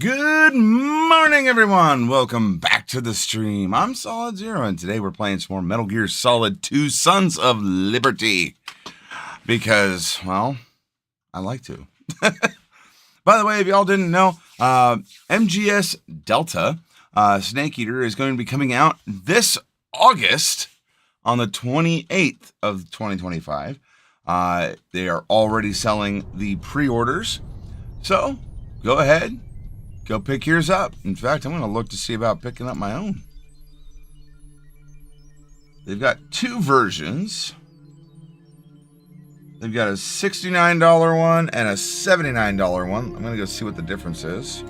Good morning, everyone. Welcome back to the stream. I'm SolidZERO, and today we're playing some more Metal Gear Solid 2 Sons of Liberty. Because, well, I like to. By the way, if y'all didn't know, MGS Delta Snake Eater is going to be coming out this August on the 28th of 2025. They are already selling the pre-orders. So, go ahead. Go pick yours up. In fact, I'm going to look to see about picking up my own. They've got two versions. They've got a $69 one and a $79 one. I'm going to go see what the difference is.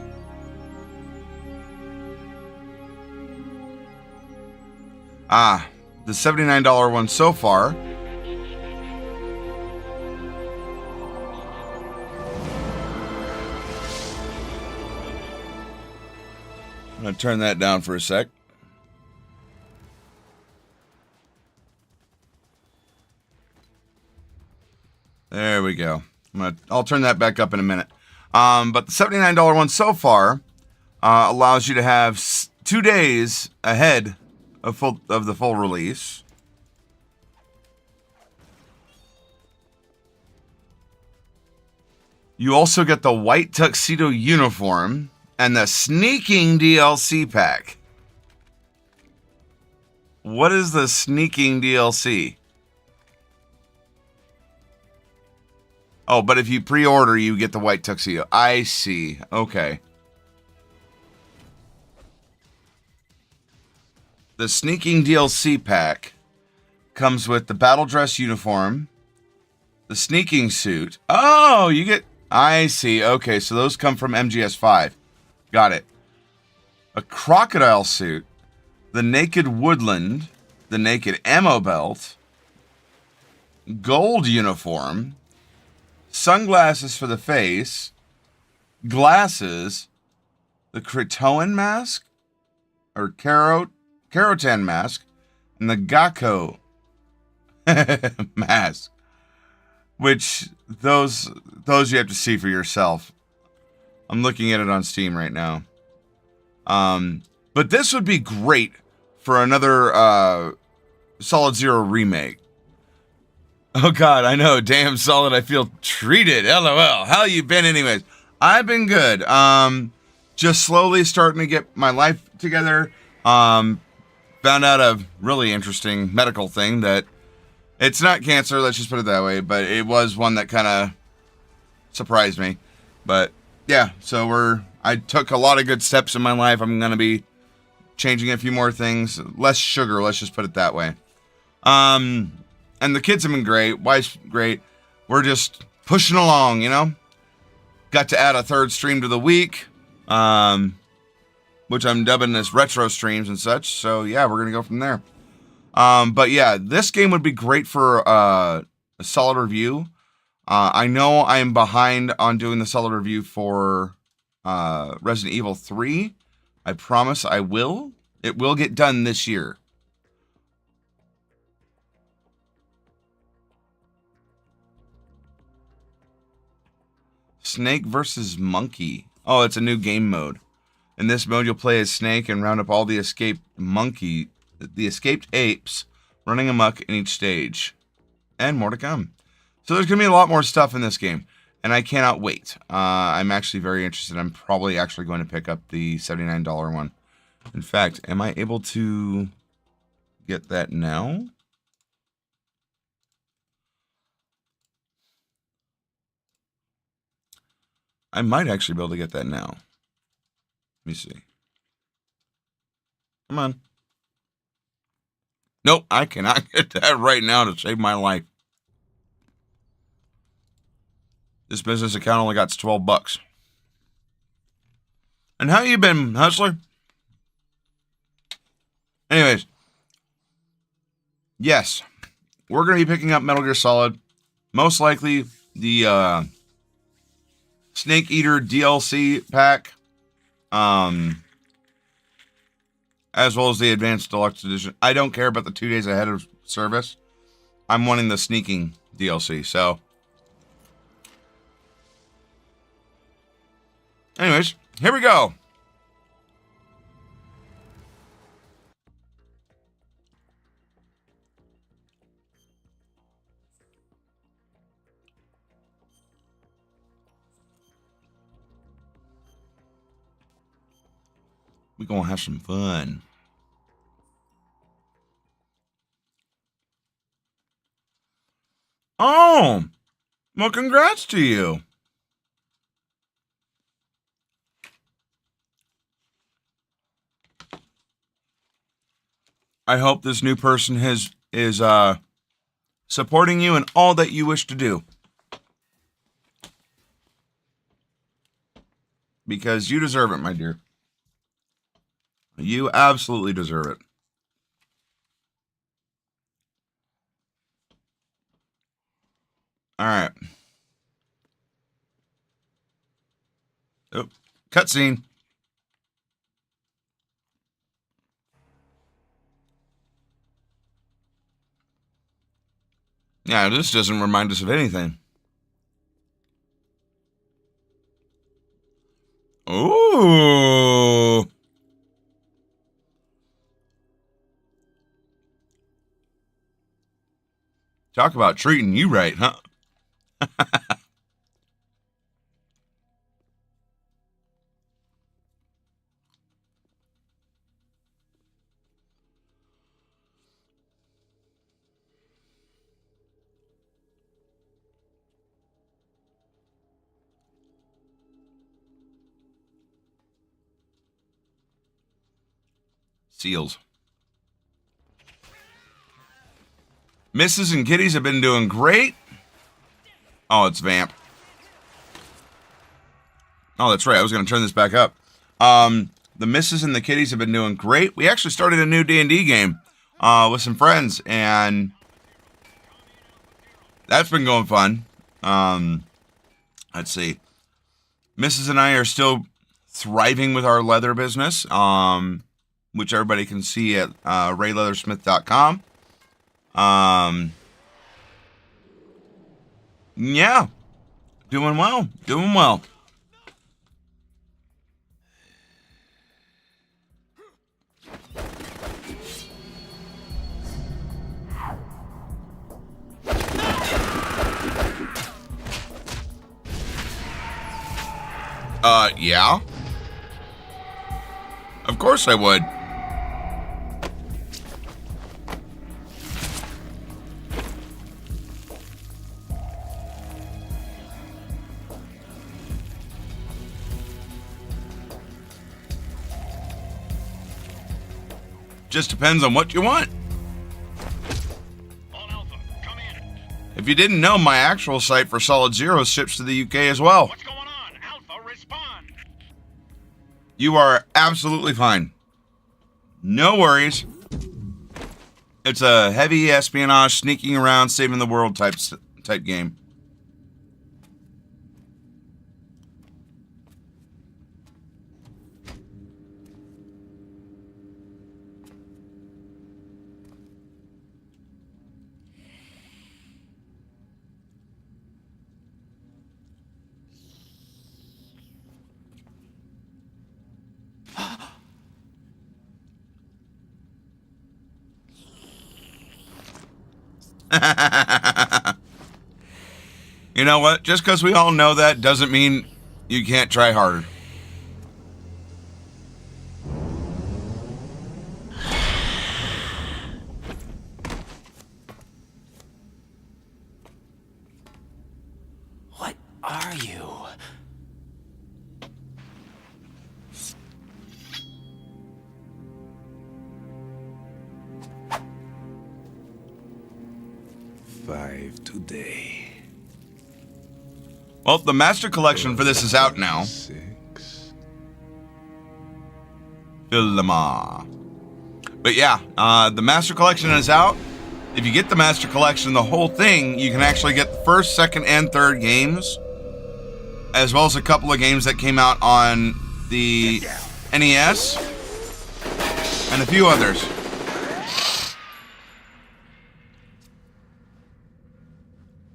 The $79 one so far. I'm going to turn that down for a sec. There we go. I'll turn that back up in a minute. But the $79 one so far allows you to have 2 days ahead of the full release. You also get the white tuxedo uniform and the sneaking DLC pack. What is the sneaking DLC? Oh, but if you pre-order, you get the white tuxedo. I see. Okay. The sneaking DLC pack comes with the battle dress uniform, the sneaking suit. Oh, you get... I see. Okay, so those come from MGS 5. Got it. A crocodile suit, the naked woodland, the naked ammo belt, gold uniform, sunglasses for the face, glasses, the Kratoan mask, or Karotan mask, and the Gakko mask. Which, those you have to see for yourself. I'm looking at it on Steam right now. But this would be great for another SolidZERO remake. Oh God, I know. Damn Solid, I feel treated. LOL. How you been anyways? I've been good. Just slowly starting to get my life together. Found out a really interesting medical thing that it's not cancer, let's just put it that way, but it was one that kind of surprised me. But yeah, so I took a lot of good steps in my life. I'm going to be changing a few more things. Less sugar, let's just put it that way. And the kids have been great. Wife's great. We're just pushing along, you know? Got to add a third stream to the week, which I'm dubbing as retro streams and such. So yeah, we're going to go from there. But yeah, this game would be great for a solid review. I know I am behind on doing the solid review for Resident Evil 3. I promise I will. It will get done this year. Snake versus Monkey. Oh, it's a new game mode. In this mode, you'll play as Snake and round up all the escaped apes running amok in each stage. And more to come. So there's going to be a lot more stuff in this game, and I cannot wait. I'm actually very interested. I'm probably actually going to pick up the $79 one. In fact, am I able to get that now? I might actually be able to get that now. Let me see. Come on. Nope, I cannot get that right now to save my life. This business account only got $12. And how you been, Hustler? Anyways. Yes. We're going to be picking up Metal Gear Solid. Most likely the Snake Eater DLC pack. As well as the Advanced Deluxe Edition. I don't care about the 2 days ahead of service. I'm wanting the sneaking DLC, so. Anyways, Here we go. We're going to have some fun. Oh, well, congrats to you. I hope this new person is supporting you in all that you wish to do. Because you deserve it, my dear. You absolutely deserve it. All right. Oh, cutscene. Yeah, this doesn't remind us of anything. Ooh. Talk about treating you right, huh? Seals. Misses and kitties have been doing great. Oh, it's Vamp. Oh, that's right. I was going to turn this back up. The misses and the kitties have been doing great. We actually started a new D&D game with some friends, and that's been going fun. Let's see. Mrs. and I are still thriving with our leather business, which everybody can see at rayleathersmith.com. Yeah. Doing well. Doing well. Yeah. Of course I would. Just depends on what you want. Alpha, come in. If you didn't know, my actual site for SolidZERO ships to the UK as well. What's going on? Alpha, respond. You are absolutely fine. No worries. It's a heavy espionage, sneaking around, saving the world type game. You know what? Just because we all know that doesn't mean you can't try harder. What are you? Five today. Well, the Master Collection for this is out now. 6. Philema. But yeah, the Master Collection is out. If you get the Master Collection, the whole thing, you can actually get the first, second, and third games, as well as a couple of games that came out on the NES, and a few others.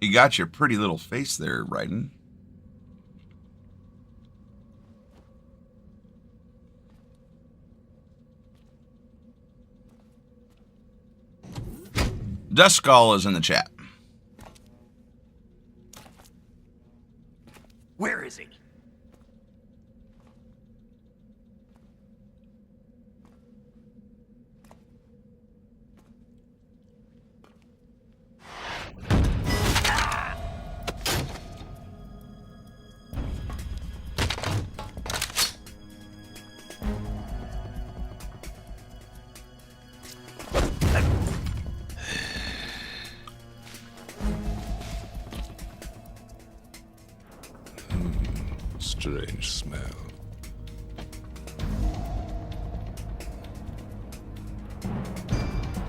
You got your pretty little face there, Raiden. Dust Skull is in the chat. Where is he? Strange smell.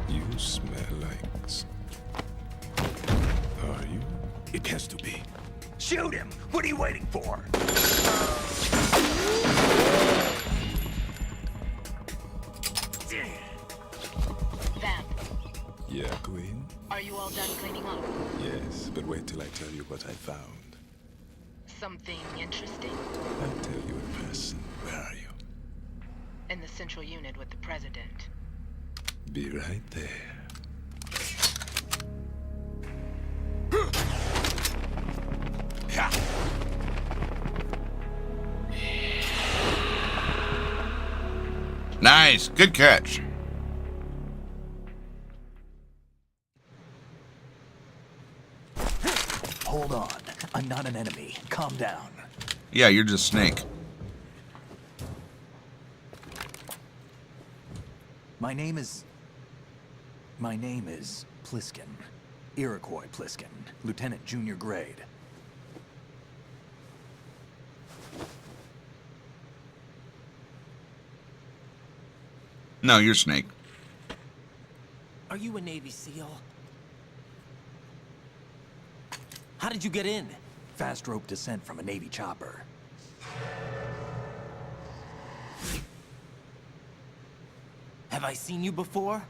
You smell like... Are you? It has to be. Shoot him! What are you waiting for? Vamp, Yeah, Queen? are you all done cleaning up? Yes, but wait till I tell you what I found. Something interesting? I'll tell you in person. Where are you? In the central unit with the president. Be right there. Nice. Good catch. Hold on. I'm not an enemy. Calm down. Yeah, you're just Snake. My name is Pliskin. Iroquois Pliskin. Lieutenant Junior Grade. No, you're Snake. Are you a Navy SEAL? How did you get in? Fast rope descent from a Navy chopper. Have I seen you before?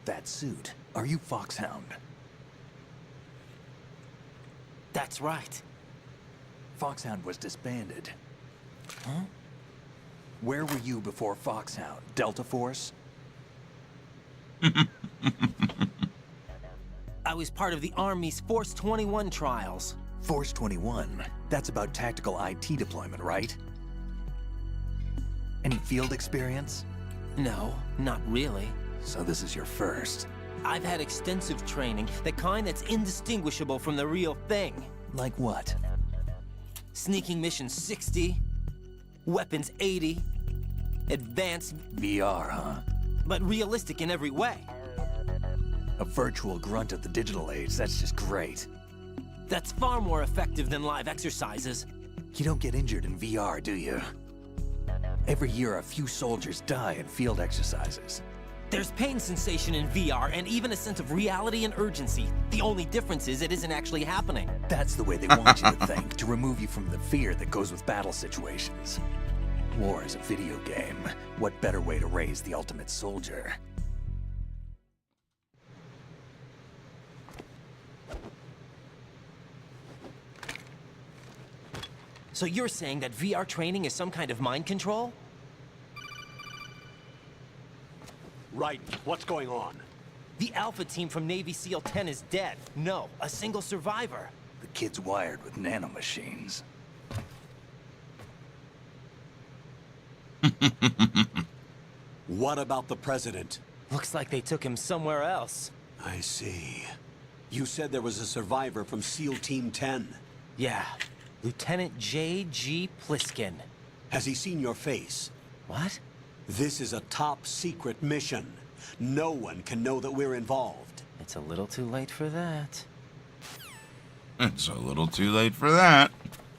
That suit. Are you Foxhound? That's right. Foxhound was disbanded. Huh? Where were you before Foxhound? Delta Force? I was part of the Army's Force 21 trials. Force 21? That's about tactical IT deployment, right? Any field experience? No, not really. So this is your first. I've had extensive training, the kind that's indistinguishable from the real thing. Like what? Sneaking mission 60, weapons 80, advanced, VR, huh? but realistic in every way. A virtual grunt of the digital age, that's just great. That's far more effective than live exercises. You don't get injured in VR, do you? Every year, a few soldiers die in field exercises. There's pain sensation in VR and even a sense of reality and urgency. The only difference is it isn't actually happening. That's the way they want you to think, to remove you from the fear that goes with battle situations. War is a video game. What better way to raise the ultimate soldier? So you're saying that VR training is some kind of mind control? Right. What's going on? The Alpha team from Navy SEAL 10 is dead. No, a single survivor. The kid's wired with nanomachines. What about the president? Looks like they took him somewhere else. I see. You said there was a survivor from SEAL Team 10. Yeah, Lieutenant J.G. Pliskin. Has he seen your face? What? This is a top secret mission. No one can know that we're involved. It's a little too late for that. It's a little too late for that.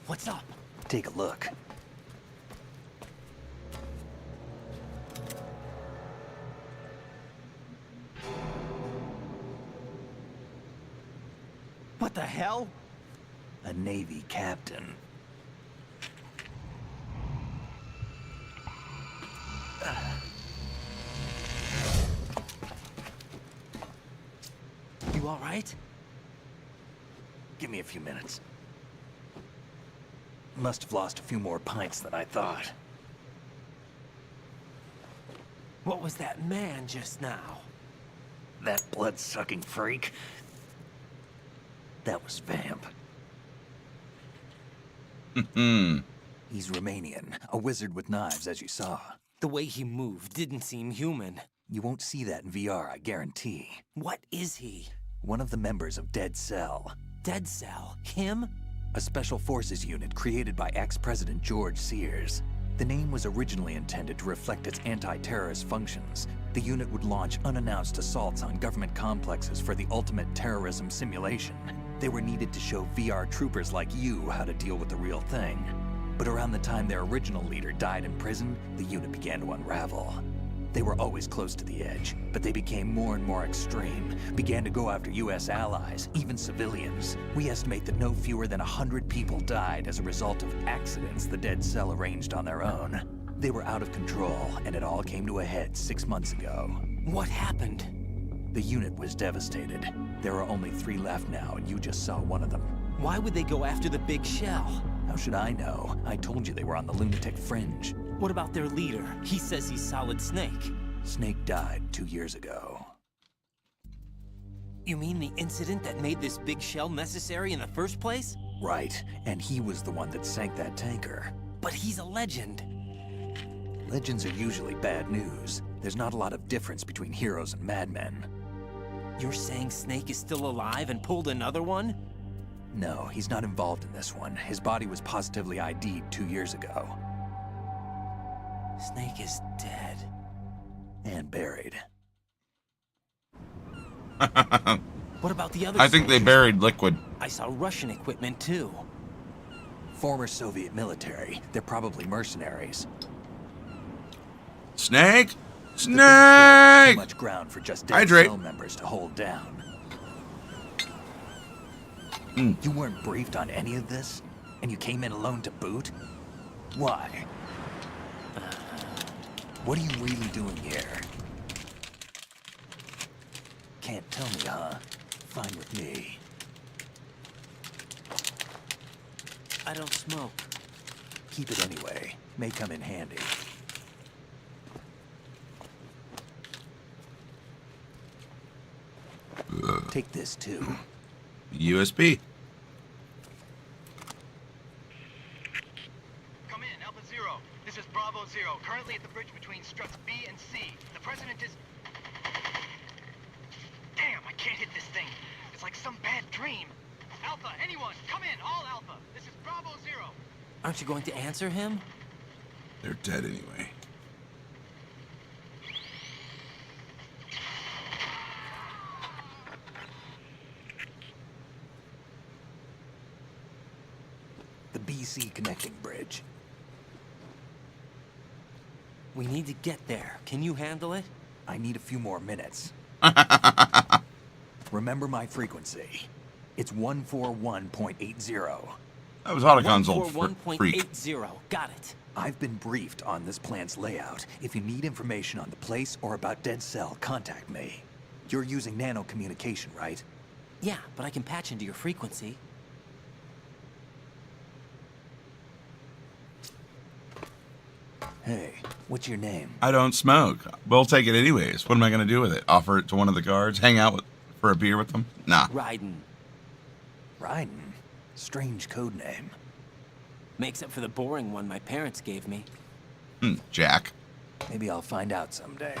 What's up? Take a look. What the hell? A Navy captain. You all right? Give me a few minutes. Must have lost a few more pints than I thought. What was that man just now? That blood-sucking freak? That was Vamp. He's Romanian, a wizard with knives, as you saw. The way he moved didn't seem human. You won't see that in VR, I guarantee. What is he? One of the members of Dead Cell. Dead Cell? Him? A special forces unit created by ex-President George Sears. The name was originally intended to reflect its anti-terrorist functions. The unit would launch unannounced assaults on government complexes for the ultimate terrorism simulation. They were needed to show VR troopers like you how to deal with the real thing. But around the time their original leader died in prison, the unit began to unravel. They were always close to the edge, but they became more and more extreme, began to go after US allies, even civilians. We estimate that no fewer than 100 people died as a result of accidents the Dead Cell arranged on their own. They were out of control, and it all came to a head 6 months ago. What happened? The unit was devastated. There are only 3 left now, and you just saw one of them. Why would they go after the big shell? How should I know? I told you they were on the lunatic fringe. What about their leader? He says he's Solid Snake. Snake died 2 years ago. You mean the incident that made this big shell necessary in the first place? Right, and he was the one that sank that tanker. But he's a legend. Legends are usually bad news. There's not a lot of difference between heroes and madmen. You're saying Snake is still alive and pulled another one? No, he's not involved in this one. His body was positively ID'd 2 years ago. Snake is dead. And buried. What about the other I think they soldiers? buried Liquid. I saw Russian equipment too. Former Soviet military. They're probably mercenaries. Snake? The big shell is too Snake! much ground for just Dead Hydrate. Cell members to hold down. You weren't briefed on any of this? And you came in alone to boot? Why? What are you really doing here? Can't tell me, huh? Fine with me. I don't smoke. Keep it anyway. May come in handy. Take this too. USB. Come in, Alpha Zero. This is Bravo Zero, currently at the bridge between struts B and C. The president is... Damn, I can't hit this thing. It's like some bad dream. Alpha, anyone, come in, all Alpha. This is Bravo Zero. Aren't you going to answer him? They're dead anyway. The BC connecting bridge. We need to get there. Can you handle it? I need a few more minutes. Remember my frequency. It's 141.80. That was Autocon's old freak. 141.80. Got it. I've been briefed on this plant's layout. If you need information on the place or about Dead Cell, contact me. You're using nano communication, right? Yeah, but I can patch into your frequency. Hey, what's your name? I don't smoke. We'll take it anyways. What am I going to do with it? Offer it to one of the guards? Hang out for a beer with them? Nah. Raiden. Raiden. Strange code name. Makes up for the boring one my parents gave me. Jack. Maybe I'll find out someday.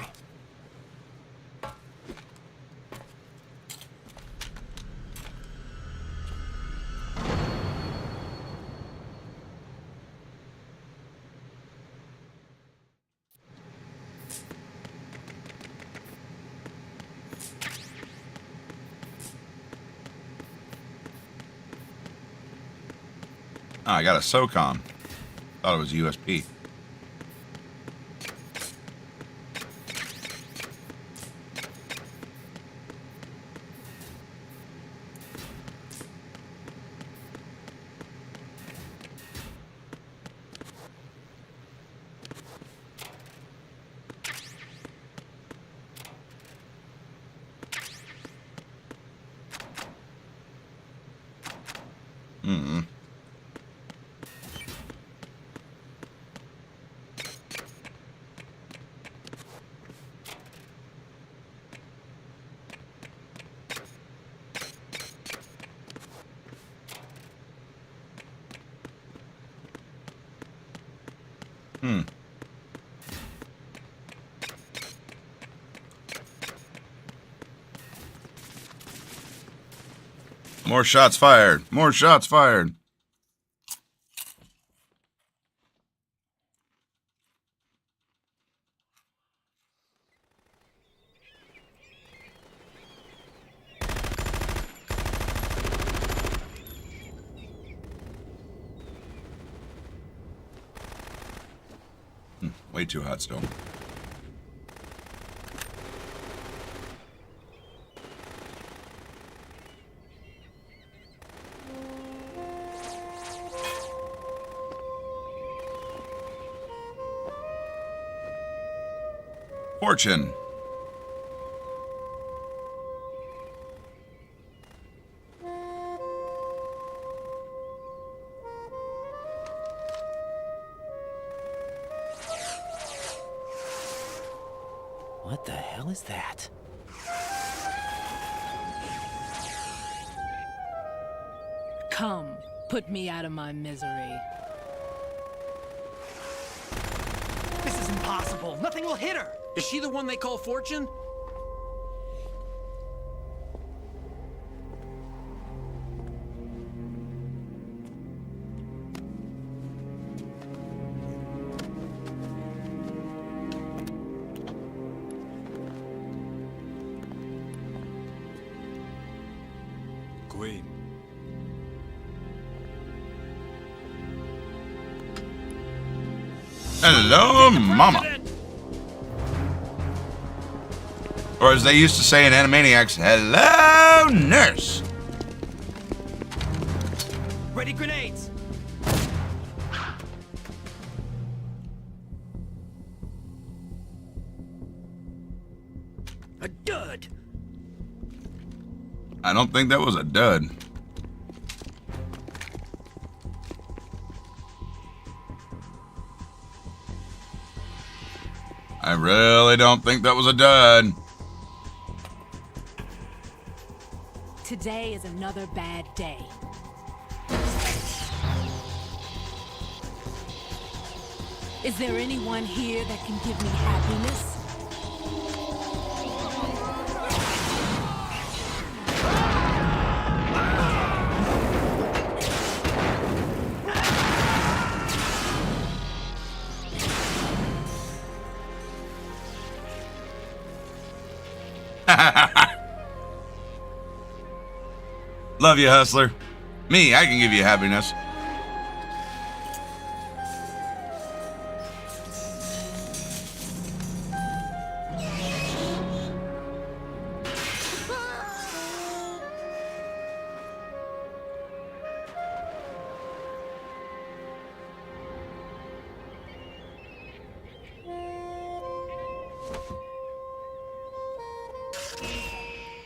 Oh, I got a SOCOM. Thought it was USB. More shots fired. More shots fired. Way too hot still. Fortune. What the hell is that? Come, put me out of my misery. This is impossible. Nothing will hit her. Is she the one they call Fortune? Queen. Hello, mama. Or as they used to say in Animaniacs, hello, nurse. Ready grenades. A dud. I don't think that was a dud. I really don't think that was a dud. Today is another bad day. Is there anyone here that can give me happiness? Love you, hustler. Me, I can give you happiness.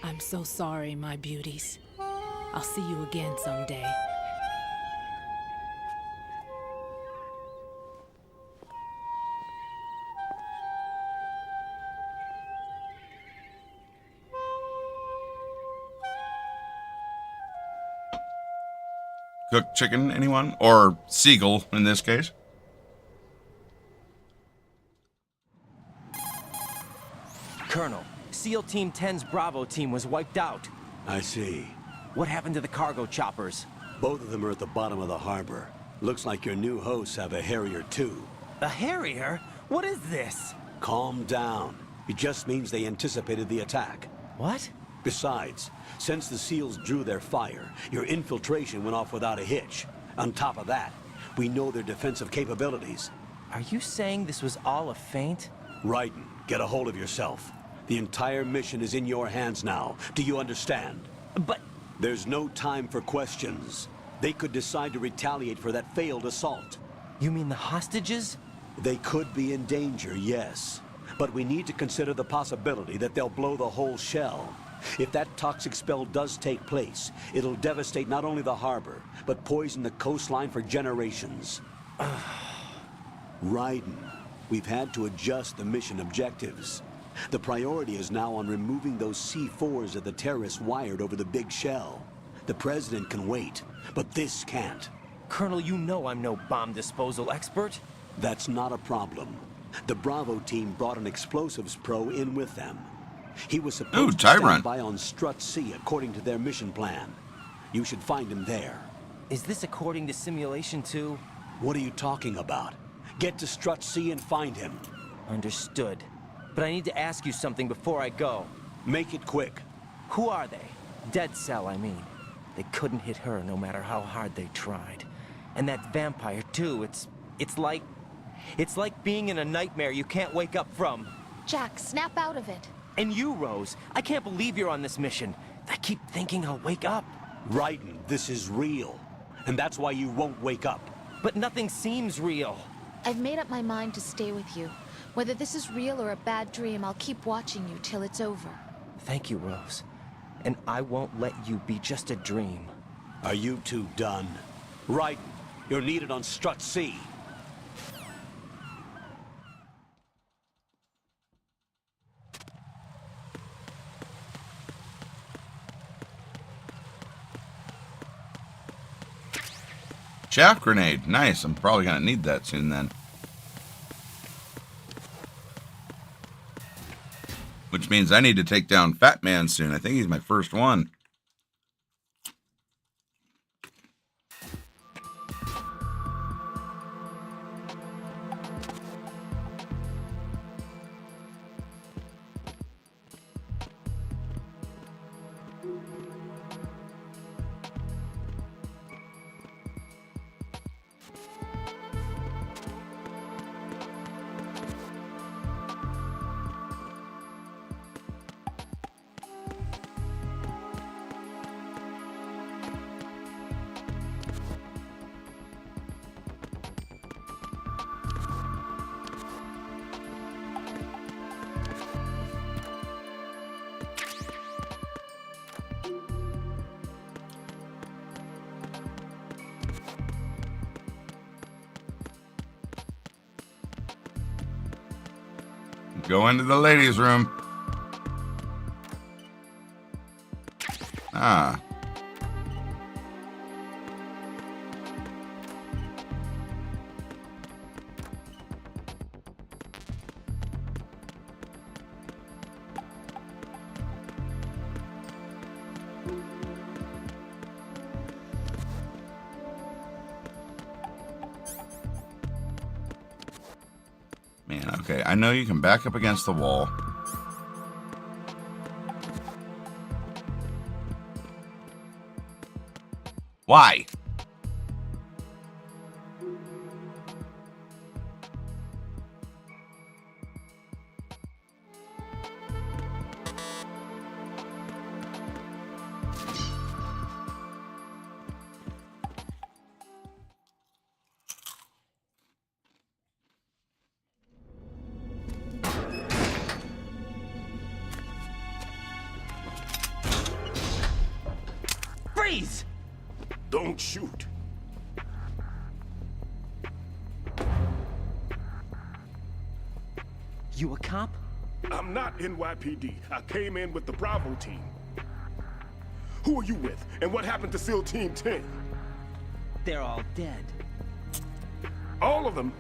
I'm so sorry, my beauties. I'll see you again someday. Cooked chicken, anyone? Or seagull, in this case. Colonel, SEAL Team 10's Bravo team was wiped out. I see. What happened to the cargo choppers? Both of them are at the bottom of the harbor. Looks like your new hosts have a Harrier too. A Harrier? What is this? Calm down. It just means they anticipated the attack. What? Besides, since the SEALs drew their fire, your infiltration went off without a hitch. On top of that, we know their defensive capabilities. Are you saying this was all a feint? Raiden, get a hold of yourself. The entire mission is in your hands now. Do you understand? But... There's no time for questions. They could decide to retaliate for that failed assault. You mean the hostages? They could be in danger, yes. But we need to consider the possibility that they'll blow the whole shell. If that toxic spell does take place, it'll devastate not only the harbor, but poison the coastline for generations. Raiden, we've had to adjust the mission objectives. The priority is now on removing those C4s that the terrorists wired over the big shell. The president can wait, but this can't. Colonel, you know I'm no bomb disposal expert. That's not a problem. The Bravo team brought an explosives pro in with them. He was supposed to stand by on Strut C according to their mission plan. You should find him there. Is this according to simulation too? What are you talking about? Get to Strut C and find him. Understood. But I need to ask you something before I go. Make it quick. Who are they? Dead Cell, I mean. They couldn't hit her no matter how hard they tried. And that vampire too, it's like being in a nightmare you can't wake up from. Jack, snap out of it. And you, Rose, I can't believe you're on this mission. I keep thinking I'll wake up. Raiden, this is real. And that's why you won't wake up. But nothing seems real. I've made up my mind to stay with you. Whether this is real or a bad dream, I'll keep watching you till it's over. Thank you, Rose. And I won't let you be just a dream. Are you two done? Raiden, you're needed on Strut C. Chaff grenade. Nice. I'm probably going to need that soon then. Which means I need to take down Fat Man soon. I think he's my first one. Go into the ladies' room. Ah. Man, okay, I know you can back up against the wall. Why? Freeze! Don't shoot. You a cop? I'm not NYPD. I came in with the Bravo team. Who are you with? And what happened to SEAL Team 10? They're all dead. All of them?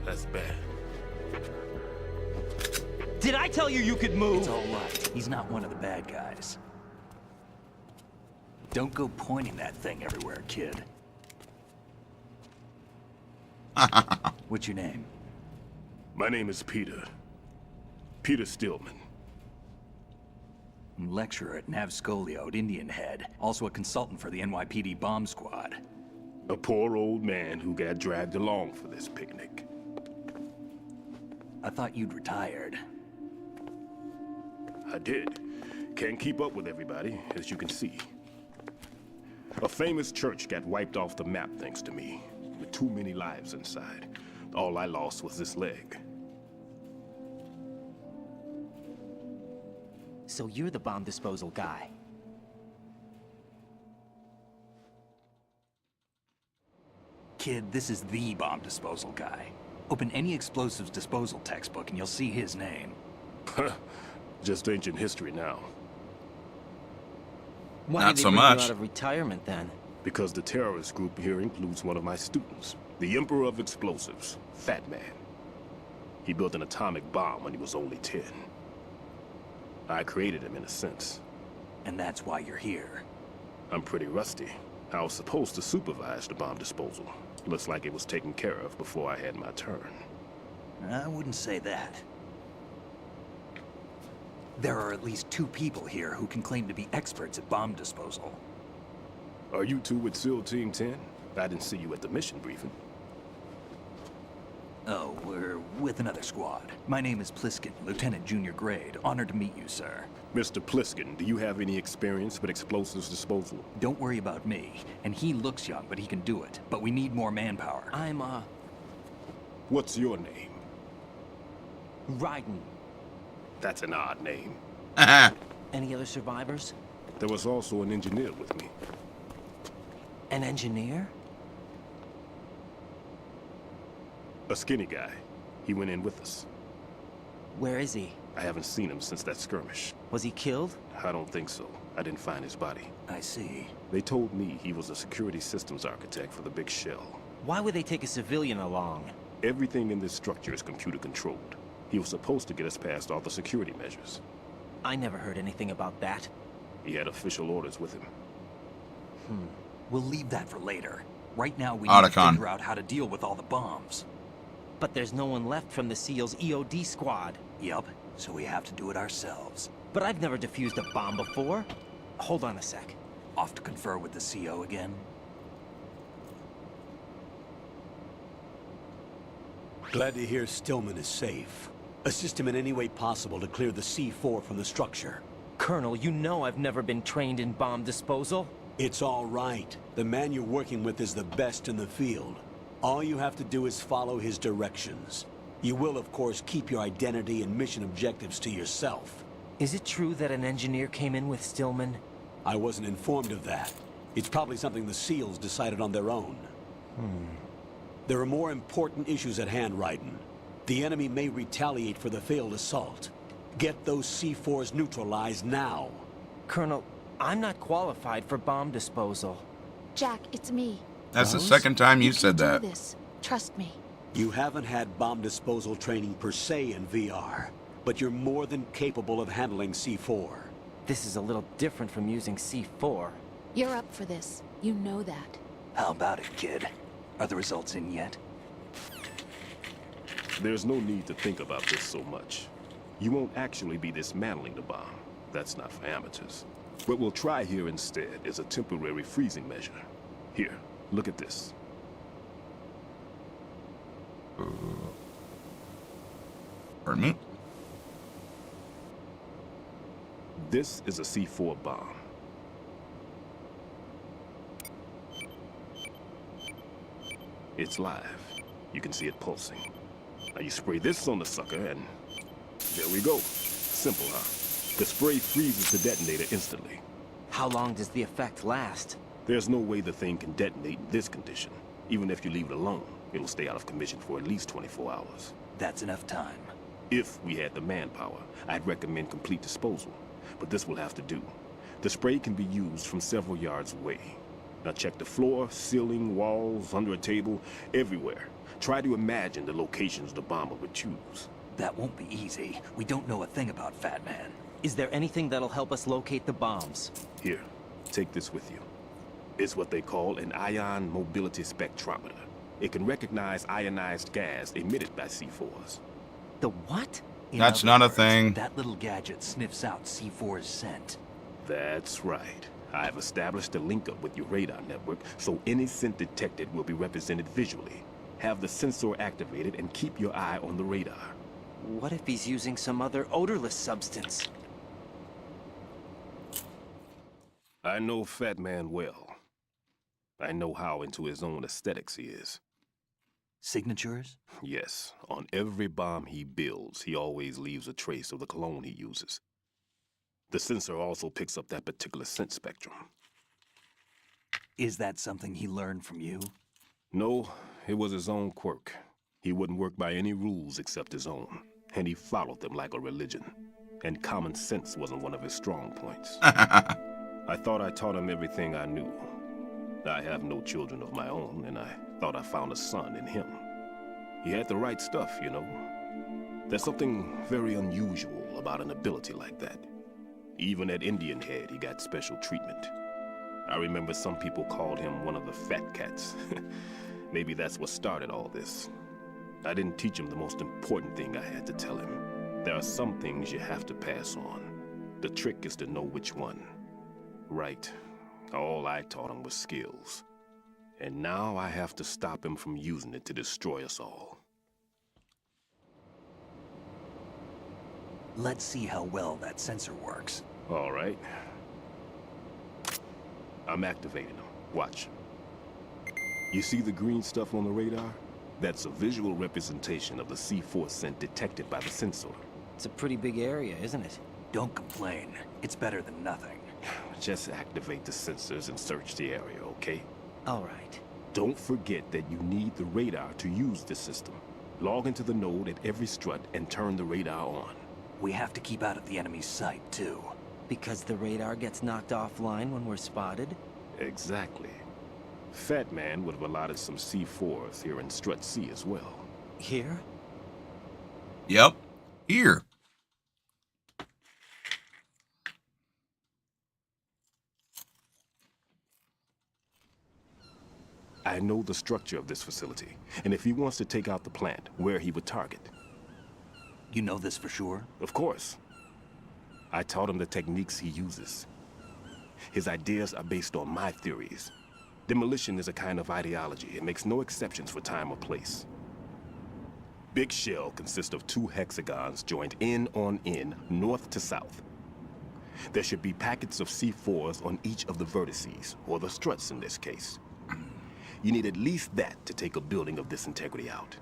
That's bad. Did I tell you you could move? It's all right. He's not one of the bad guys. Don't go pointing that thing everywhere, kid. What's your name? My name is Peter. Peter Stillman. Lecturer at Nav Scolio at Indian Head. Also a consultant for the NYPD bomb squad. A poor old man who got dragged along for this picnic. I thought you'd retired. I did. Can't keep up with everybody, as you can see. A famous church got wiped off the map thanks to me, with too many lives inside. All I lost was this leg. So you're the bomb disposal guy. Kid, this is the bomb disposal guy. Open any explosives disposal textbook and you'll see his name. Just ancient history now. Why Not did they so bring much. you out of retirement then? Because the terrorist group here includes one of my students. The Emperor of Explosives, Fat Man. He built an atomic bomb when he was only 10. I created him in a sense. And that's why you're here. I'm pretty rusty. I was supposed to supervise the bomb disposal. Looks like it was taken care of before I had my turn. I wouldn't say that. There are at least 2 people here who can claim to be experts at bomb disposal. Are you two with SEAL Team 10? I didn't see you at the mission briefing. Oh, we're with another squad. My name is Pliskin, Lieutenant Junior Grade. Honored to meet you, sir. Mr. Pliskin, do you have any experience with explosives disposal? Don't worry about me. And he looks young, but he can do it. But we need more manpower. I'm, What's your name? Raiden. That's an odd name. Any other survivors? There was also an engineer with me. An engineer? A skinny guy. He went in with us. Where is he? I haven't seen him since that skirmish. Was he killed? I don't think so. I didn't find his body. I see. They told me he was a security systems architect for the big shell. Why would they take a civilian along? Everything in this structure is computer controlled. He was supposed to get us past all the security measures. I never heard anything about that. He had official orders with him. We'll leave that for later. Right now, we need to figure out how to deal with all the bombs. But there's no one left from the SEAL's EOD squad. Yup, so we have to do it ourselves. But I've never defused a bomb before. Hold on a sec. Off to confer with the CO again? Glad to hear Stillman is safe. Assist him in any way possible to clear the C4 from the structure. Colonel, you know I've never been trained in bomb disposal. It's all right. The man you're working with is the best in the field. All you have to do is follow his directions. You will, of course, keep your identity and mission objectives to yourself. Is it true that an engineer came in with Stillman? I wasn't informed of that. It's probably something the SEALs decided on their own. There are more important issues at hand, Raiden. The enemy may retaliate for the failed assault. Get those C4s neutralized now. Colonel, I'm not qualified for bomb disposal. Jack, it's me. That's the second time you said can that. do this. Trust me. You haven't had bomb disposal training per se in VR, but you're more than capable of handling C4. This is a little different from using C4. You're up for this. You know that. How about it, kid? Are the results in yet? There's no need to think about this so much. You won't actually be dismantling the bomb. That's not for amateurs. What we'll try here instead is a temporary freezing measure. Here, look at this. Pardon me? This is a C4 bomb. It's live. You can see it pulsing. Now you spray this on the sucker and there we go. Simple, huh? The spray freezes the detonator instantly. How long does the effect last? There's no way the thing can detonate in this condition. Even if you leave it alone, it'll stay out of commission for at least 24 hours. That's enough time. If we had the manpower, I'd recommend complete disposal. But this will have to do. The spray can be used from several yards away. Now check the floor, ceiling, walls, under a table, everywhere. Try to imagine the locations the bomber would choose. That won't be easy. We don't know a thing about Fat Man. Is there anything that'll help us locate the bombs? Here, take this with you. It's what they call an ion mobility spectrometer. It can recognize ionized gas emitted by C4s. The what? That's not a thing. That little gadget sniffs out C4's scent. That's right. I've established a link up with your radar network, so any scent detected will be represented visually. Have the sensor activated and keep your eye on the radar. What if he's using some other odorless substance? I know Fat Man well. I know how into his own aesthetics he is. Signatures? Yes. On every bomb he builds, he always leaves a trace of the cologne he uses. The sensor also picks up that particular scent spectrum. Is that something he learned from you? No, it was his own quirk. He wouldn't work by any rules except his own, and he followed them like a religion. And common sense wasn't one of his strong points. I thought I taught him everything I knew. I have no children of my own, and I Thought I found a son in him. He had the right stuff, you know. There's something very unusual about an ability like that. Even at Indian Head, he got special treatment. I remember some people called him one of the fat cats. Maybe that's what started all this. I didn't teach him the most important thing I had to tell him. There are some things you have to pass on. The trick is to know which one. Right. All I taught him was skills. And now I have to stop him from using it to destroy us all. Let's see how well that sensor works. All right. I'm activating them. Watch. You see the green stuff on the radar? That's a visual representation of the C4 scent detected by the sensor. It's a pretty big area, isn't it? Don't complain. It's better than nothing. Just activate the sensors and search the area, okay? All right. Don't forget that you need the radar to use this system. Log into the node at every strut and turn the radar on. We have to keep out of the enemy's sight, too. Because the radar gets knocked offline when we're spotted? Exactly. Fat Man would have allotted some C4s here in Strut C as well. Here? Yep. Here. I know the structure of this facility, and if he wants to take out the plant, where he would target. You know this for sure? Of course. I taught him the techniques he uses. His ideas are based on my theories. Demolition is a kind of ideology. It makes no exceptions for time or place. Big shell consists of 2 hexagons joined end on end, north to south. There should be packets of C4s on each of the vertices, or the struts in this case. You need at least that to take a building of this integrity out.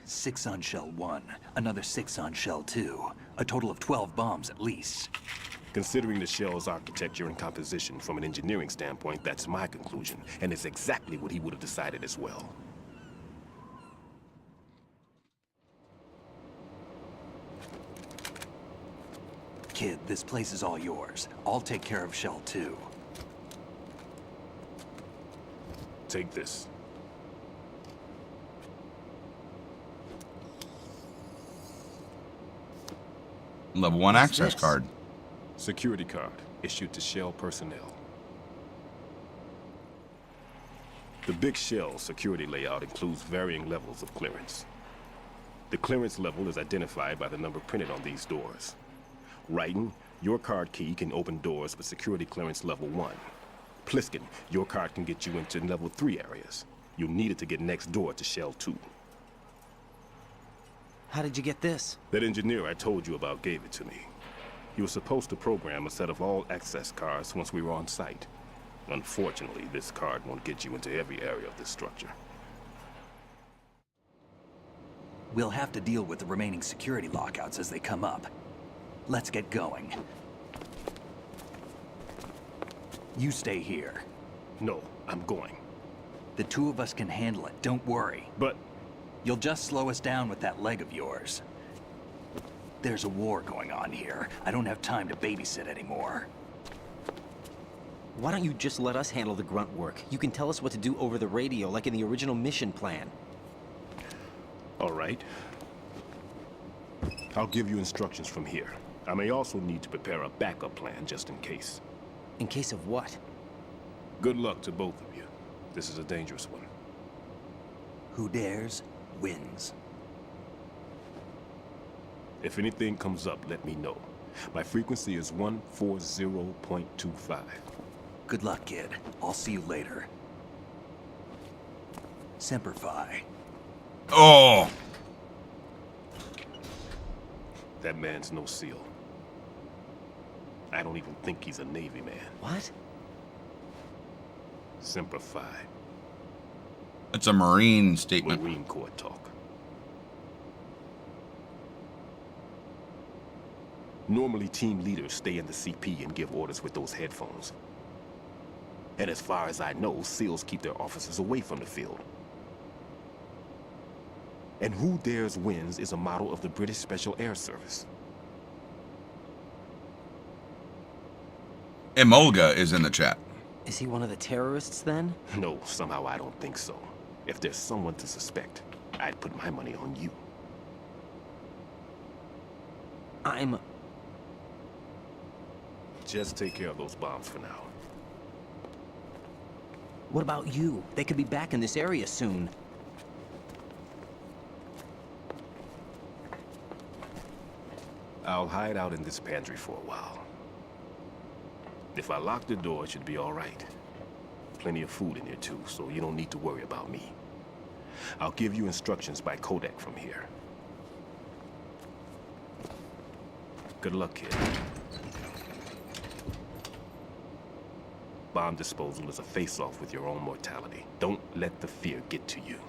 6 on shell 1, another 6 on shell 2. A total of 12 bombs at least. Considering the shell's architecture and composition from an engineering standpoint, that's my conclusion, and it's exactly what he would have decided as well. Kid, this place is all yours. I'll take care of shell 2. Take this. Level 1 access this? card. Security card issued to Shell personnel. The Big Shell security layout includes varying levels of clearance. The clearance level is identified by the number printed on these doors. Writing, your card key can open doors with security clearance level 1. Pliskin, your card can get you into level 3 areas. You'll need it to get next door to Shell 2. How did you get this? That engineer I told you about gave it to me. He was supposed to program a set of all access cards once we were on site. Unfortunately, this card won't get you into every area of this structure. We'll have to deal with the remaining security lockouts as they come up. Let's get going. You stay here. No, I'm going. The 2 of us can handle it, don't worry. But... You'll just slow us down with that leg of yours. There's a war going on here. I don't have time to babysit anymore. Why don't you just let us handle the grunt work? You can tell us what to do over the radio, like in the original mission plan. All right. I'll give you instructions from here. I may also need to prepare a backup plan just in case. In case of what? Good luck to both of you. This is a dangerous one. Who dares, wins. If anything comes up, let me know. My frequency is 140.25. Good luck, kid. I'll see you later. Semper Fi. Oh! That man's no SEAL. I don't even think he's a Navy man. What? Semper Fi. It's a Marine statement. Marine Corps talk. Normally, team leaders stay in the CP and give orders with those headphones. And as far as I know, SEALs keep their officers away from the field. And Who Dares Wins is a model of the British Special Air Service. Emolga is in the chat. Is he one of the terrorists then? No, somehow I don't think so. If there's someone to suspect, I'd put my money on you. Just take care of those bombs for now. What about you? They could be back in this area soon. I'll hide out in this pantry for a while. If I lock the door, it should be all right. Plenty of food in here too, so you don't need to worry about me. I'll give you instructions by Kodak from here. Good luck, kid. Bomb disposal is a face-off with your own mortality. Don't let the fear get to you.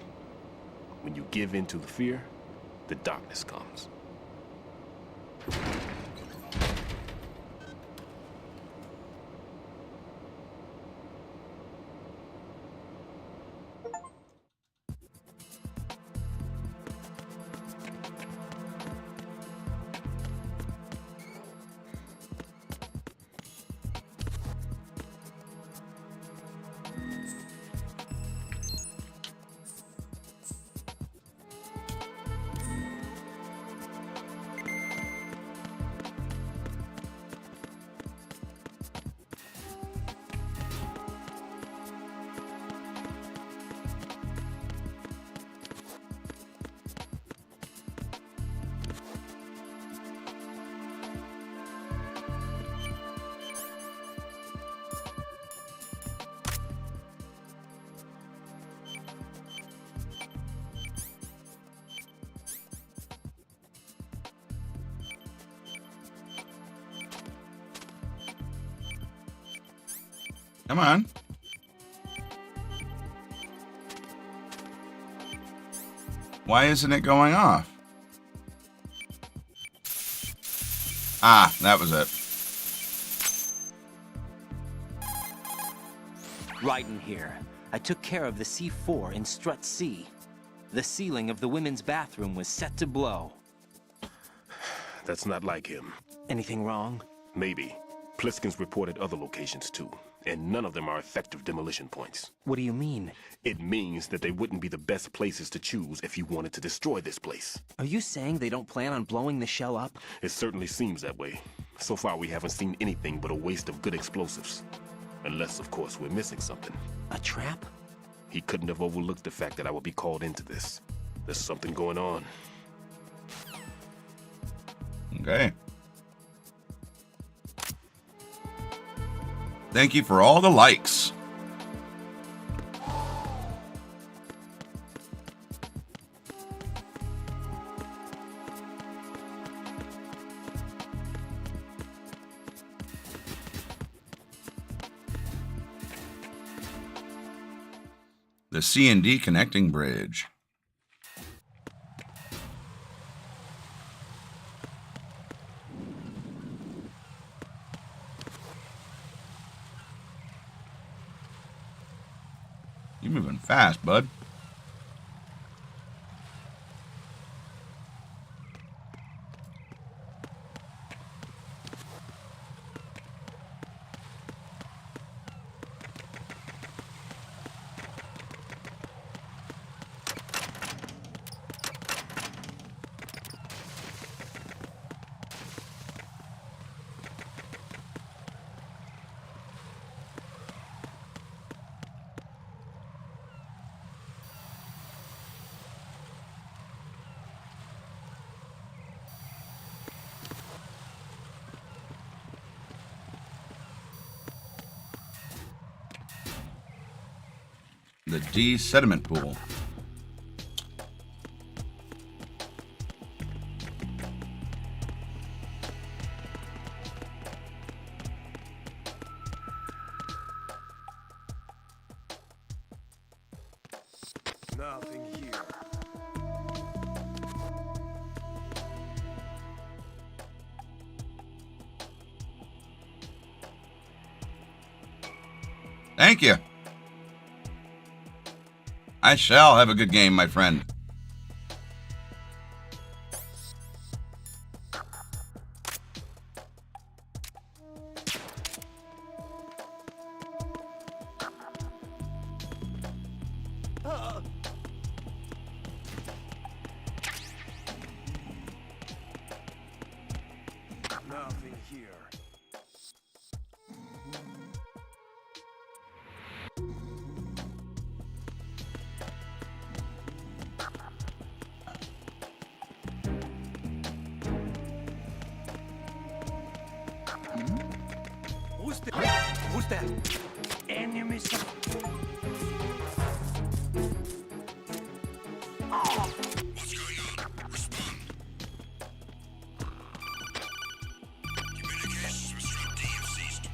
When you give in to the fear, the darkness comes. Come on. Why isn't it going off? Ah, that was it. Ryden here. I took care of the C4 in Strut C. The ceiling of the women's bathroom was set to blow. That's not like him. Anything wrong? Maybe. Pliskin's reported other locations too, and none of them are effective demolition points. What do you mean? It means that they wouldn't be the best places to choose if you wanted to destroy this place. Are you saying they don't plan on blowing the shell up? It certainly seems that way. So far we haven't seen anything but a waste of good explosives. Unless, of course, we're missing something. A trap? He couldn't have overlooked the fact that I would be called into this. There's something going on. Okay. Thank you for all the likes. The C&D connecting bridge. You're moving fast, bud. The D sediment pool. Nothing here. Thank you. I shall have a good game, my friend. here. Who's that? Enemies. What's going on? Respond. Communications with Strut D have ceased.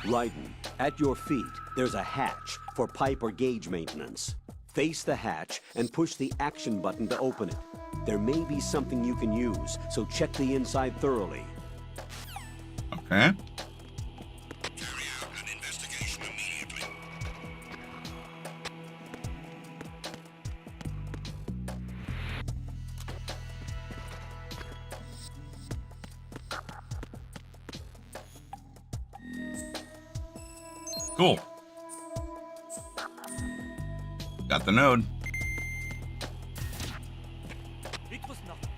Raiden, at your feet, there's a hatch for pipe or gauge maintenance. Face the hatch and push the action button to open it. There may be something you can use, so check the inside thoroughly. Okay. Carry out an investigation immediately. Cool. Got the node. It was nothing.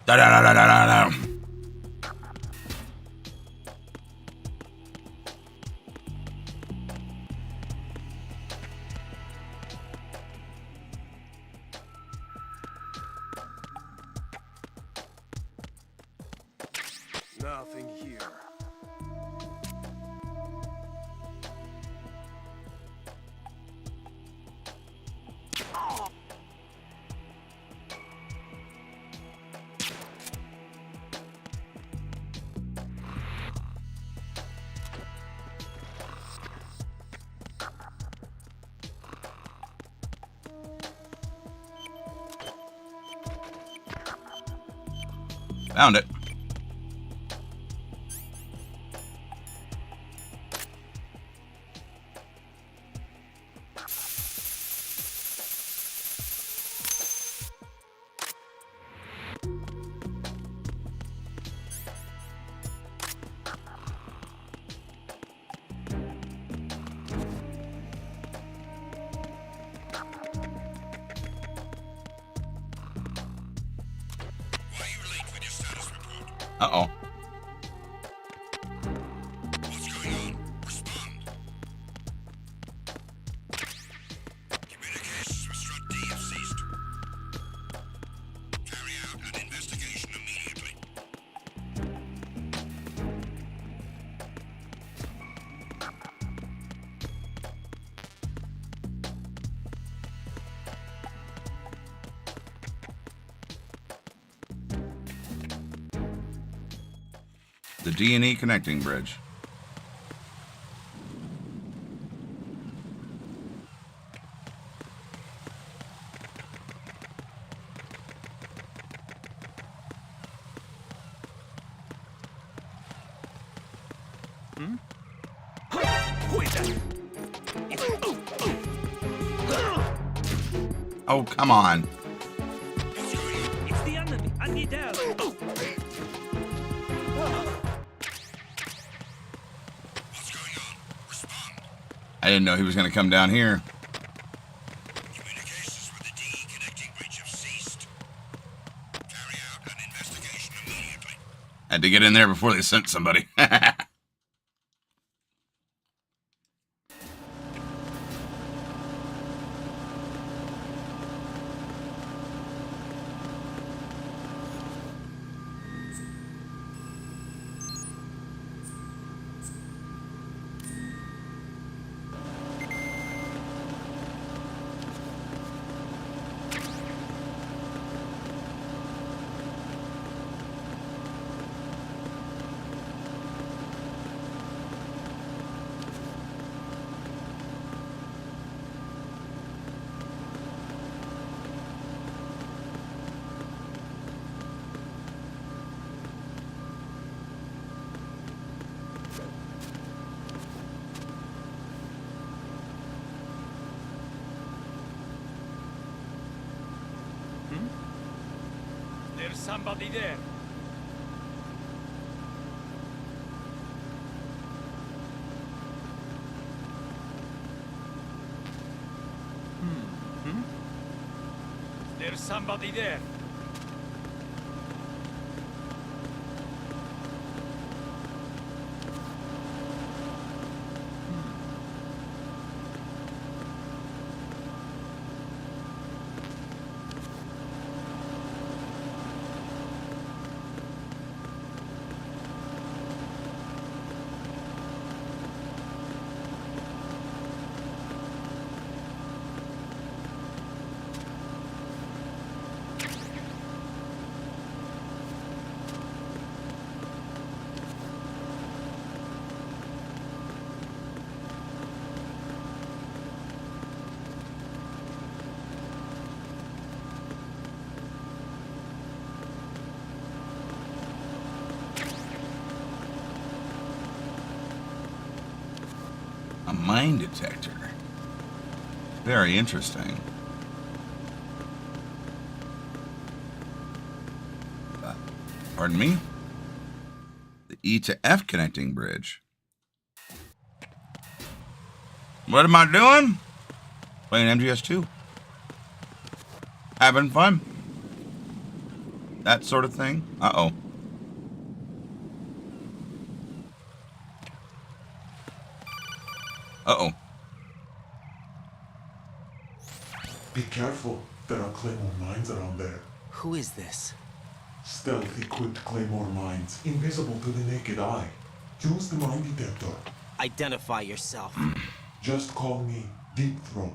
Da da da da da da. Nothing here. Found it. Uh-oh. What's going on? Respond. Communications with Strut D have ceased. Carry out an investigation immediately. The D&E connecting bridge. Oh, come on. It's the enemy. I need help. I didn't know he was going to come down here. Communications with the D connecting bridge have ceased. Carry out an investigation immediately. Had to get in there before they sent somebody. There's somebody there. There's somebody there. A mine detector. Very interesting. Pardon me? The E to F connecting bridge. What am I doing? Playing MGS2. Having fun. That sort of thing. Uh-oh. Uh-oh. Be careful. There are Claymore mines around there. Who is this? Stealth-equipped Claymore mines, invisible to the naked eye. Use the mine detector. Identify yourself. Just call me Deep Throat.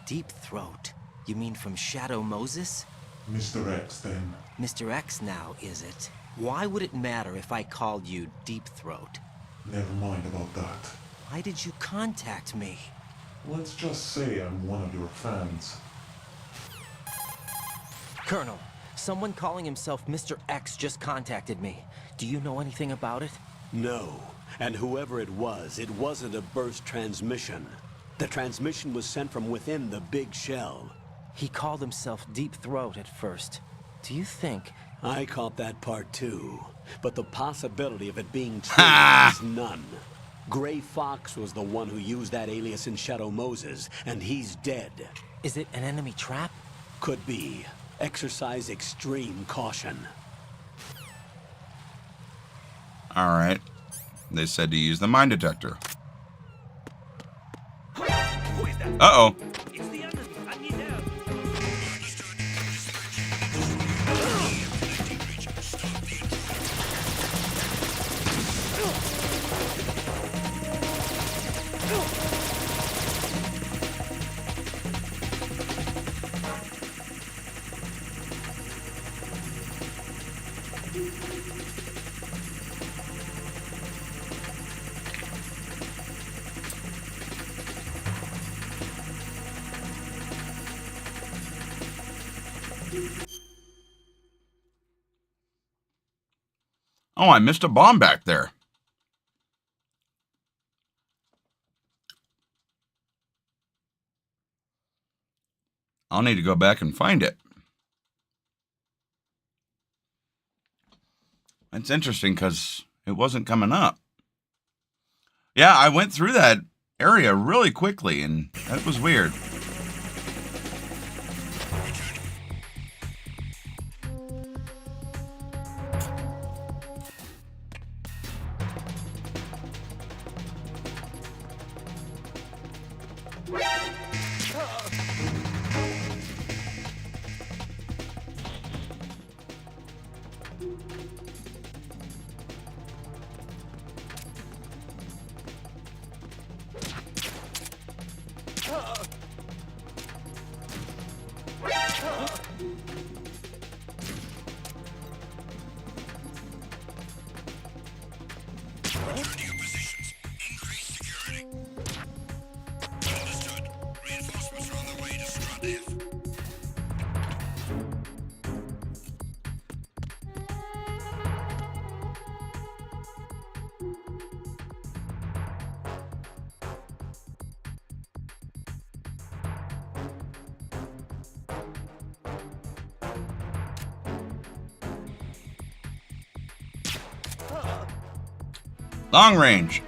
Deep Throat? You mean from Shadow Moses? Mr. X, then. Mr. X now, is it? Why would it matter if I called you Deep Throat? Never mind about that. Why did you contact me? Let's just say I'm one of your fans. Colonel, someone calling himself Mr. X just contacted me. Do you know anything about it? No. And whoever it wasn't a burst transmission. The transmission was sent from within the big shell. He called himself Deep Throat at first. Do you think... I caught that part too. But the possibility of it being true is none. Gray Fox was the one who used that alias in Shadow Moses, and he's dead. Is it an enemy trap? Could be. Exercise extreme caution. All right. They said to use the mine detector. Uh-oh. It's the enemy. I need help. Oh, I missed a bomb back there. I'll need to go back and find it. That's interesting because it wasn't coming up. Yeah, I went through that area really quickly, and that was weird. Long range.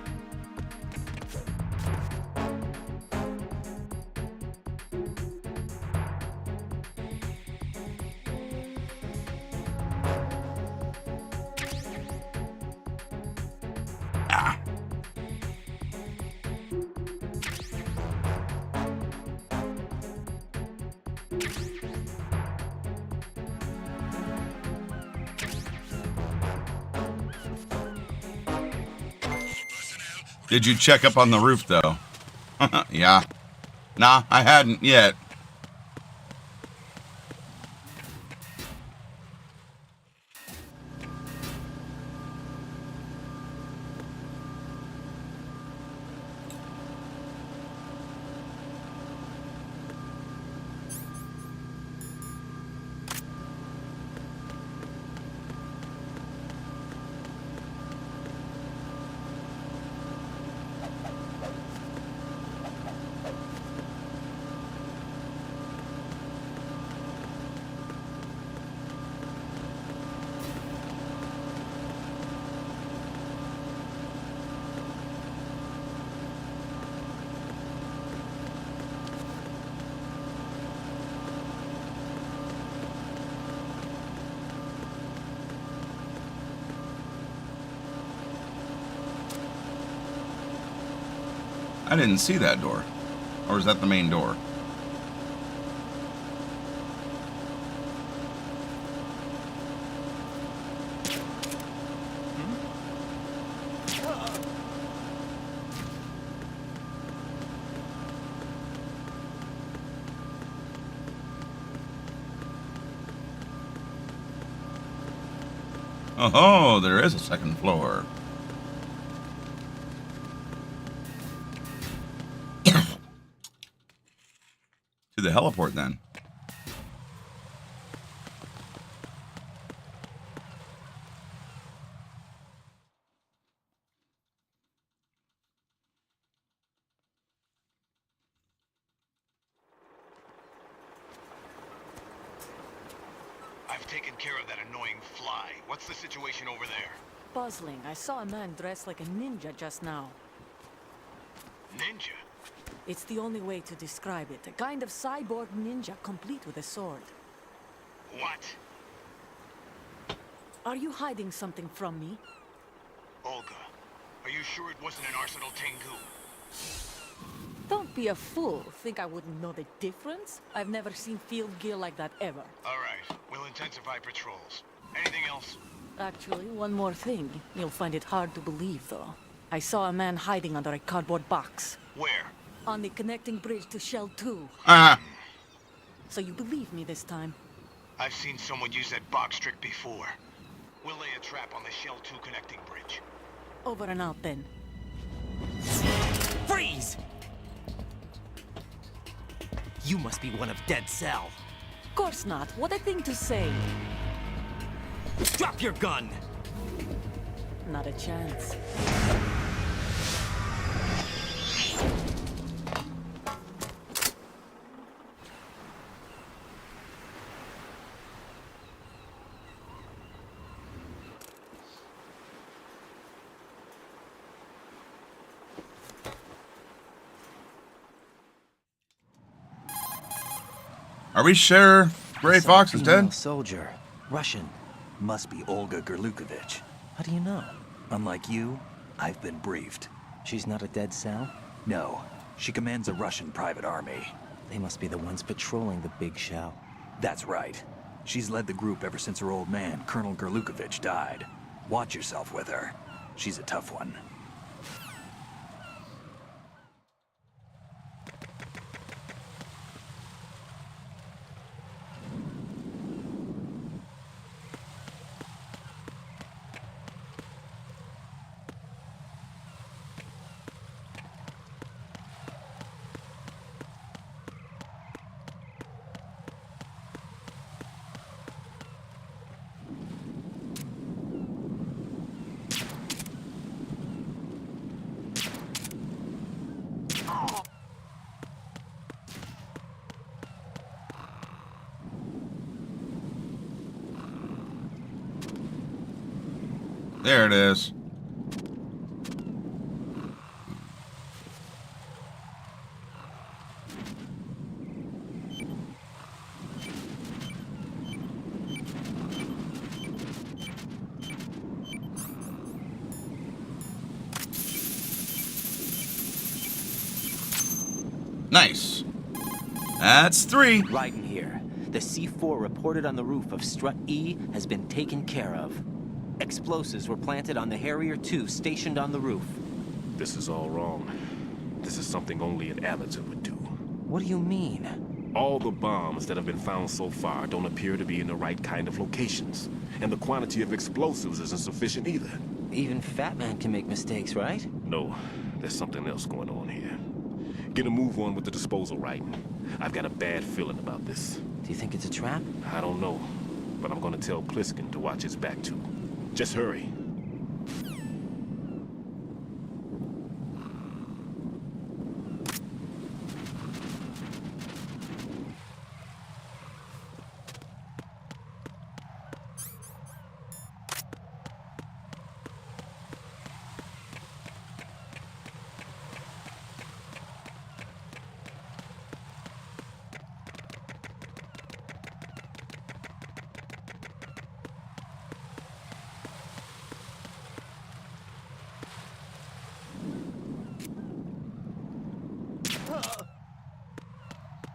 Did you check up on the roof, though? Yeah. Nah, I hadn't yet. I didn't see that door. Or is that the main door? Oh, there is a second floor. To the heliport, then. I've taken care of that annoying fly. What's the situation over there? Puzzling. I saw a man dressed like a ninja just now. Ninja? It's the only way to describe it. A kind of cyborg ninja, complete with a sword. What? Are you hiding something from me? Olga, are you sure it wasn't an Arsenal Tengu? Don't be a fool. Think I wouldn't know the difference? I've never seen field gear like that ever. All right, we'll intensify patrols. Anything else? Actually, one more thing. You'll find it hard to believe, though. I saw a man hiding under a cardboard box. Where? On the connecting bridge to Shell 2. So you believe me this time? I've seen someone use that box trick before. We'll lay a trap on the Shell 2 connecting bridge. Over and out, then. Freeze! You must be one of Dead Cell. Of course not. What a thing to say. Drop your gun! Not a chance. Are we sure Gray Fox is dead? Soldier. Russian. Must be Olga Gerlukovich. How do you know? Unlike you, I've been briefed. She's not a Dead Cell? No. She commands a Russian private army. They must be the ones patrolling the big shell. That's right. She's led the group ever since her old man, Colonel Gerlukovich, died. Watch yourself with her. She's a tough one. There it is. Nice. That's 3. Right in here. The C4 reported on the roof of Strut E has been taken care of. Explosives were planted on the Harrier 2 stationed on the roof. This is all wrong. This is something only an amateur would do. What do you mean? All the bombs that have been found so far don't appear to be in the right kind of locations. And the quantity of explosives isn't sufficient either. Even Fat Man can make mistakes, right? No, there's something else going on here. Get a move on with the disposal right. I've got a bad feeling about this. Do you think it's a trap? I don't know, but I'm gonna tell Pliskin to watch his back too. Just hurry.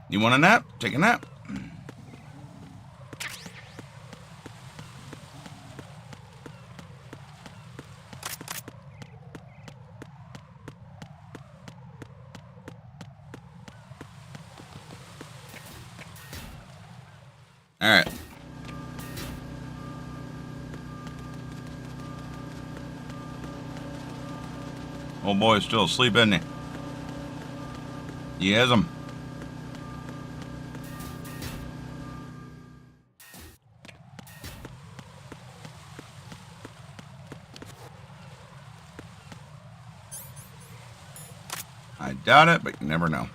You want a nap? Take a nap. All right. Old boy's still asleep, isn't he? He has him. I doubt it, but you never know.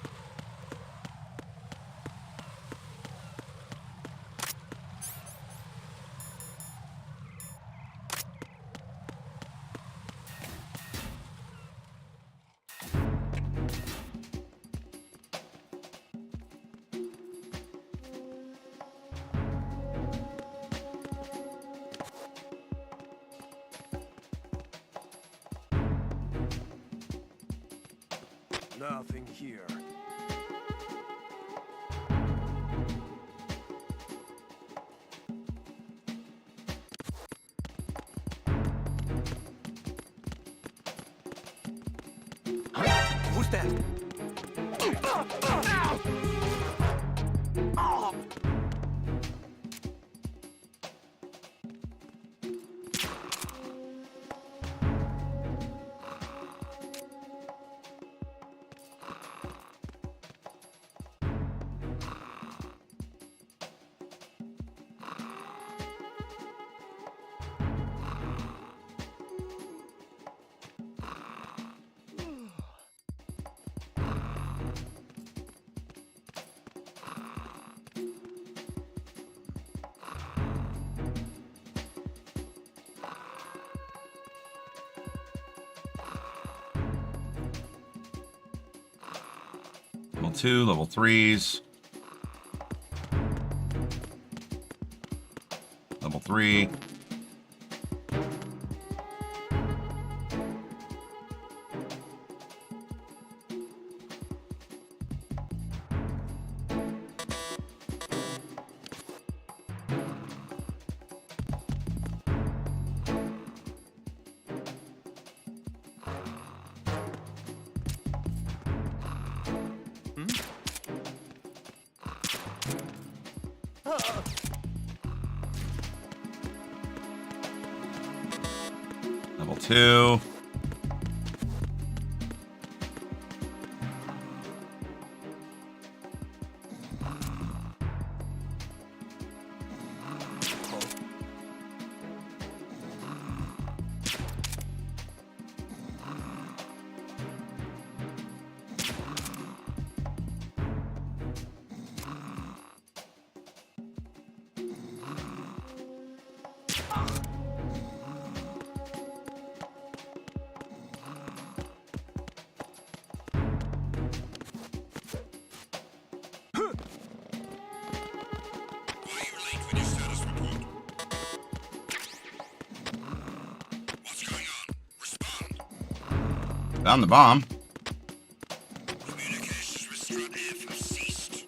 Nothing here. Who's that? Level 2, level 3s. Level 3. Level 2. Found the bomb. Communications with Strut F have ceased.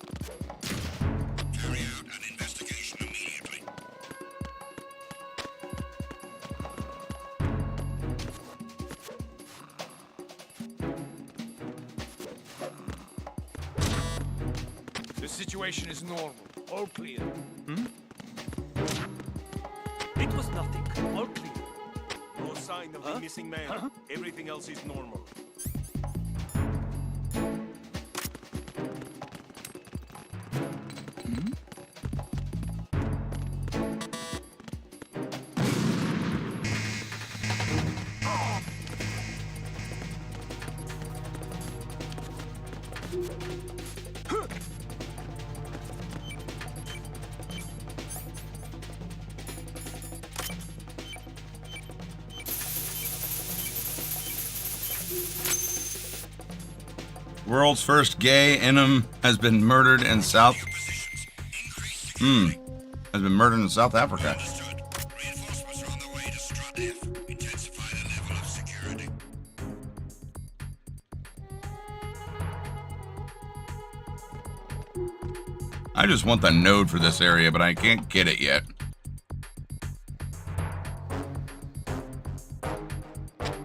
Carry out an investigation immediately. situation is normal. All clear. It was nothing. All clear. No sign of the missing man. Everything else is normal. World's first gay Inum has been murdered in South. Has been murdered in South Africa. Reinforcements are on the way to Strut F. Intensify the level of security. I just want the node for this area, but I can't get it yet.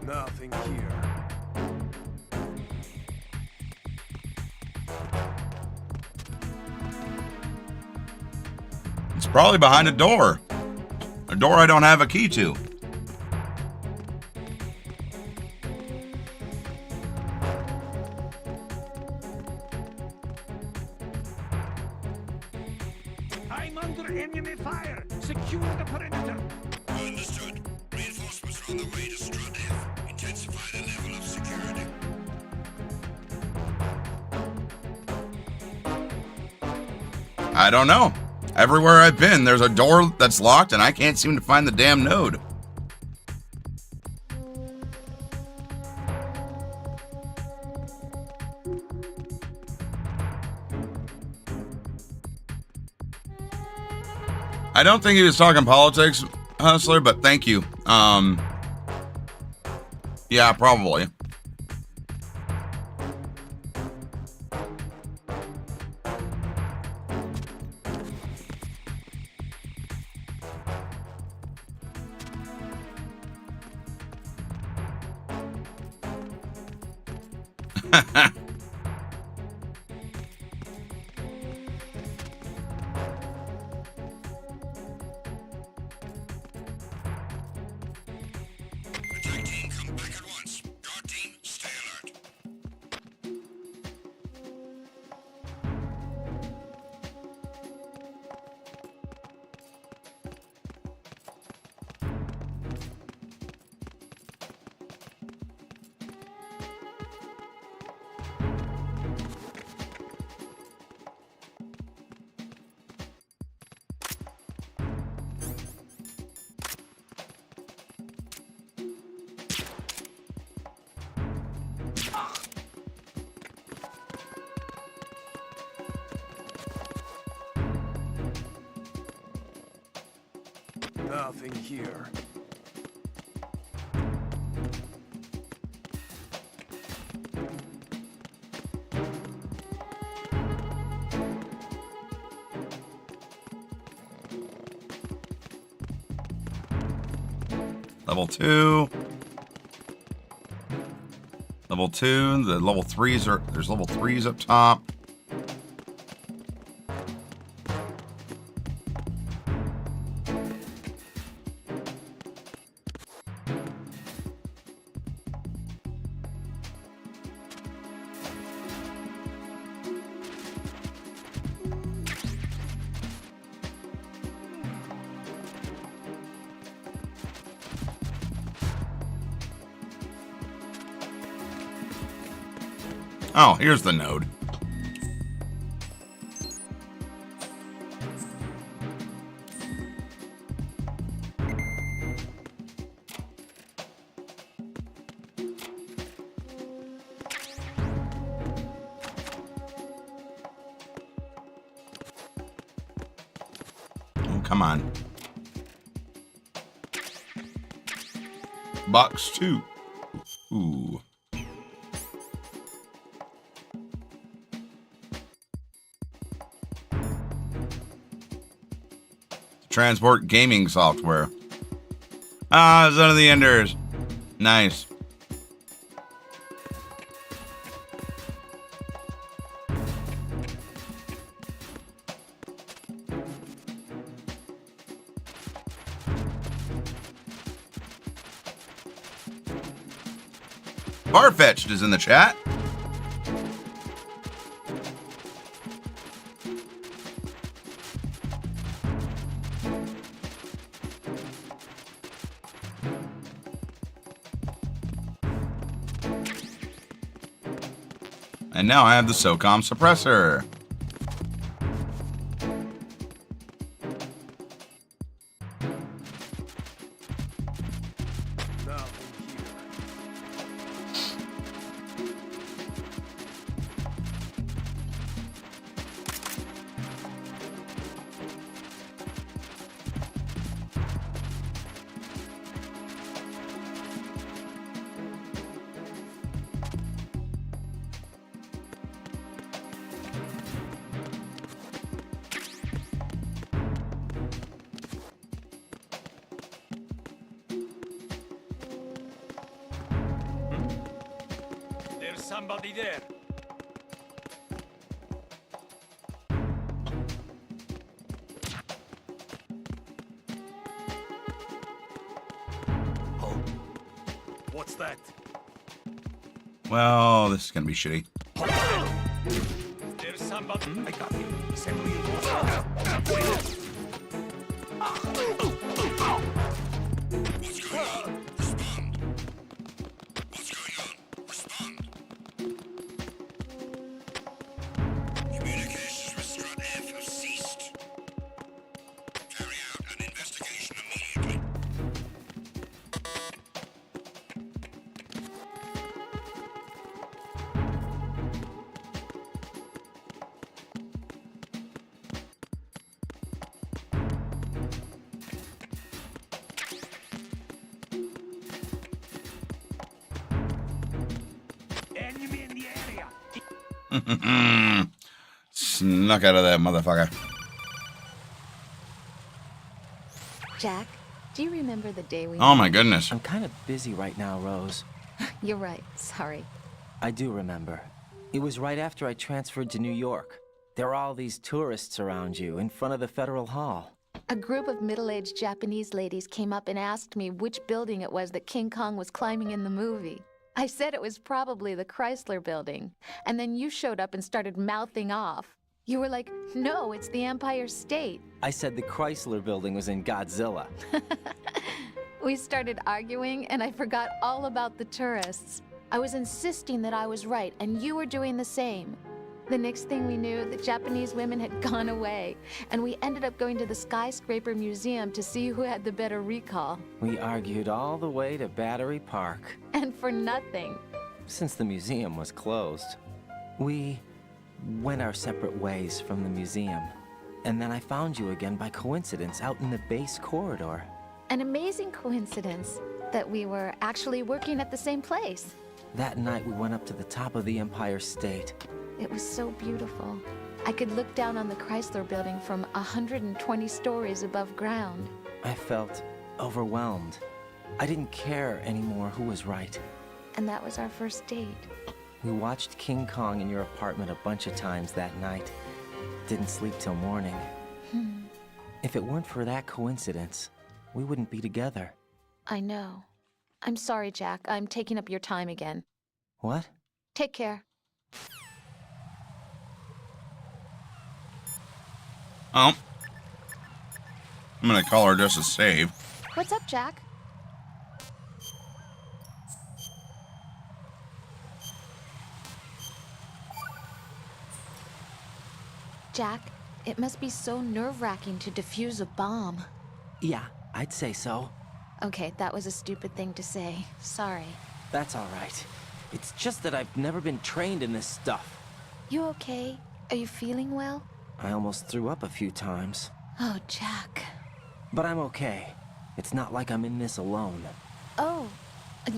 Nothing here. It's probably behind a door I don't have a key to. I'm under enemy fire. Secure the perimeter. Understood. Reinforcements are on the way to Strut F. Intensify the level of security. I don't know. Everywhere I've been, there's a door that's locked and I can't seem to find the damn node. I don't think he was talking politics, Hustler, but thank you. Yeah, probably. Attack team, come back at once. Guard team, stay alert. Nothing here. Level 2. Level 2. The level 3s are... There's level 3s up top. Oh, here's the node. Oh, come on. Box 2. Ooh. Transport gaming software. Ah, Son of the Enders. Nice. Farfetched is in the chat. And now I have the SOCOM suppressor. There's somebody there. Oh. What's that? Well, this is gonna be shitty. There's somebody. I got him. Send me What's going on? Respond. What's going on? Respond. Communications with Strut F have ceased. Carry out an investigation immediately. Enemy in the area. Snuck out of that motherfucker. Jack, do you remember the day we Oh my goodness. I'm kind of busy right now, Rose. You're right. Sorry. I do remember. It was right after I transferred to New York. There are all these tourists around you in front of the Federal Hall. A group of middle-aged Japanese ladies came up and asked me which building it was that King Kong was climbing in the movie. I said it was probably the Chrysler Building. And then you showed up and started mouthing off. You were like, no, it's the Empire State. I said the Chrysler Building was in Godzilla. We started arguing, and I forgot all about the tourists. I was insisting that I was right, and you were doing the same. The next thing we knew, the Japanese women had gone away, and we ended up going to the Skyscraper Museum to see who had the better recall. We argued all the way to Battery Park. And for nothing. Since the museum was closed, we went our separate ways from the museum. And then I found you again by coincidence out in the base corridor. An amazing coincidence that we were actually working at the same place. That night we went up to the top of the Empire State. It was so beautiful. I could look down on the Chrysler Building from 120 stories above ground. I felt overwhelmed. I didn't care anymore who was right. And that was our first date. We watched King Kong in your apartment a bunch of times that night. Didn't sleep till morning. If it weren't for that coincidence, we wouldn't be together. I know. I'm sorry, Jack. I'm taking up your time again. What? Take care. Oh. I'm gonna call her just to save. What's up, Jack? Jack, it must be so nerve-wracking to defuse a bomb. Yeah, I'd say so. Okay, that was a stupid thing to say. Sorry. That's all right. It's just that I've never been trained in this stuff. You okay? Are you feeling well? I almost threw up a few times. Oh, Jack. But I'm okay. It's not like I'm in this alone. Oh,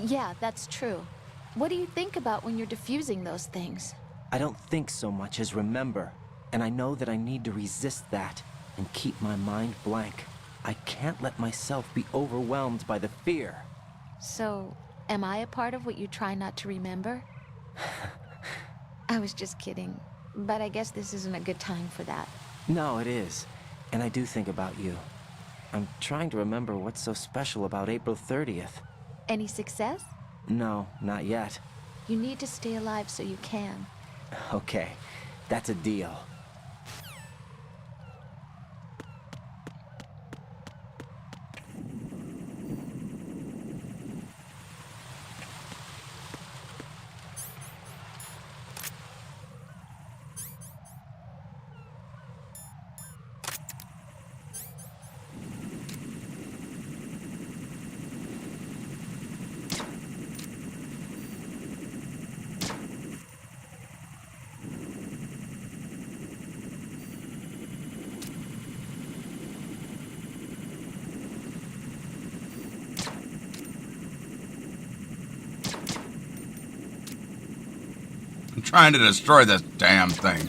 yeah, that's true. What do you think about when you're defusing those things? I don't think so much as remember. And I know that I need to resist that and keep my mind blank. I can't let myself be overwhelmed by the fear. So, am I a part of what you try not to remember? I was just kidding. But I guess this isn't a good time for that. No, it is. And I do think about you. I'm trying to remember what's so special about April 30th. Any success? No, not yet. You need to stay alive so you can. Okay, that's a deal. I'm trying to destroy this damn thing.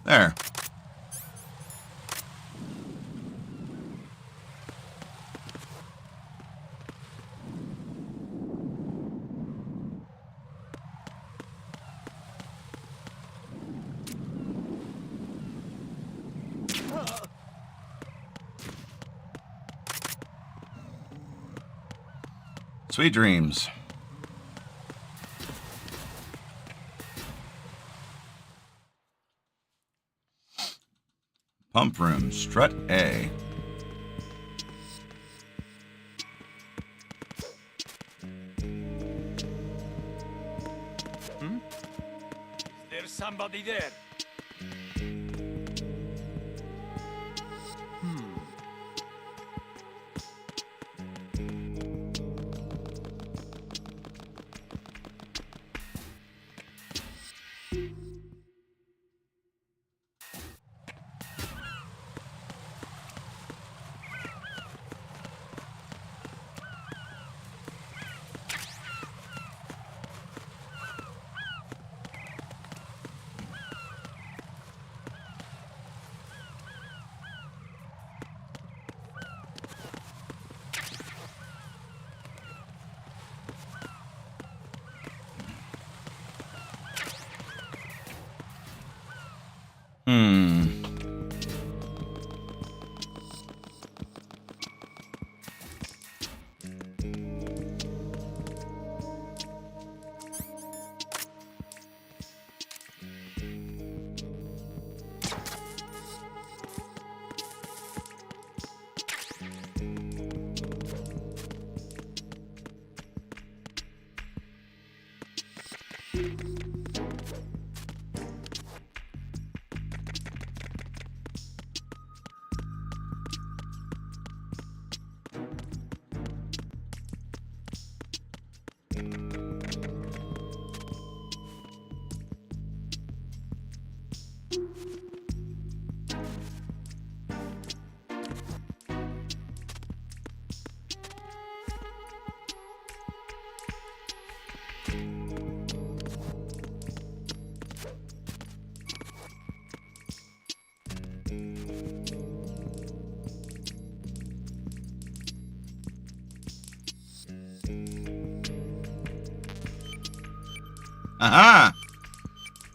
There. Sweet dreams. Pump room, strut A. There's somebody there. Aha!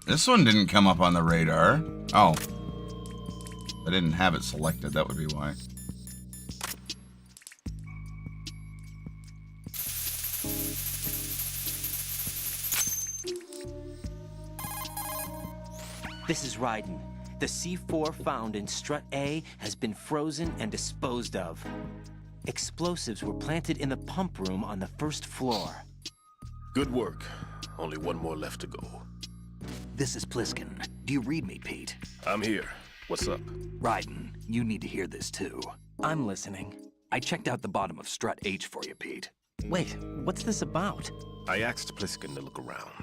This one didn't come up on the radar. Oh. I didn't have it selected, that would be why. This is Raiden. The C4 found in Strut A has been frozen and disposed of. Explosives were planted in the pump room on the first floor. Good work. Only one more left to go. This is Pliskin. Do you read me, Pete? I'm here. What's up? Raiden, you need to hear this too. I'm listening. I checked out the bottom of Strut H for you, Pete. Wait, what's this about? I asked Pliskin to look around.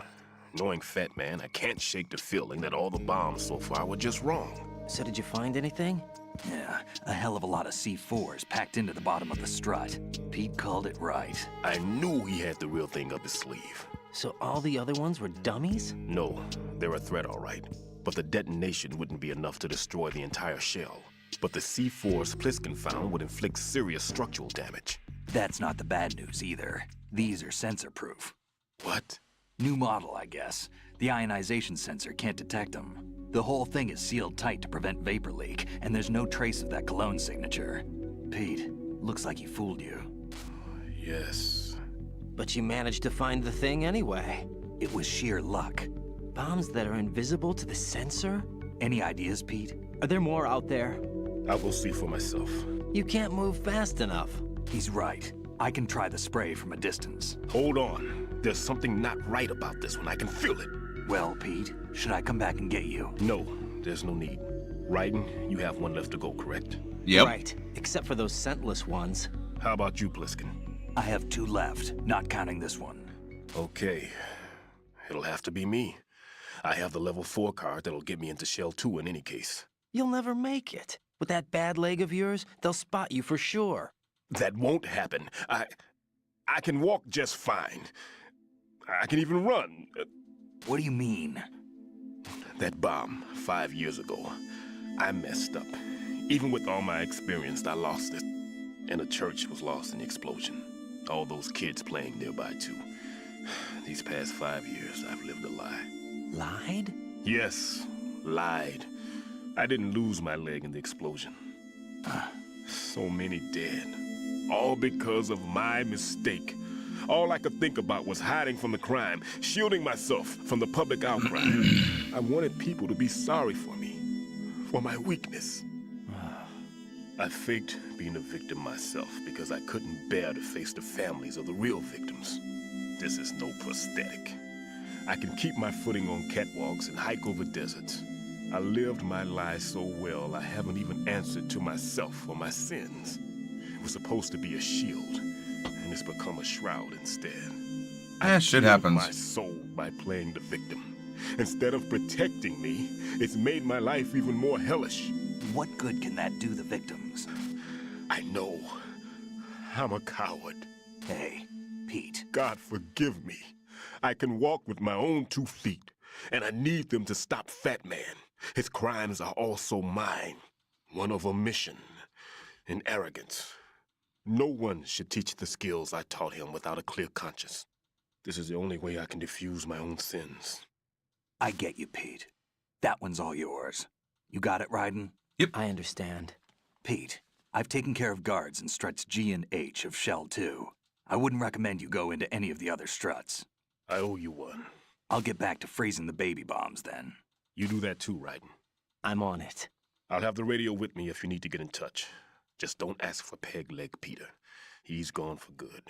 Knowing Fat Man, I can't shake the feeling that all the bombs so far were just wrong. So did you find anything? Yeah, a hell of a lot of C4s packed into the bottom of the strut. Pete called it right. I knew he had the real thing up his sleeve. So all the other ones were dummies? No, they're a threat, all right. But the detonation wouldn't be enough to destroy the entire shell. But the C4s Pliskin found would inflict serious structural damage. That's not the bad news either. These are sensor-proof. What? New model, I guess. The ionization sensor can't detect them. The whole thing is sealed tight to prevent vapor leak, and there's no trace of that cologne signature. Pete, looks like he fooled you. Yes. But you managed to find the thing anyway. It was sheer luck. Bombs that are invisible to the sensor? Any ideas, Pete? Are there more out there? I'll go see for myself. You can't move fast enough. He's right. I can try the spray from a distance. Hold on. There's something not right about this one. I can feel it. Well, Pete, should I come back and get you? No, there's no need. Raiden, you have one left to go, correct? Yep. Right, except for those scentless ones. How about you, Pliskin? I have 2 left, not counting this one. Okay. It'll have to be me. I have the level 4 card that'll get me into Shell 2 in any case. You'll never make it. With that bad leg of yours, they'll spot you for sure. That won't happen. I can walk just fine. I can even run. What do you mean? That bomb 5 years ago, I messed up. Even with all my experience, I lost it. And the church was lost in the explosion. All those kids playing nearby, too. These past 5 years, I've lived a lie. Lied? Yes, lied. I didn't lose my leg in the explosion. So many dead. All because of my mistake. All I could think about was hiding from the crime, shielding myself from the public outcry. I wanted people to be sorry for me, for my weakness. I faked being a victim myself because I couldn't bear to face the families of the real victims. This is no prosthetic. I can keep my footing on catwalks and hike over deserts. I lived my life so well, I haven't even answered to myself for my sins. It was supposed to be a shield, and it's become a shroud instead. Shit happens. My soul by playing the victim. Instead of protecting me, it's made my life even more hellish. What good can that do the victims? I know. I'm a coward. Hey, Pete. God forgive me. I can walk with my own 2 feet, and I need them to stop Fat Man. His crimes are also mine. One of omission and arrogance. No one should teach the skills I taught him without a clear conscience. This is the only way I can diffuse my own sins. I get you, Pete. That one's all yours. You got it, Raiden? Yep. I understand. Pete, I've taken care of guards in struts G and H of Shell 2. I wouldn't recommend you go into any of the other struts. I owe you one. I'll get back to freezing the baby bombs then. You do that too, Raiden. I'm on it. I'll have the radio with me if you need to get in touch. Just don't ask for Peg Leg Peter. He's gone for good.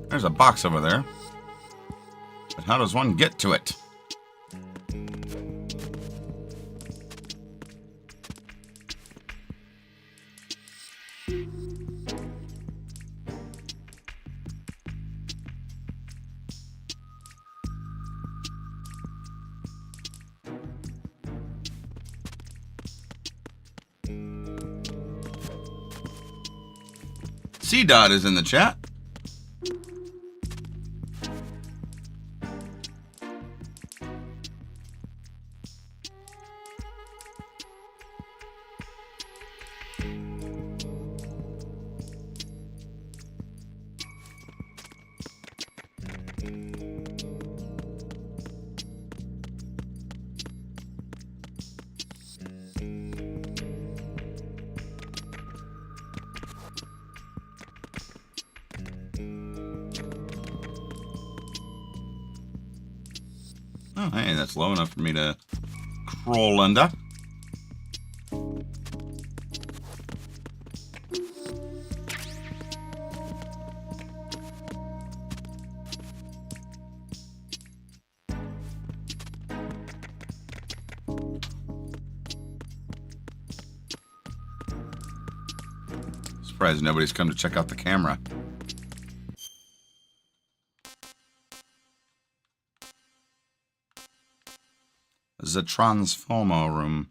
There's a box over there. But how does one get to it? C-Dot is in the chat. Oh, hey, that's low enough for me to crawl under. Surprised nobody's come to check out the camera. The transformer room.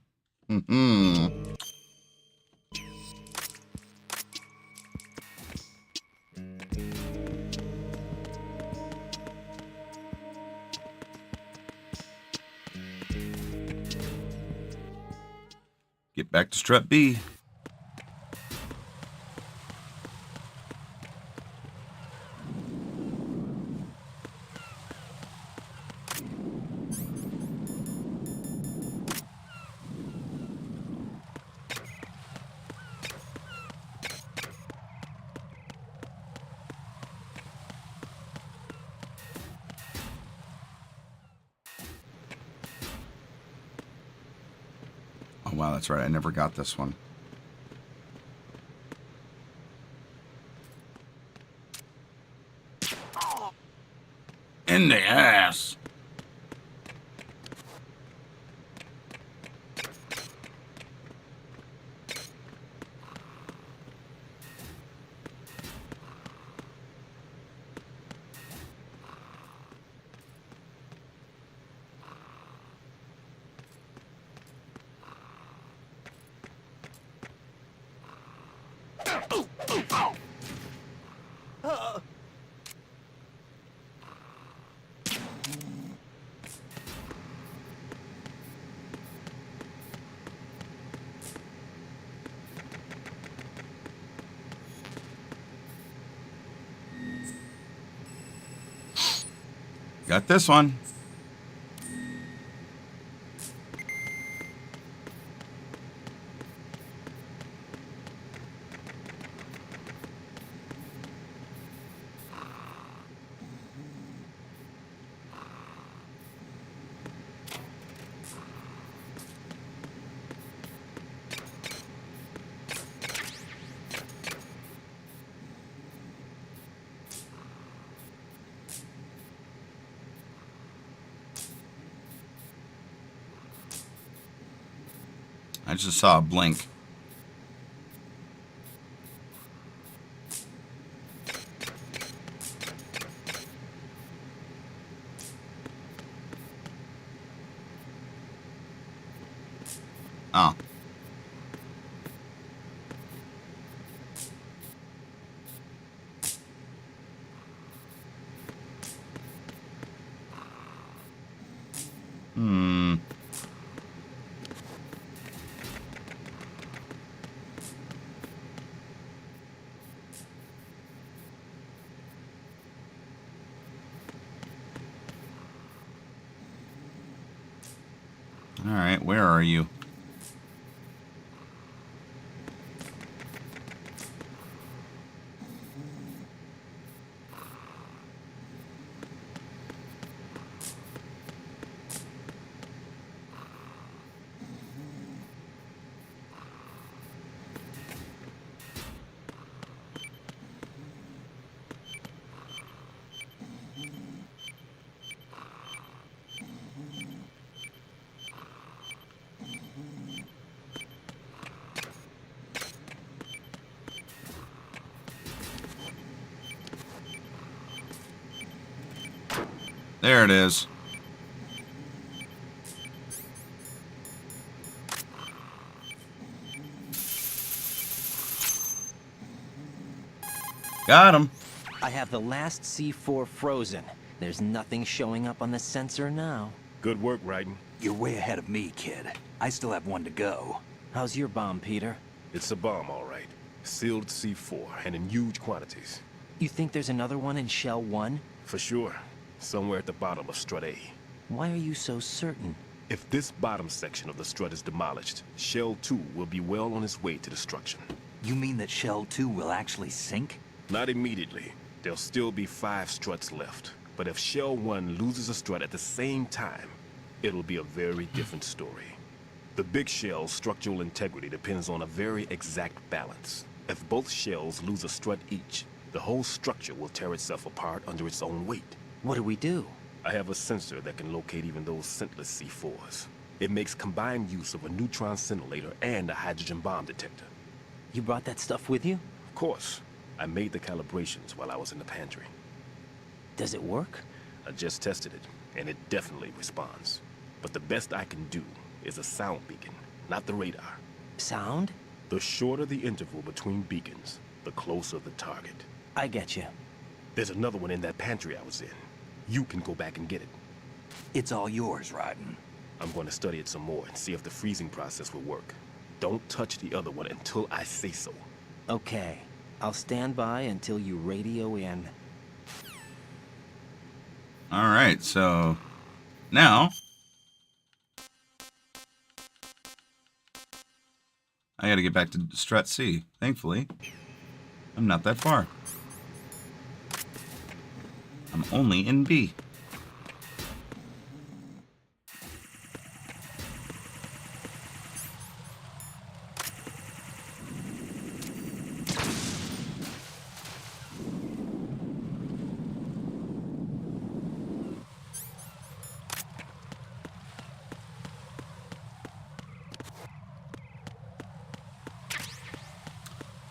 Get back to strut B. Oh, wow, that's right. I never got this one. In the ass. Got this one. I just saw a blink. Oh. All right, where are you? There it is. Got him. I have the last C4 frozen. There's nothing showing up on the sensor now. Good work, Raiden. You're way ahead of me, kid. I still have one to go. How's your bomb, Peter? It's a bomb, all right. Sealed C4, and in huge quantities. You think there's another one in Shell 1? For sure. Somewhere at the bottom of Strut A. Why are you so certain? If this bottom section of the strut is demolished, Shell 2 will be well on its way to destruction. You mean that Shell 2 will actually sink? Not immediately. There'll still be 5 struts left. But if Shell 1 loses a strut at the same time, it'll be a very different story. The big shell's structural integrity depends on a very exact balance. If both shells lose a strut each, the whole structure will tear itself apart under its own weight. What do we do? I have a sensor that can locate even those scentless C4s. It makes combined use of a neutron scintillator and a hydrogen bomb detector. You brought that stuff with you? Of course. I made the calibrations while I was in the pantry. Does it work? I just tested it, and it definitely responds. But the best I can do is a sound beacon, not the radar. Sound? The shorter the interval between beacons, the closer the target. I get you. There's another one in that pantry I was in. You can go back and get it. It's all yours, Raiden. I'm going to study it some more and see if the freezing process will work. Don't touch the other one until I say so. Okay. I'll stand by until you radio in. All right, so now I got to get back to Strat C. Thankfully, I'm not that far. I'm only in B.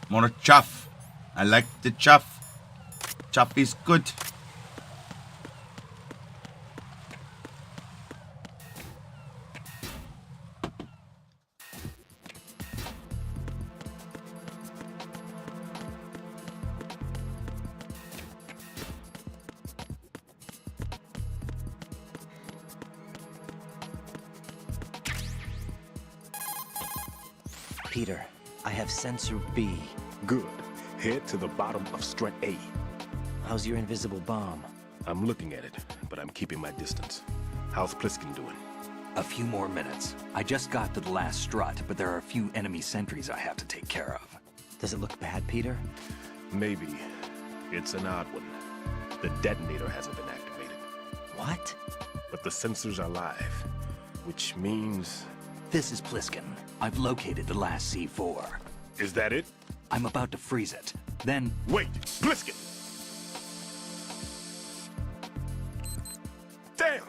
More chuff. I like the chuff. Chuff is good. Peter, I have sensor B. Good. Head to the bottom of strut A. How's your invisible bomb? I'm looking at it, but I'm keeping my distance. How's Pliskin doing? A few more minutes. I just got to the last strut, but there are a few enemy sentries I have to take care of. Does it look bad, Peter? Maybe. It's an odd one. The detonator hasn't been activated. What? But the sensors are live, which means... This is Pliskin. I've located the last C4. Is that it? I'm about to freeze it. Then... Wait! Pliskin! Damn!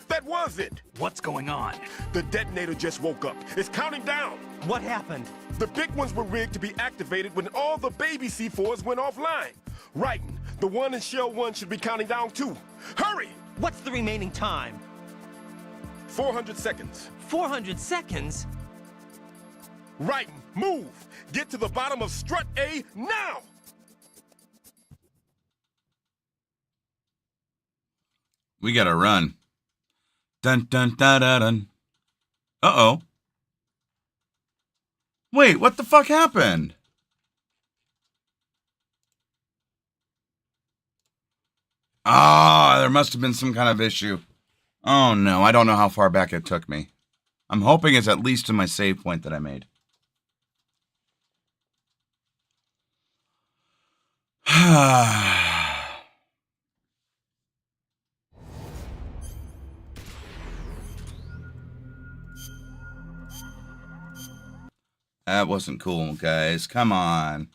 That was it! What's going on? The detonator just woke up. It's counting down! What happened? The big ones were rigged to be activated when all the baby C4s went offline. Writing, the one in Shell 1 should be counting down too. Hurry! What's the remaining time? 400 seconds. 400 seconds? Right, move! Get to the bottom of strut A now! We gotta run. Dun dun dun dun dun. Uh-oh. Wait, what the fuck happened? Ah, there must have been some kind of issue. Oh no, I don't know how far back it took me. I'm hoping it's at least to my save point that I made. That wasn't cool, guys. Come on.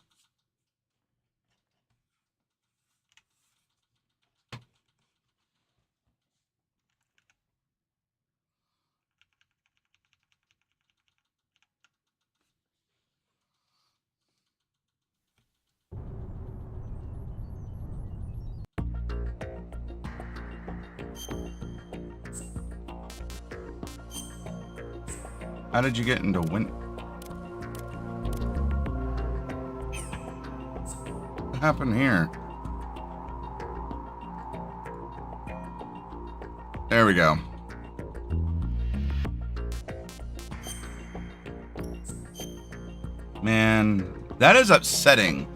How did you get into win? What happened here? There we go. Man, that is upsetting.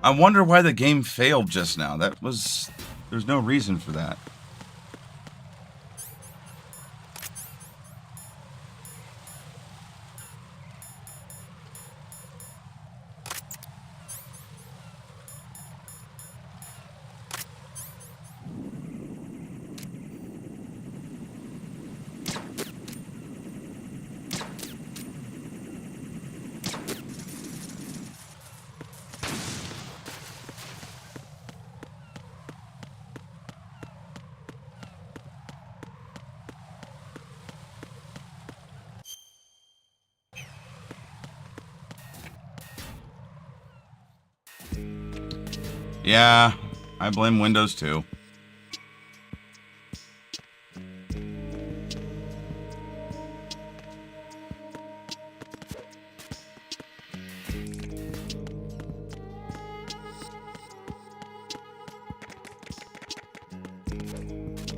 I wonder why the game failed just now. There's no reason for that. Yeah, I blame Windows too.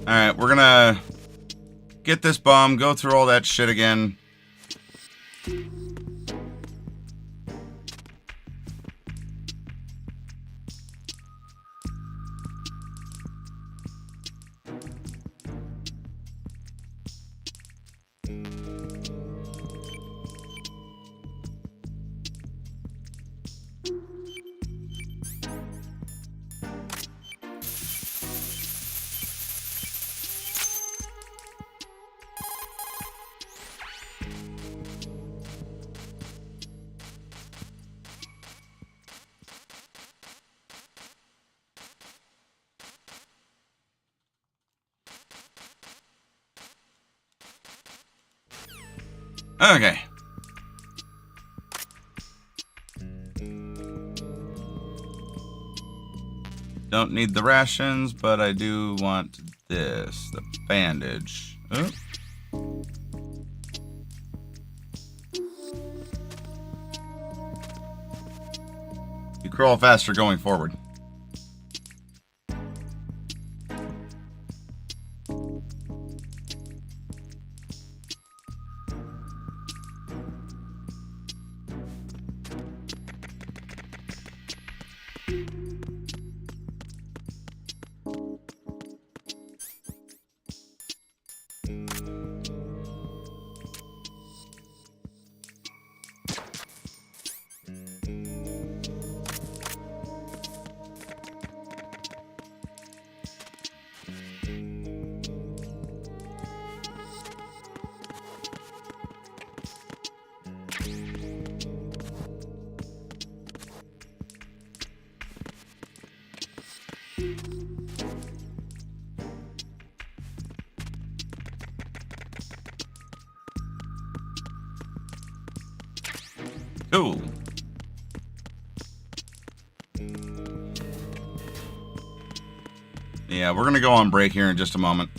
Alright, we're gonna Get this bomb, go through all that shit again. Okay. Don't need the rations, but I do want this, the bandage. Oh. You crawl faster going forward. Cool. Yeah, we're gonna go on break here in just a moment.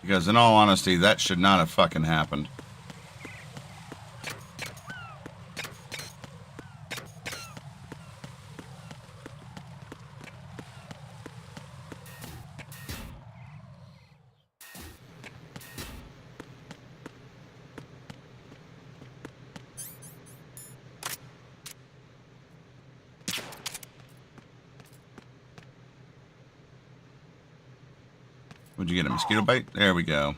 Because in all honesty, that should not have fucking happened. Would you get a mosquito bite? There we go.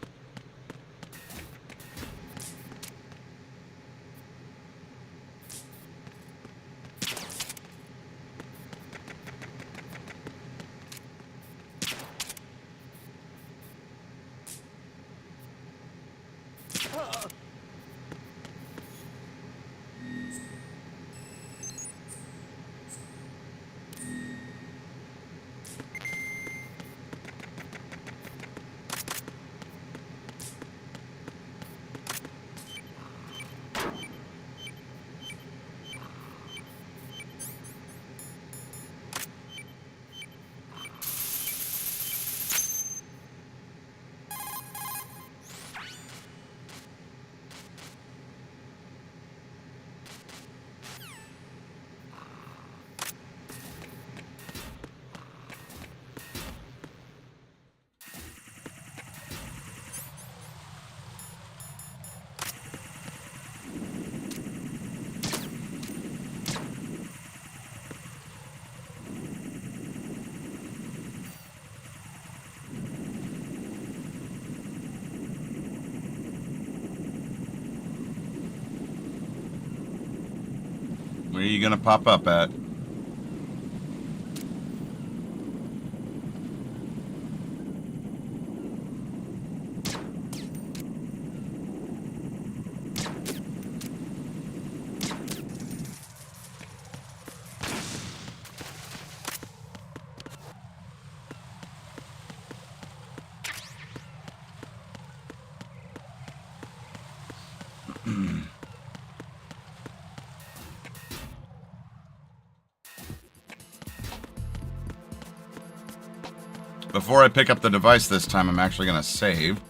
Where are you gonna pop up at? Before I pick up the device this time, I'm actually going to save.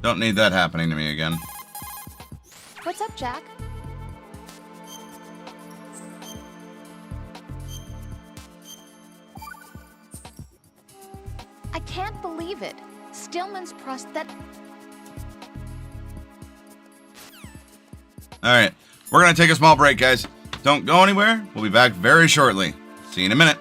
Don't need that happening to me again. What's up, Jack? I can't believe it. Stillman's prosthetic. Alright, we're going to take a small break, guys. Don't go anywhere. We'll be back very shortly. See you in a minute.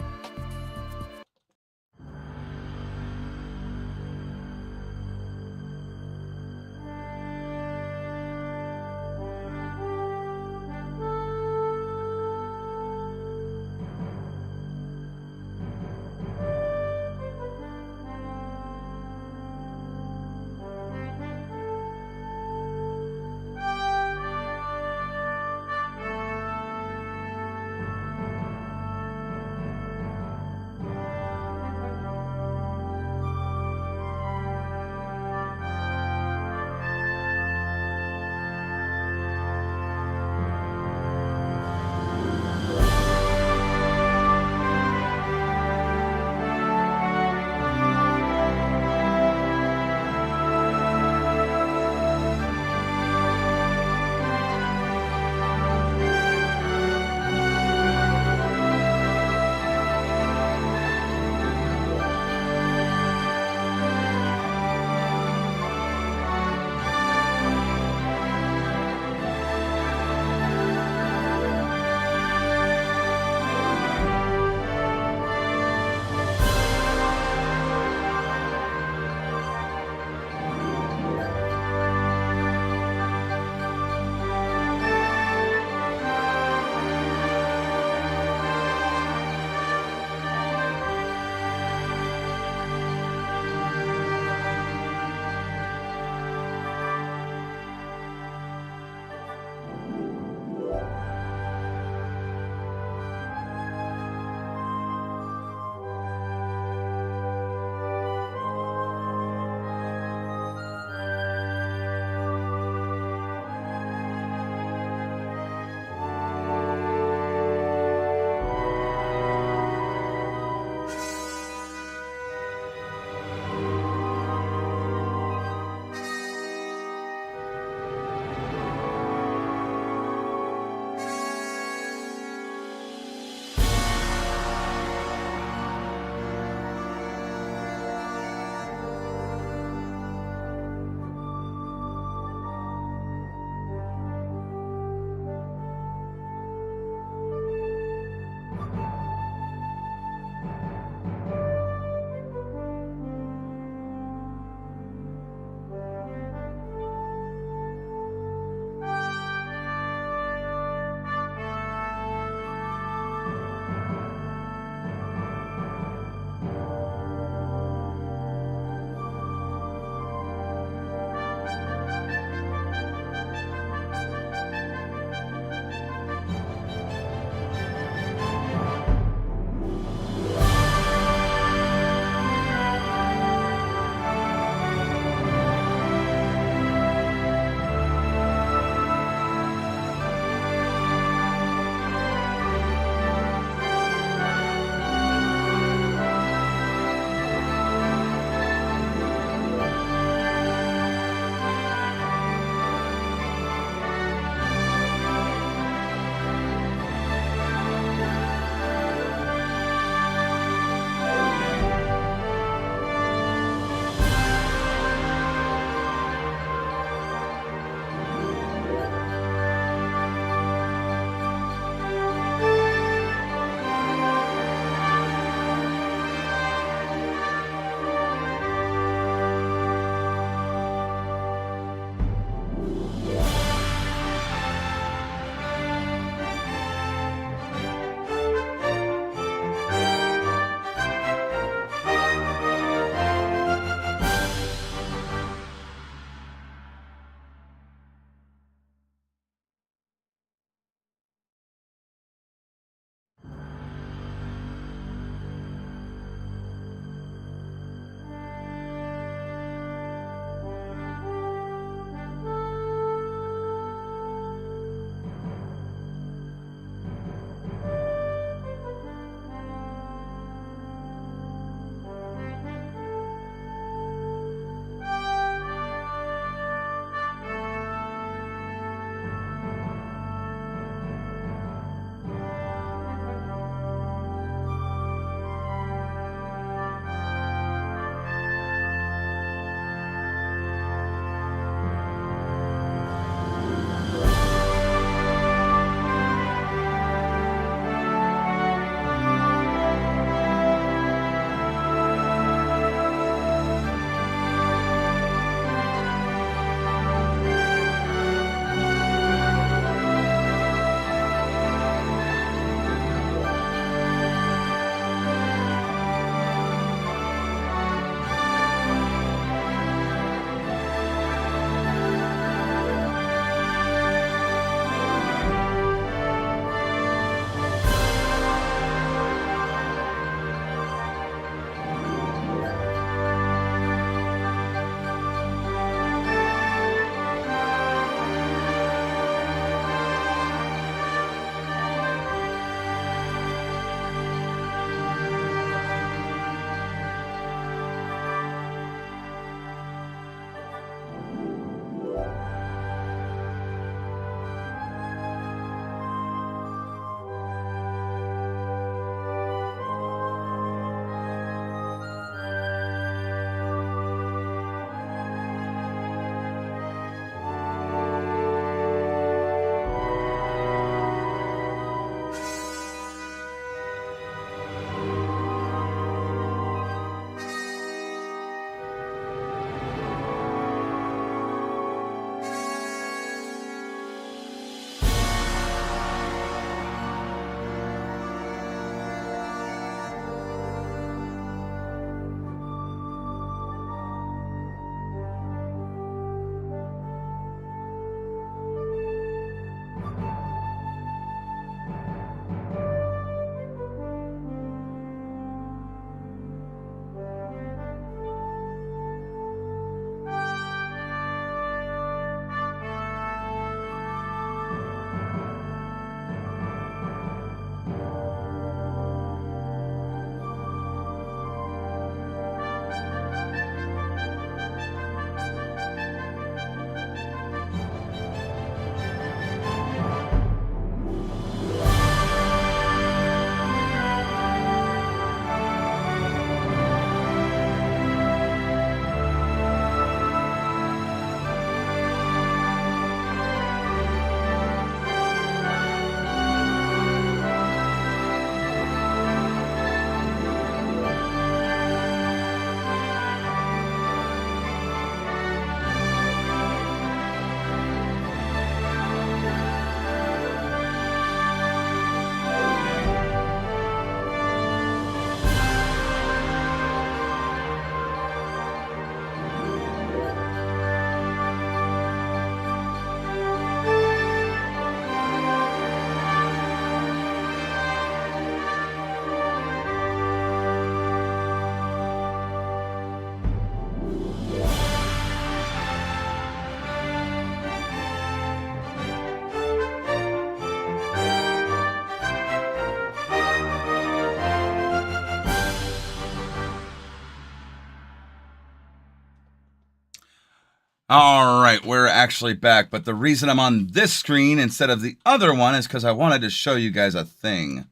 All right, we're actually back, but the reason I'm on this screen instead of the other one is because I wanted to show you guys a thing.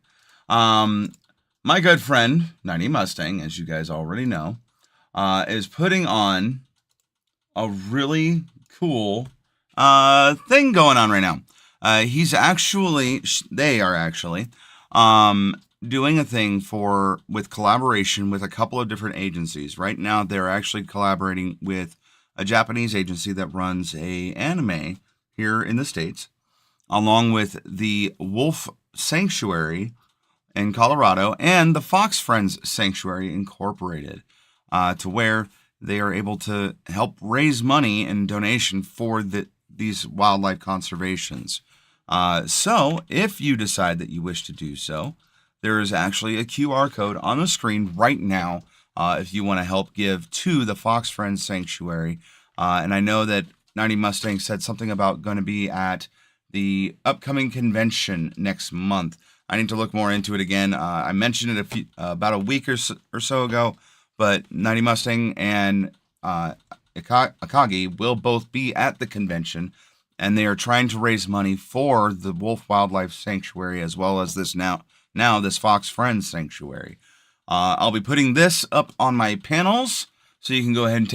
My good friend, 90 Mustang, as you guys already know, is putting on a really cool thing going on right now. They are actually doing a thing with collaboration with a couple of different agencies. Right now, they're actually collaborating with a Japanese agency that runs a anime here in the States, along with the Wolf Sanctuary in Colorado and the Fox Friends Sanctuary Incorporated, to where they are able to help raise money and donation for these wildlife conservations. So if you decide that you wish to do so, there is actually a QR code on the screen right now if you want to help give to the Fox Friends Sanctuary. And I know that 90 Mustang said something about going to be at the upcoming convention next month. I need to look more into it again. I mentioned it about a week or so ago, but 90 Mustang and Akagi will both be at the convention, and they are trying to raise money for the Wolf Wildlife Sanctuary as well as this this Fox Friends Sanctuary. I'll be putting this up on my panels, so you can go ahead and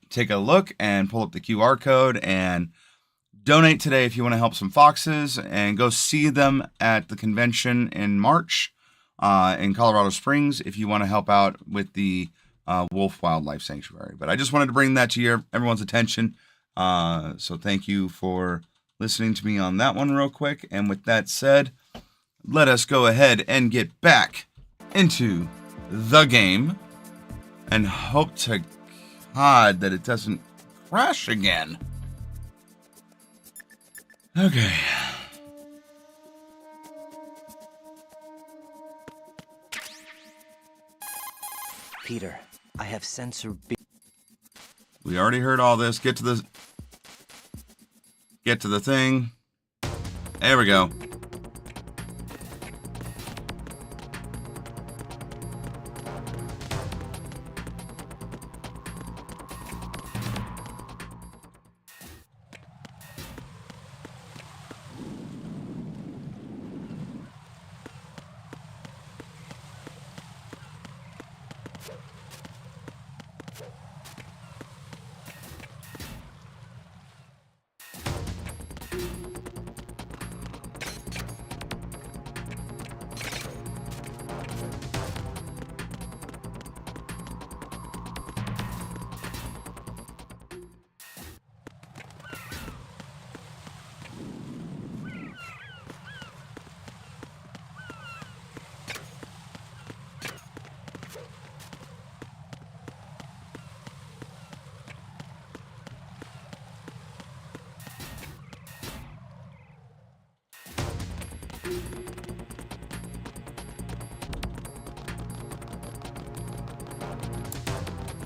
take a look and pull up the QR code and donate today if you want to help some foxes, and go see them at the convention in March in Colorado Springs if you want to help out with the Wolf Wildlife Sanctuary. But I just wanted to bring that to everyone's attention. So thank you for listening to me on that one real quick. And with that said, let us go ahead and get back into the game and hope to God that it doesn't crash again. Okay. Peter, I have sensor B. We already heard all this. Get to the thing. There we go.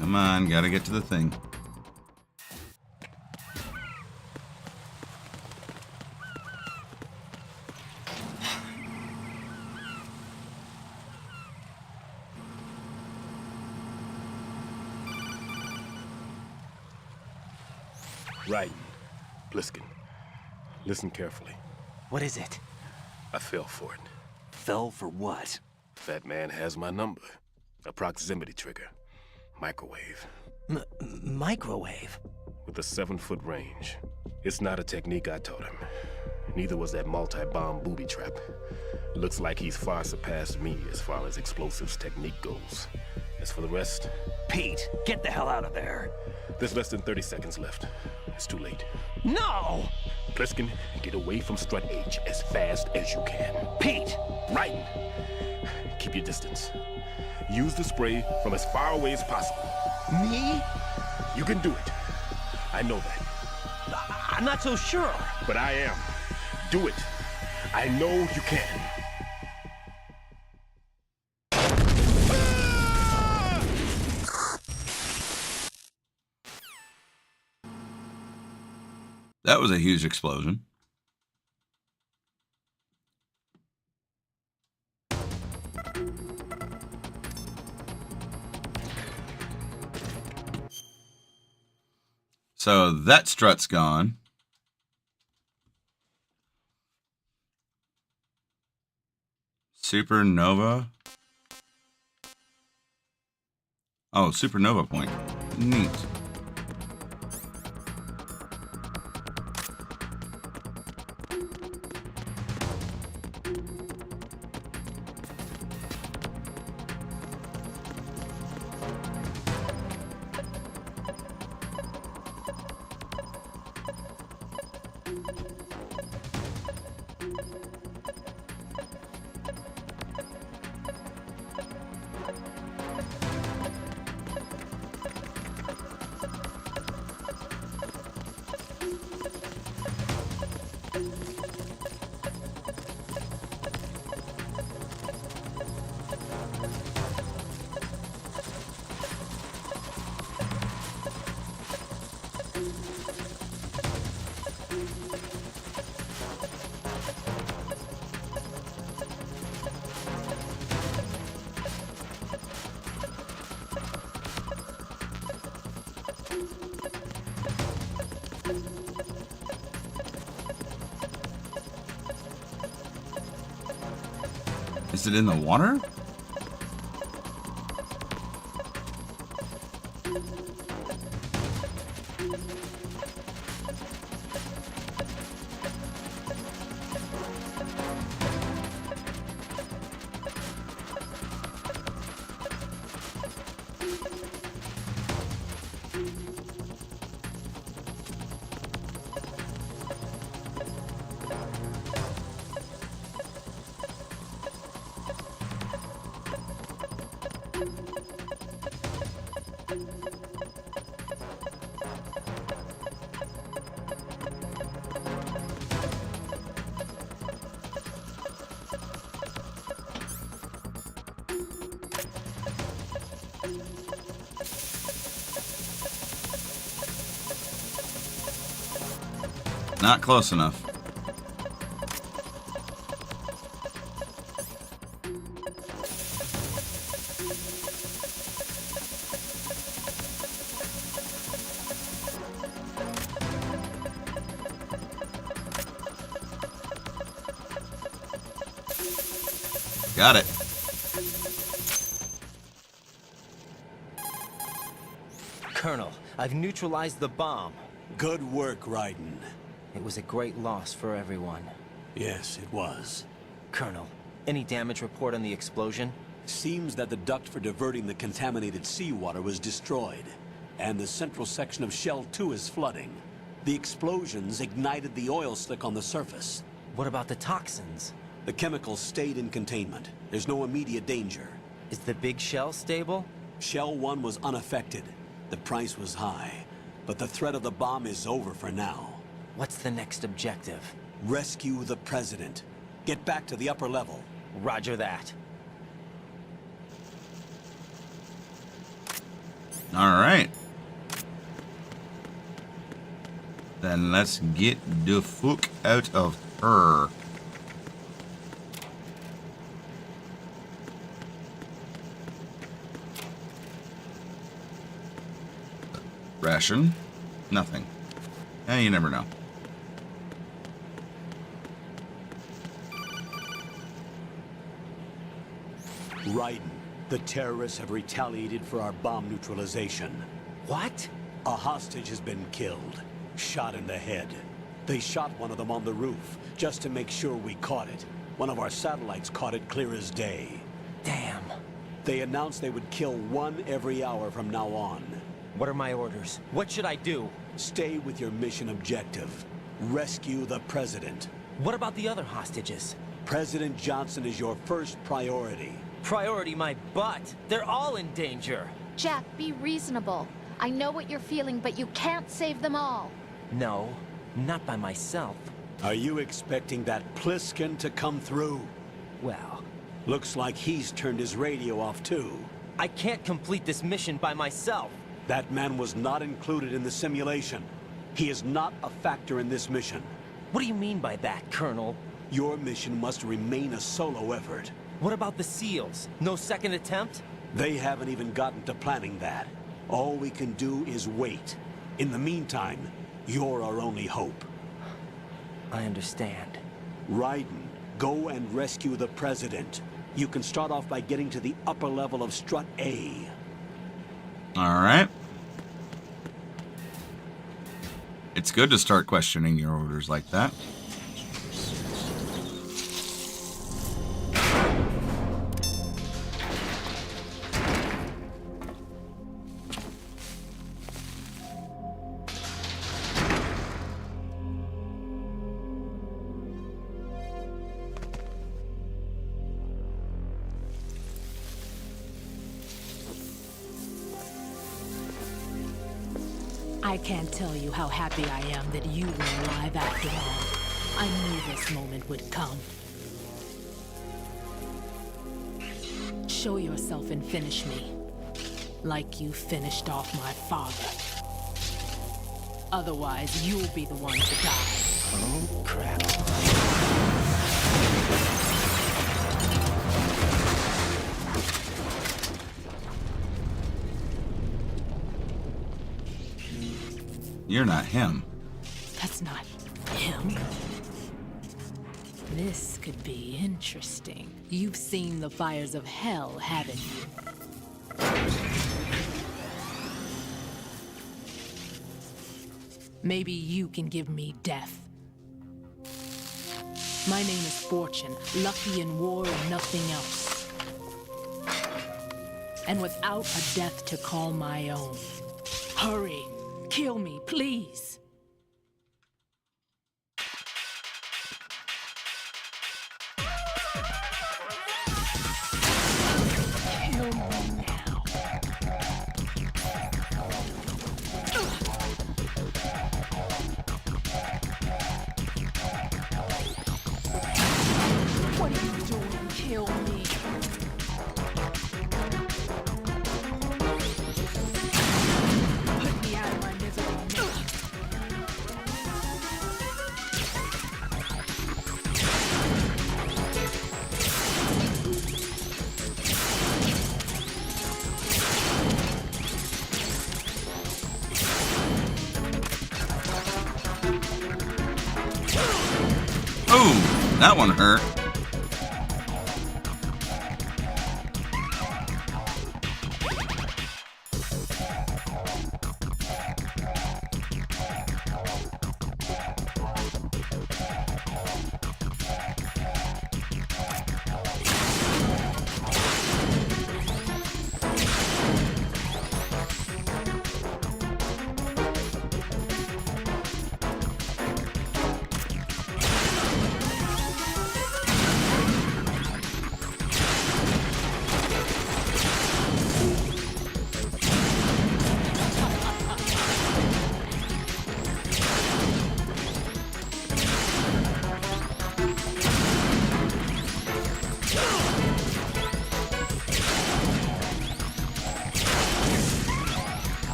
Come on, gotta get to the thing. Right. Bliskin, listen carefully. What is it? I fell for it. Fell for what? That man has my number. A proximity trigger. Microwave. Microwave? With a 7-foot range. It's not a technique I taught him. Neither was that multi-bomb booby trap. Looks like he's far surpassed me as far as explosives technique goes. As for the rest... Pete, get the hell out of there. There's less than 30 seconds left. It's too late. No! Pliskin, get away from Strut H as fast as you can. Pete! Right! Keep your distance. Use the spray from as far away as possible. Me? You can do it. I know that. I'm not so sure. But I am. Do it. I know you can. That was a huge explosion. So that strut's gone. Supernova. Oh, supernova point. Neat. Is it in the water? Not close enough. Got it. Colonel, I've neutralized the bomb. Good work, Raiden. It was a great loss for everyone. Yes, it was. Colonel, any damage report on the explosion? Seems that the duct for diverting the contaminated seawater was destroyed, and the central section of Shell 2 is flooding. The explosions ignited the oil slick on the surface. What about the toxins? The chemicals stayed in containment. There's no immediate danger. Is the big shell stable? Shell 1 was unaffected. The price was high, but the threat of the bomb is over for now. What's the next objective? Rescue the President. Get back to the upper level. Roger that. All right. Then let's get the fuck out of her. Ration? Nothing. You never know. Raiden, the terrorists have retaliated for our bomb neutralization. What? A hostage has been killed, shot in the head. They shot one of them on the roof, just to make sure we caught it. One of our satellites caught it clear as day. Damn. They announced they would kill one every hour from now on. What are my orders? What should I do? Stay with your mission objective. Rescue the President. What about the other hostages? President Johnson is your first priority. Priority my butt. They're all in danger. Jack, be reasonable. I know what you're feeling, but you can't save them all. No, not by myself. Are you expecting that Pliskin to come through? Well, looks like he's turned his radio off too. I can't complete this mission by myself. That man was not included in the simulation. He is not a factor in this mission. What do you mean by that, Colonel? Your mission must remain a solo effort. What about the SEALs? No second attempt? They haven't even gotten to planning that. All we can do is wait. In the meantime, you're our only hope. I understand. Raiden, go and rescue the President. You can start off by getting to the upper level of Strut A. All right. It's good to start questioning your orders like that. I can't tell you how happy I am that you were alive after all. I knew this moment would come. Show yourself and finish me. Like you finished off my father. Otherwise, you'll be the one to die. Oh, crap. You're not him. That's not him. This could be interesting. You've seen the fires of hell, haven't you? Maybe you can give me death. My name is Fortune, lucky in war and nothing else. And without a death to call my own. Hurry! Kill me, please! Kill me now. What are you doing? Kill me. Put me out of my misery now. Ooh, that one hurt.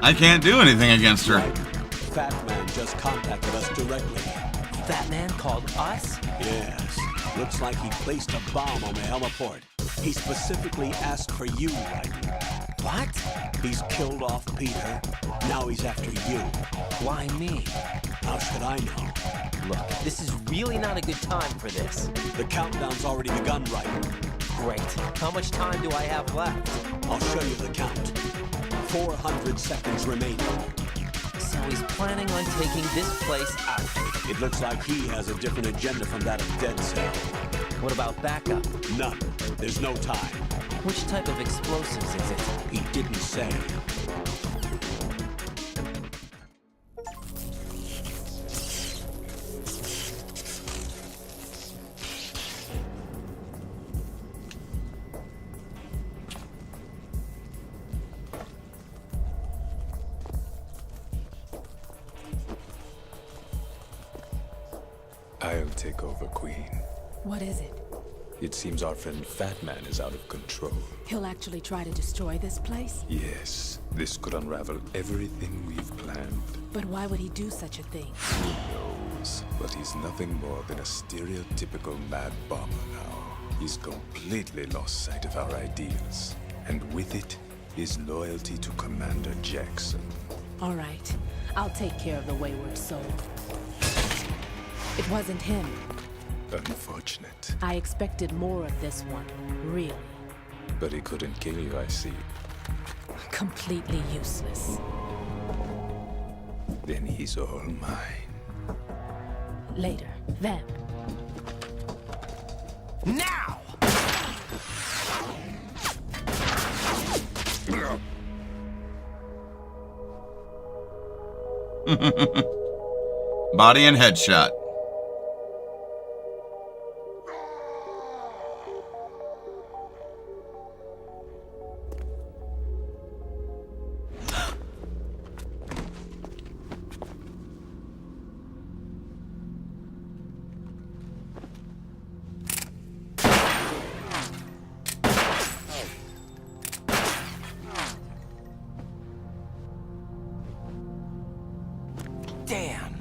I can't do anything against her. Fat Man just contacted us directly. Fat Man called us? Yes. Looks like he placed a bomb on the heliport. He specifically asked for you, Raiden. What? He's killed off Peter. Now he's after you. Why me? How should I know? Look, this is really not a good time for this. The countdown's already begun, Raiden. Great. How much time do I have left? I'll show you the count. 400 seconds remaining. So he's planning on taking this place out. It looks like he has a different agenda from that of Dead Cell. What about backup? None. There's no time. Which type of explosives is it? He didn't say. I'll take over, Queen. What is it? It seems our friend Fat Man is out of control. He'll actually try to destroy this place? Yes, this could unravel everything we've planned. But why would he do such a thing? Who knows? But he's nothing more than a stereotypical mad bomber now. He's completely lost sight of our ideals. And with it, his loyalty to Commander Jackson. All right. I'll take care of the wayward soul. It wasn't him. Unfortunate. I expected more of this one, really. But he couldn't kill you, I see. Completely useless. Then he's all mine. Later, Vamp. Now! Body and headshot. Damn.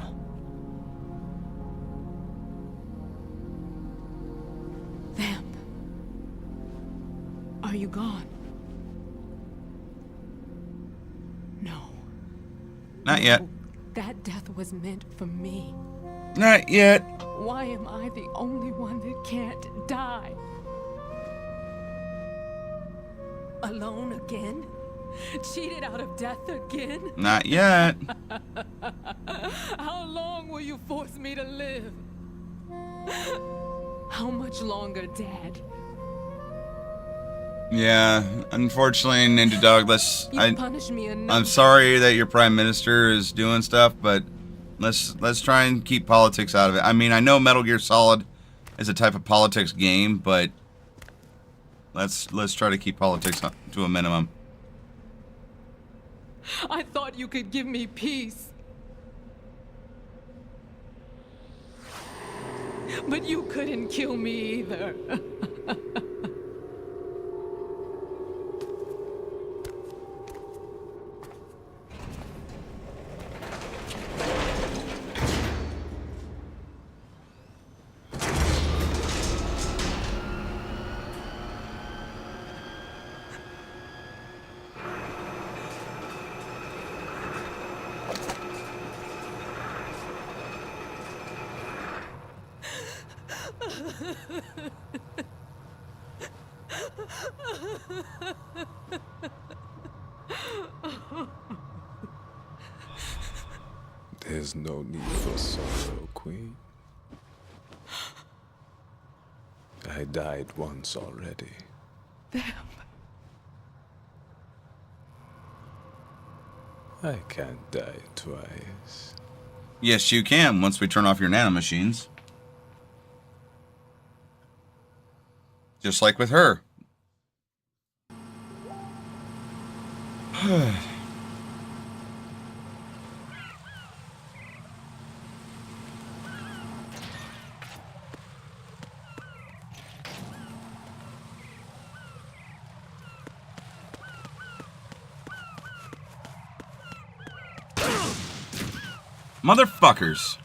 Vamp. Are you gone? No. Not yet. That death was meant for me. Not yet. Why am I the only one that can't die? Alone again? Cheated out of death again? Not yet. How long will you force me to live? How much longer, Dad? Yeah, unfortunately, Ninja Dog, You punish me enough. I'm sorry that your prime minister is doing stuff, but let's try and keep politics out of it. I mean, I know Metal Gear Solid is a type of politics game, but let's try to keep politics to a minimum. I thought you could give me peace. But you couldn't kill me either. There's no need for sorrow, Queen. I died once already. I can't die twice. Yes, you can once we turn off your nanomachines. Just like with her. Motherfuckers.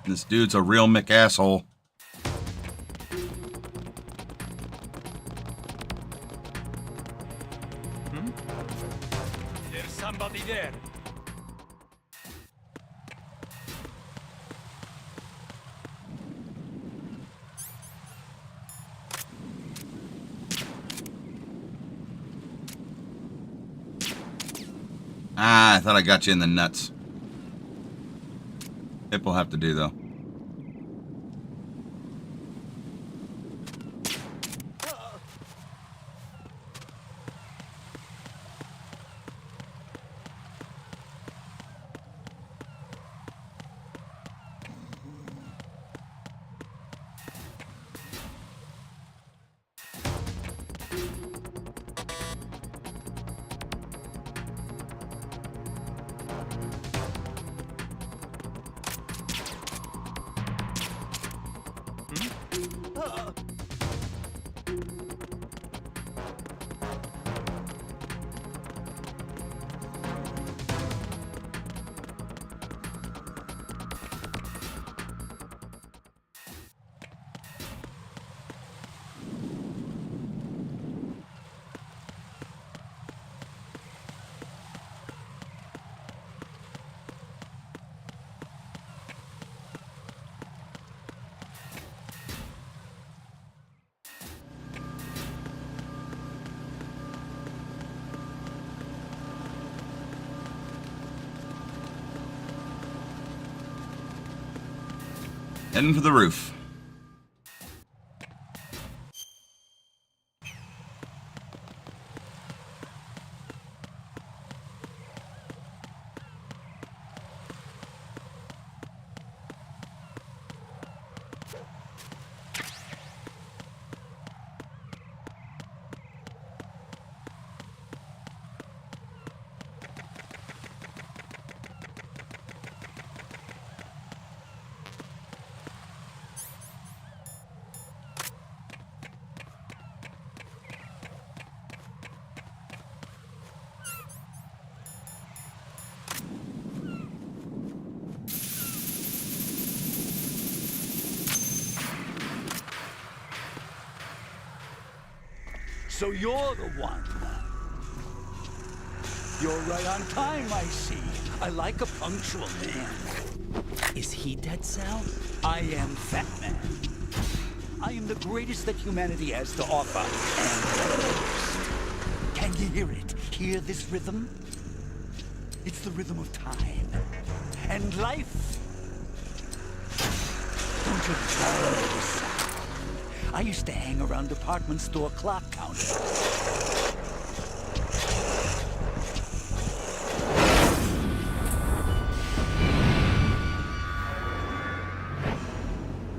This dude's a real McAsshole. There's somebody there. Ah, I thought I got you in the nuts. Hip will have to do, though. Heading for the roof. So you're the one. You're right on time, I see. I like a punctual man. Is he Dead Cell? I am Fat Man. I am the greatest that humanity has to offer, and can you hear it? Hear this rhythm? It's the rhythm of time and life. Don't you love this sound? I used to hang around department store clock counters.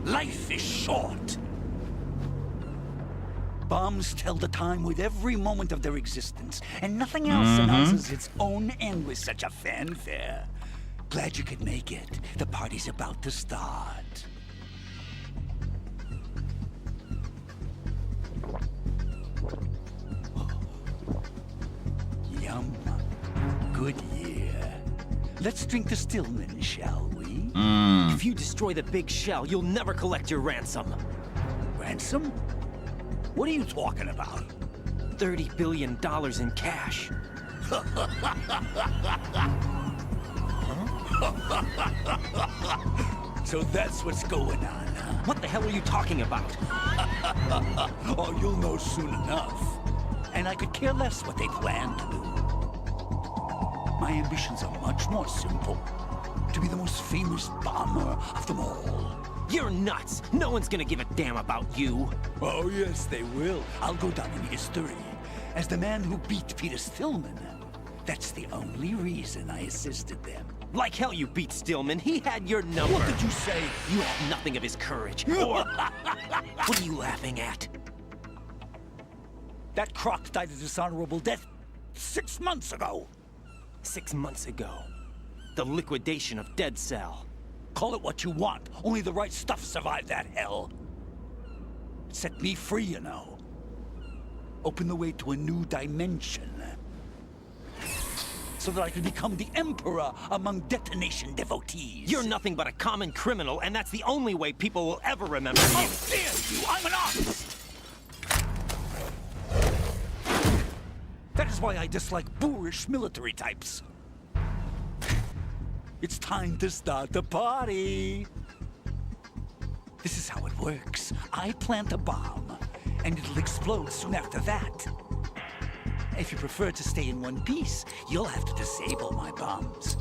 Life is short. Bombs tell the time with every moment of their existence, and nothing else announces its own end with such a fanfare. Glad you could make it. The party's about to start. Yum. Good year. Let's drink the Stillman, shall we? If you destroy the big shell, you'll never collect your ransom. Ransom? What are you talking about? $30 billion in cash. So that's what's going on, huh? What the hell are you talking about? Oh, you'll know soon enough. And I could care less what they plan to do. My ambitions are much more simple. To be the most famous bomber of them all. You're nuts! No one's gonna give a damn about you. Oh, yes, they will. I'll go down in history as the man who beat Peter Stillman. That's the only reason I assisted them. Like hell you beat Stillman. He had your number. What did you say? You have nothing of his courage. Or... What are you laughing at? That croc died a dishonorable death 6 months ago. 6 months ago. The liquidation of Dead Cell. Call it what you want. Only the right stuff survived that hell. It set me free, you know. Opened the way to a new dimension. So that I could become the Emperor among detonation devotees. You're nothing but a common criminal, and that's the only way people will ever remember you. How dare you! I'm an artist! That is why I dislike boorish military types. It's time to start the party. This is how it works. I plant a bomb, and it'll explode soon after that. If you prefer to stay in one piece, you'll have to disable my bombs.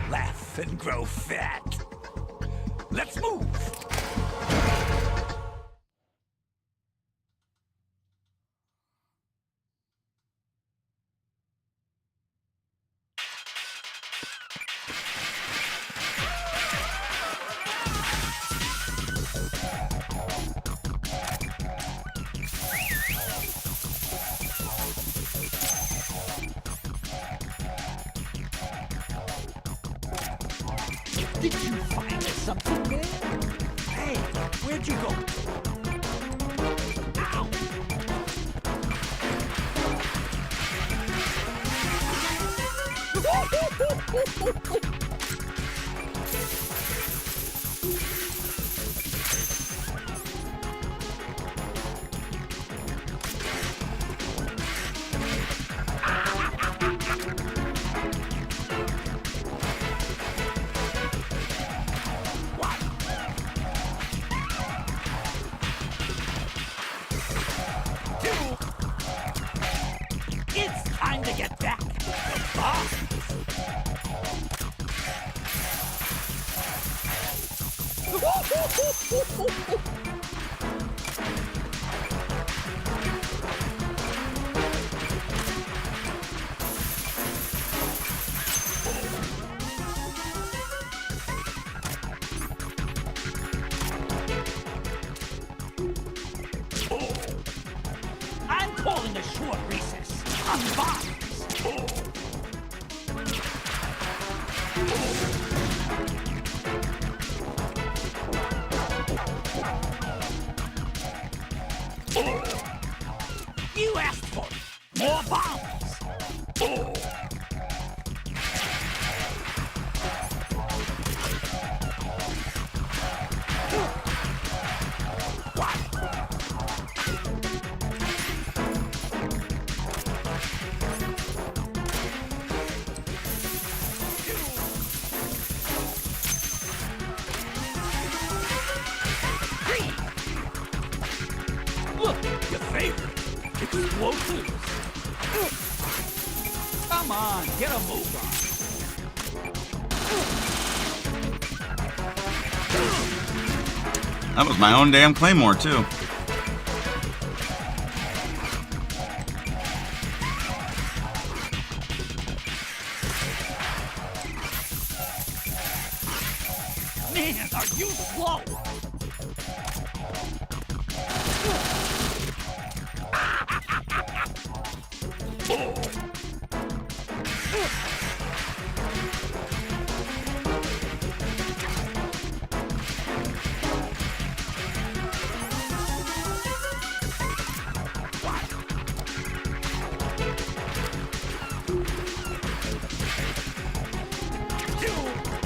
Laugh and grow fat. Let's move! Did you find something there? It's time to get back to the boss. I'm calling a short recess. On bombs. You asked for it. More bombs. Look, your favorite. Explosives. Come on, get a move on. That was my own damn claymore, too. Man, are you slow?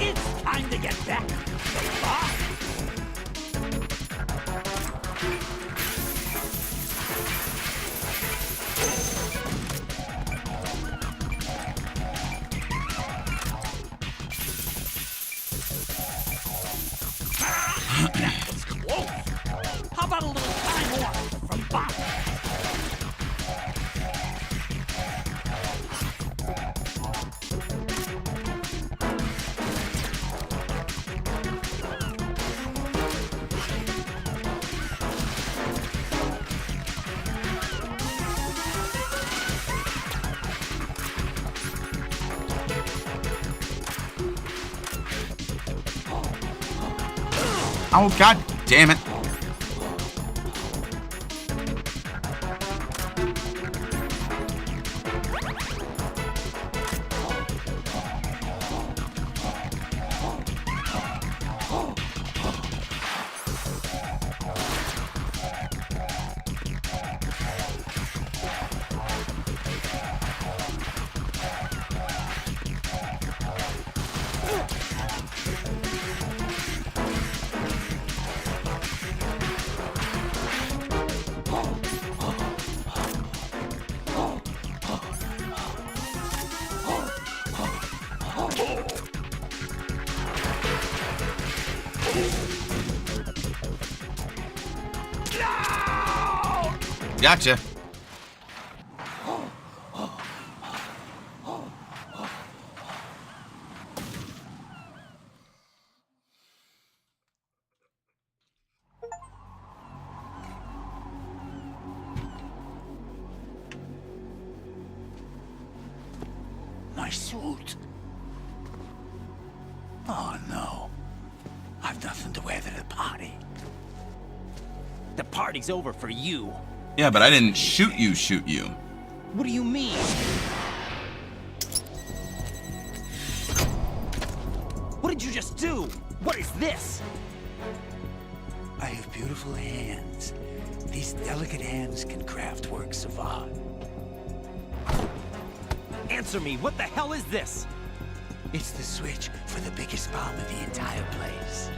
It's time to get back to the boss. That was close. How about a little time off from bombs? Oh, god damn it. Gotcha. My suit. Oh no. I've nothing to wear to the party. The party's over for you. Yeah, but I didn't shoot you. What do you mean? What did you just do? What is this? I have beautiful hands. These delicate hands can craft works of art. Answer me, what the hell is this? It's the switch for the biggest bomb in the entire place.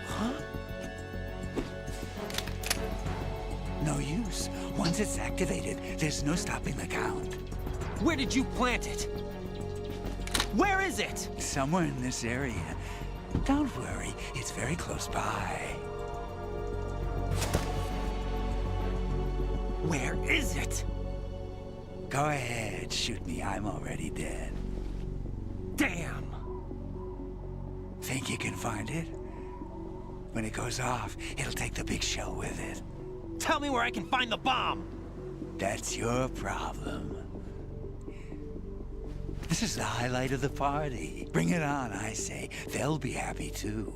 Huh? No use. Once it's activated, there's no stopping the count. Where did you plant it? Where is it? Somewhere in this area. Don't worry, it's very close by. Where is it? Go ahead, shoot me. I'm already dead. Damn! Think you can find it? When it goes off, it'll take the big shell with it. Tell me where I can find the bomb! That's your problem. This is the highlight of the party. Bring it on, I say. They'll be happy too.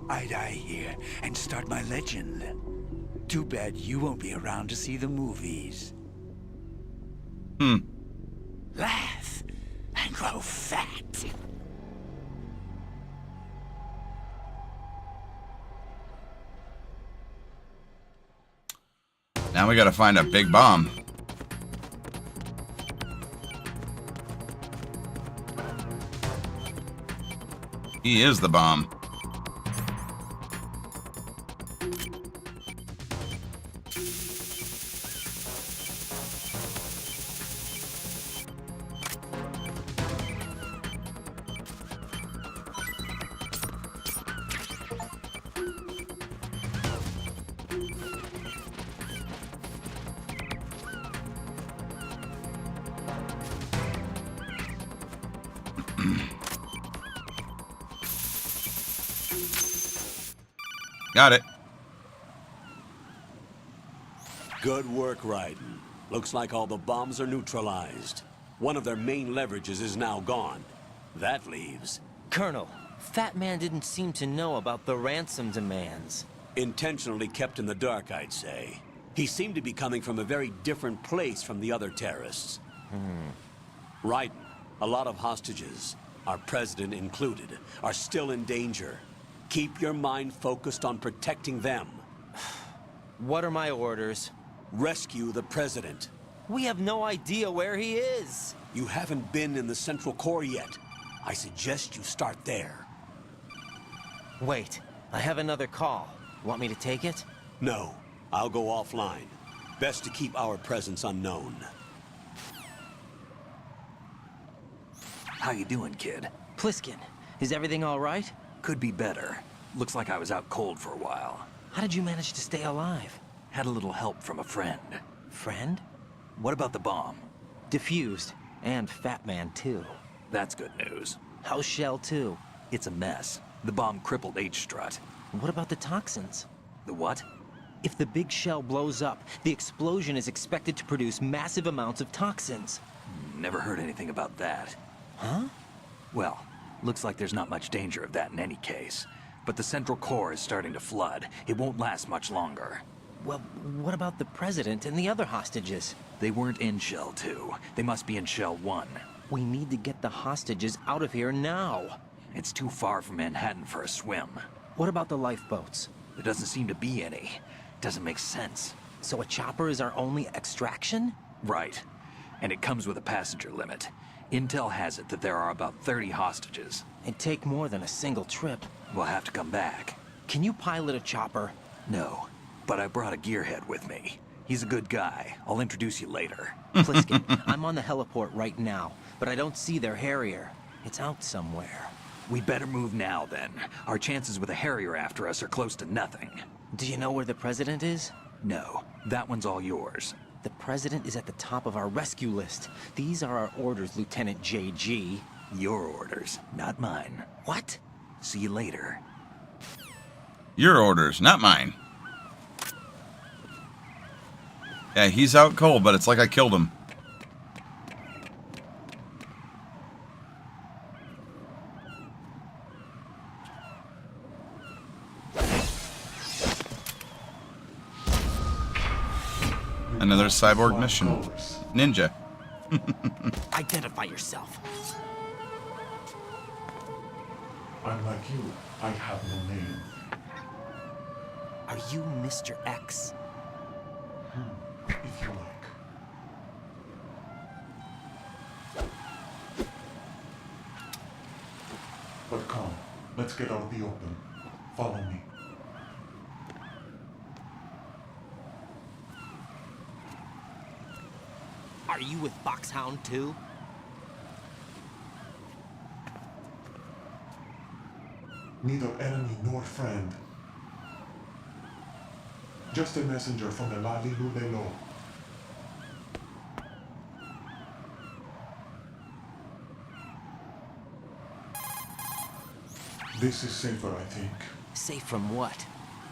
I die here and start my legend. Too bad you won't be around to see the movies. Laugh and grow fat. Now we gotta find a big bomb. He is the bomb. Got it. Good work, Raiden. Looks like all the bombs are neutralized. One of their main leverages is now gone. That leaves... Colonel, Fat Man didn't seem to know about the ransom demands. Intentionally kept in the dark, I'd say. He seemed to be coming from a very different place from the other terrorists. Raiden, a lot of hostages, our president included, are still in danger. Keep your mind focused on protecting them. What are my orders? Rescue the president. We have no idea where he is. You haven't been in the Central Core yet. I suggest you start there. Wait, I have another call. Want me to take it? No, I'll go offline. Best to keep our presence unknown. How you doing, kid? Pliskin, is everything all right? Could be better. Looks like I was out cold for a while. How did you manage to stay alive? Had a little help from a friend. Friend? What about the bomb? Defused. And Fat Man, too. That's good news. How's Shell 2? It's a mess. The bomb crippled H-Strut. What about the toxins? The what? If the big shell blows up, the explosion is expected to produce massive amounts of toxins. Never heard anything about that. Huh? Well, looks like there's not much danger of that in any case. But the Central Core is starting to flood. It won't last much longer. Well, what about the President and the other hostages? They weren't in Shell 2. They must be in Shell 1. We need to get the hostages out of here now. It's too far from Manhattan for a swim. What about the lifeboats? There doesn't seem to be any. Doesn't make sense. So a chopper is our only extraction? Right. And it comes with a passenger limit. Intel has it that there are about 30 hostages. It'd take more than a single trip. We'll have to come back. Can you pilot a chopper? No, but I brought a gearhead with me. He's a good guy. I'll introduce you later. Pliskin, I'm on the heliport right now, but I don't see their Harrier. It's out somewhere. We better move now, then. Our chances with a Harrier after us are close to nothing. Do you know where the President is? No, that one's all yours. The President is at the top of our rescue list. These are our orders, Lieutenant JG. Your orders, not mine. What? See you later. Your orders, not mine. Yeah, he's out cold, but it's like I killed him. Another cyborg mission. Ninja. Identify yourself. I'm like you. I have no name. Are you Mr. X? If you like. Let's get out of the open. Follow me. Are you with Foxhound too? Neither enemy nor friend. Just a messenger from the Lali Lulelo. This is safer, I think. Safe from what?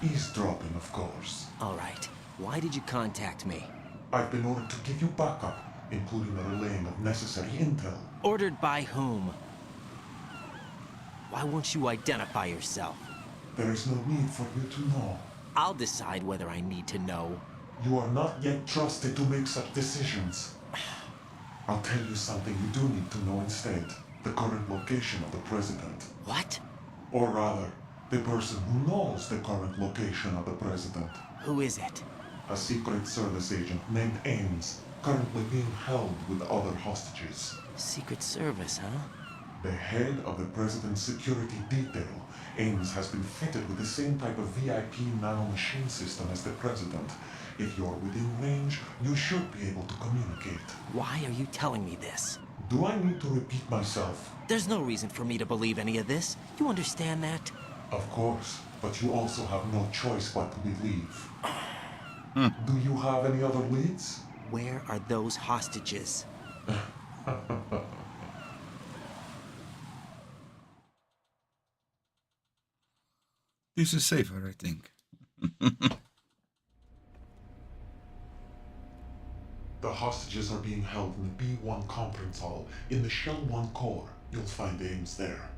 Eavesdropping, of course. All right. Why did you contact me? I've been ordered to give you backup, including the relaying of necessary intel. Ordered by whom? Why won't you identify yourself? There is no need for you to know. I'll decide whether I need to know. You are not yet trusted to make such decisions. I'll tell you something you do need to know instead. The current location of the president. What? Or rather, the person who knows the current location of the president. Who is it? A Secret Service agent named Ames, currently being held with other hostages. Secret Service, huh? The head of the president's security detail, Ames, has been fitted with the same type of VIP nanomachine system as the president. If you're within range, you should be able to communicate. Why are you telling me this? Do I need to repeat myself? There's no reason for me to believe any of this. You understand that? Of course, but you also have no choice but to believe. Do you have any other leads? Where are those hostages? This is safer, I think. The hostages are being held in the B1 conference hall in the Shell 1 core. You'll find Ames there.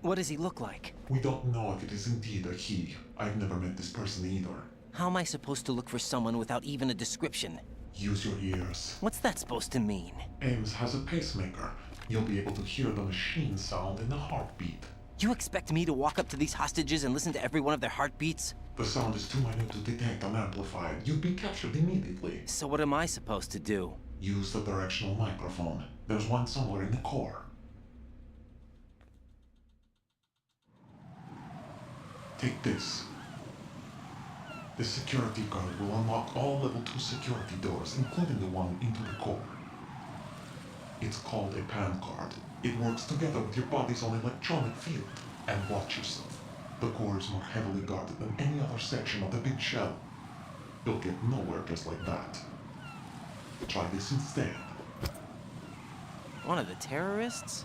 What does he look like? We don't know if it is indeed a he. I've never met this person either. How am I supposed to look for someone without even a description? Use your ears. What's that supposed to mean? Ames has a pacemaker. You'll be able to hear the machine sound in the heartbeat. You expect me to walk up to these hostages and listen to every one of their heartbeats? The sound is too minute to detect and amplify it. You'd be captured immediately. So what am I supposed to do? Use the directional microphone. There's one somewhere in the core. Take this. The security card will unlock all level 2 security doors, including the one into the core. It's called a PAN card. It works together with your body's own electronic field. And watch yourself. The core is more heavily guarded than any other section of the big shell. You'll get nowhere just like that. Try this instead. One of the terrorists?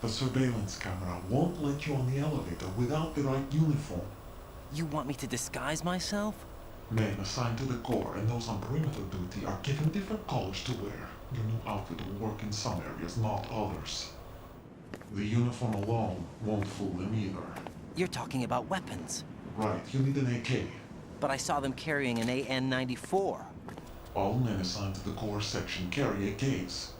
The surveillance camera won't let you on the elevator without the right uniform. You want me to disguise myself? Men assigned to the core and those on perimeter duty are given different colors to wear. Your new outfit will work in some areas, not others. The uniform alone won't fool them either. You're talking about weapons. Right, you need an AK. But I saw them carrying an AN-94. All men assigned to the core section carry AKs.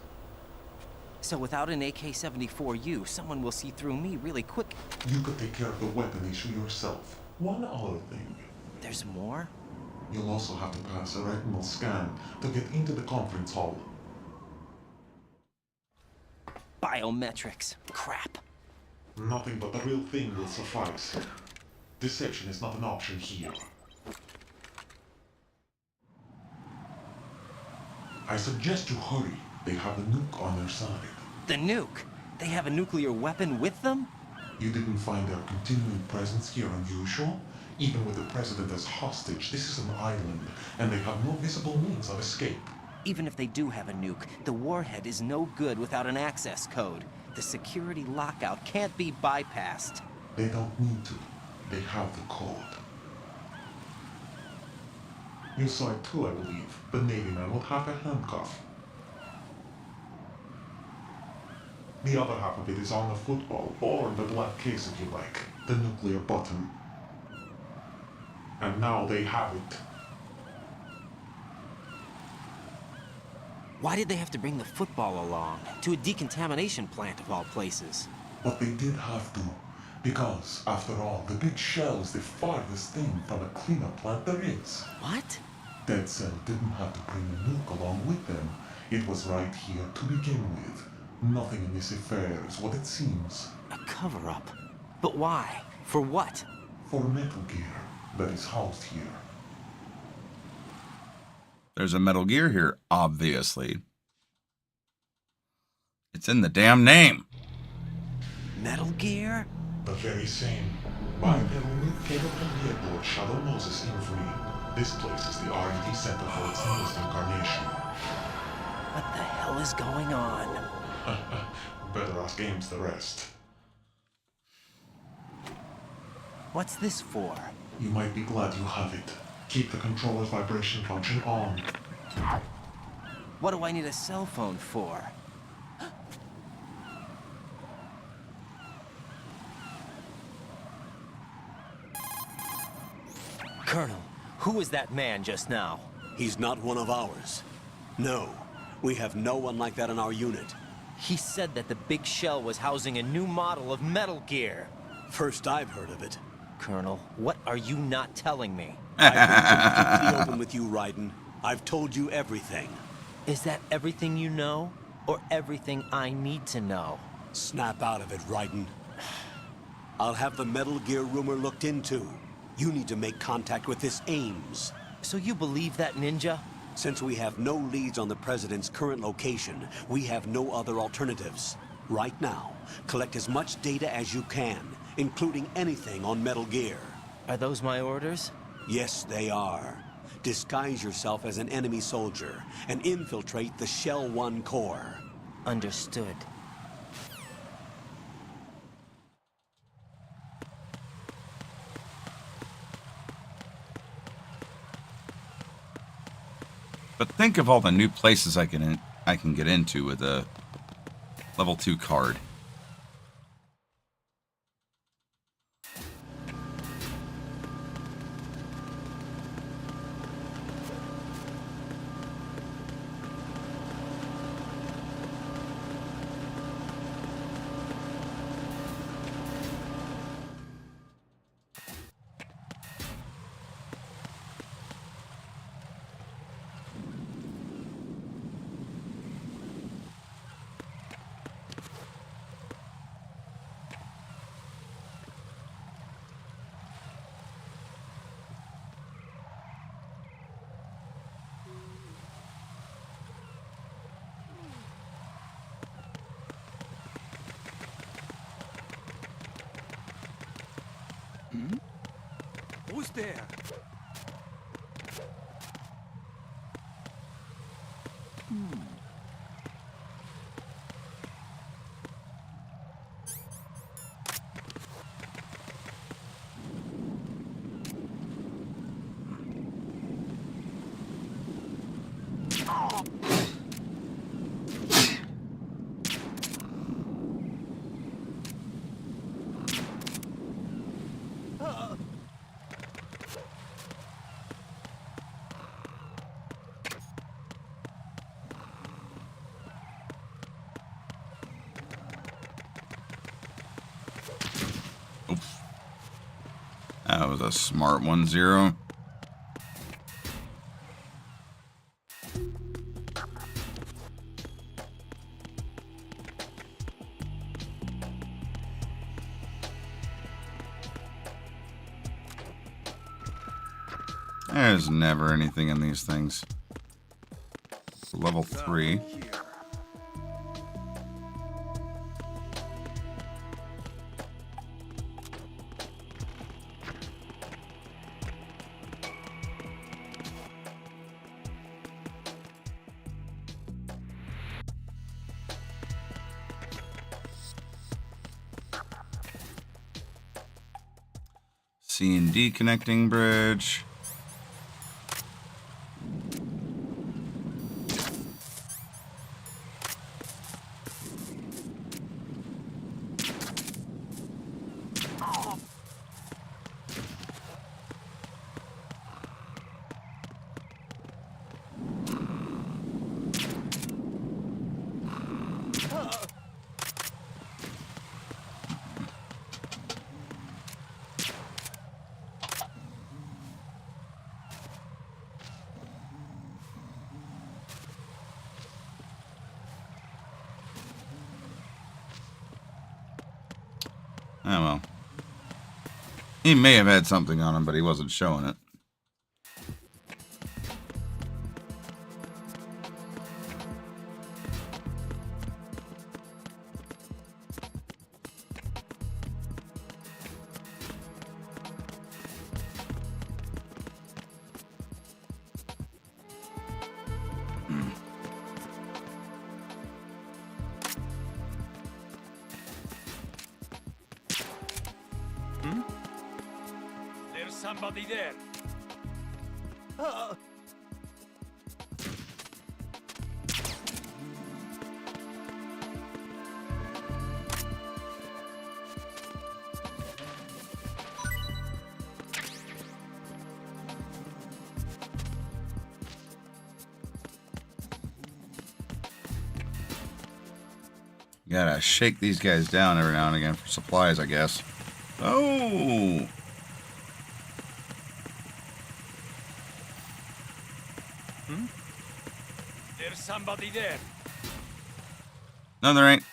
So without an AK-74U, someone will see through me really quick. You could take care of the weapon issue yourself. One other thing. There's more? You'll also have to pass a retinal scan to get into the conference hall. Biometrics. Crap. Nothing but the real thing will suffice. Deception is not an option here. I suggest you hurry. They have the nuke on their side. The nuke? They have a nuclear weapon with them? You didn't find their continuing presence here unusual? Even with the president as hostage, this is an island, and they have no visible means of escape. Even if they do have a nuke, the warhead is no good without an access code. The security lockout can't be bypassed. They don't need to. They have the code. You saw it too, I believe. The Navy man with half a handcuff. The other half of it is on the football, or the black case if you like. The nuclear button. And now they have it. Why did they have to bring the football along? To a decontamination plant of all places. But they did have to. Because, after all, the big shell is the farthest thing from a cleanup plant there is. What? Dead Cell didn't have to bring the nuke along with them. It was right here to begin with. Nothing in this affair is what it seems. A cover-up? But why? For what? For Metal Gear that is housed here. There's a Metal Gear here, obviously. It's in the damn name. Metal Gear? The very same. Bipedal nuke came from the airport Shadow Moses infamy. This place is the R&D center for its newest incarnation. What the hell is going on? Better ask Ames the rest. What's this for? You might be glad you have it. Keep the controller's vibration function on. What do I need a cell phone for? Colonel, who was that man just now? He's not one of ours. No, we have no one like that in our unit. He said that the big shell was housing a new model of Metal Gear. First I've heard of it. Colonel, what are you not telling me? I've been completely open with you, Raiden. I've told you everything. Is that everything you know? Or everything I need to know? Snap out of it, Raiden. I'll have the Metal Gear rumor looked into. You need to make contact with this Ames. So you believe that ninja? Since we have no leads on the President's current location, we have no other alternatives. Right now, collect as much data as you can, including anything on Metal Gear. Are those my orders? Yes, they are. Disguise yourself as an enemy soldier and infiltrate the Shell 1 core. Understood. But think of all the new places I can get into with a level 2 card. Who's there? That was a smart 1-0. There's never anything in these things. Level 3. C&D connecting bridge. Oh, well. He may have had something on him, but he wasn't showing it. There's somebody there. Gotta shake these guys down every now and again for supplies, I guess. Oh! There's somebody there. No, there ain't.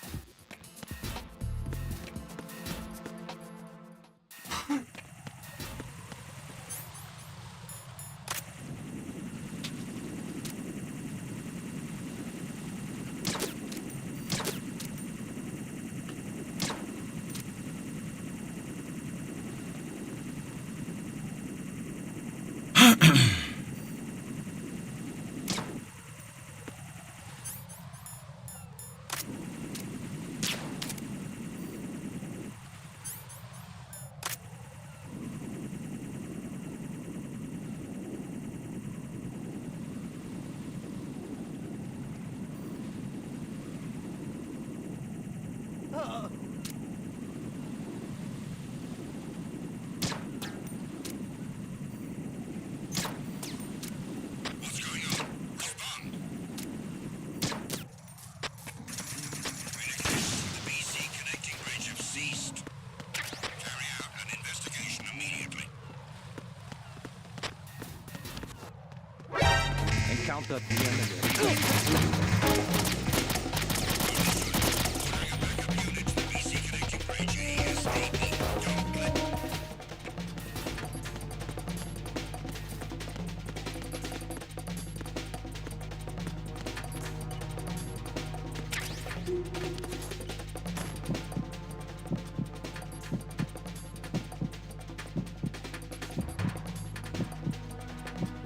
Encounter at the end of it.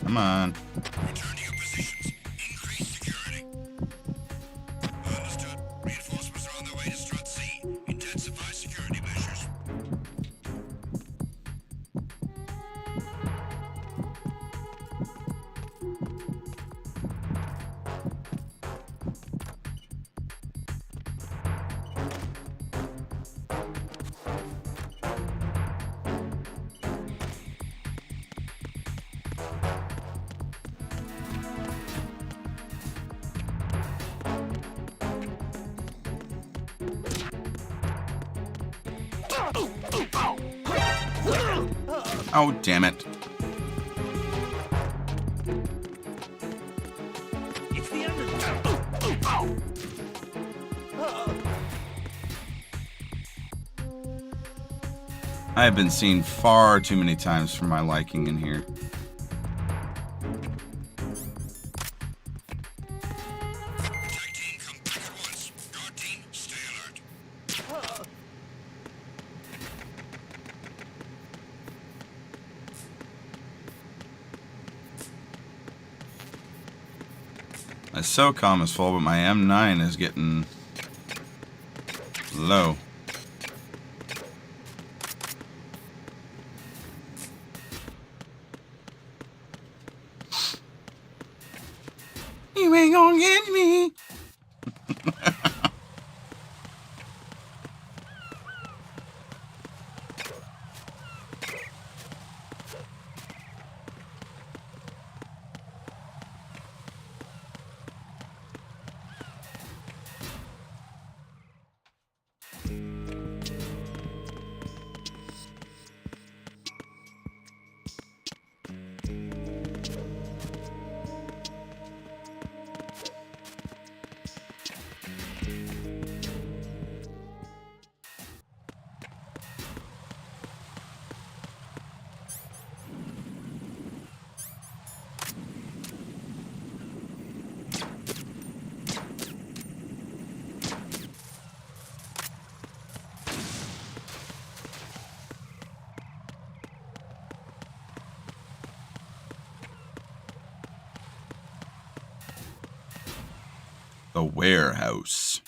Come on. Return to your positions. Increase security. Understood. Reinforcements are on their way to Strut C. Intensify security measures. Oh, damn it. It's the end of I have been seen far too many times for my liking in here. Attack team, come back at once. Guard team, stay alert. My SOCOM is full, but my M9 is getting low. You ain't gonna get me. The warehouse.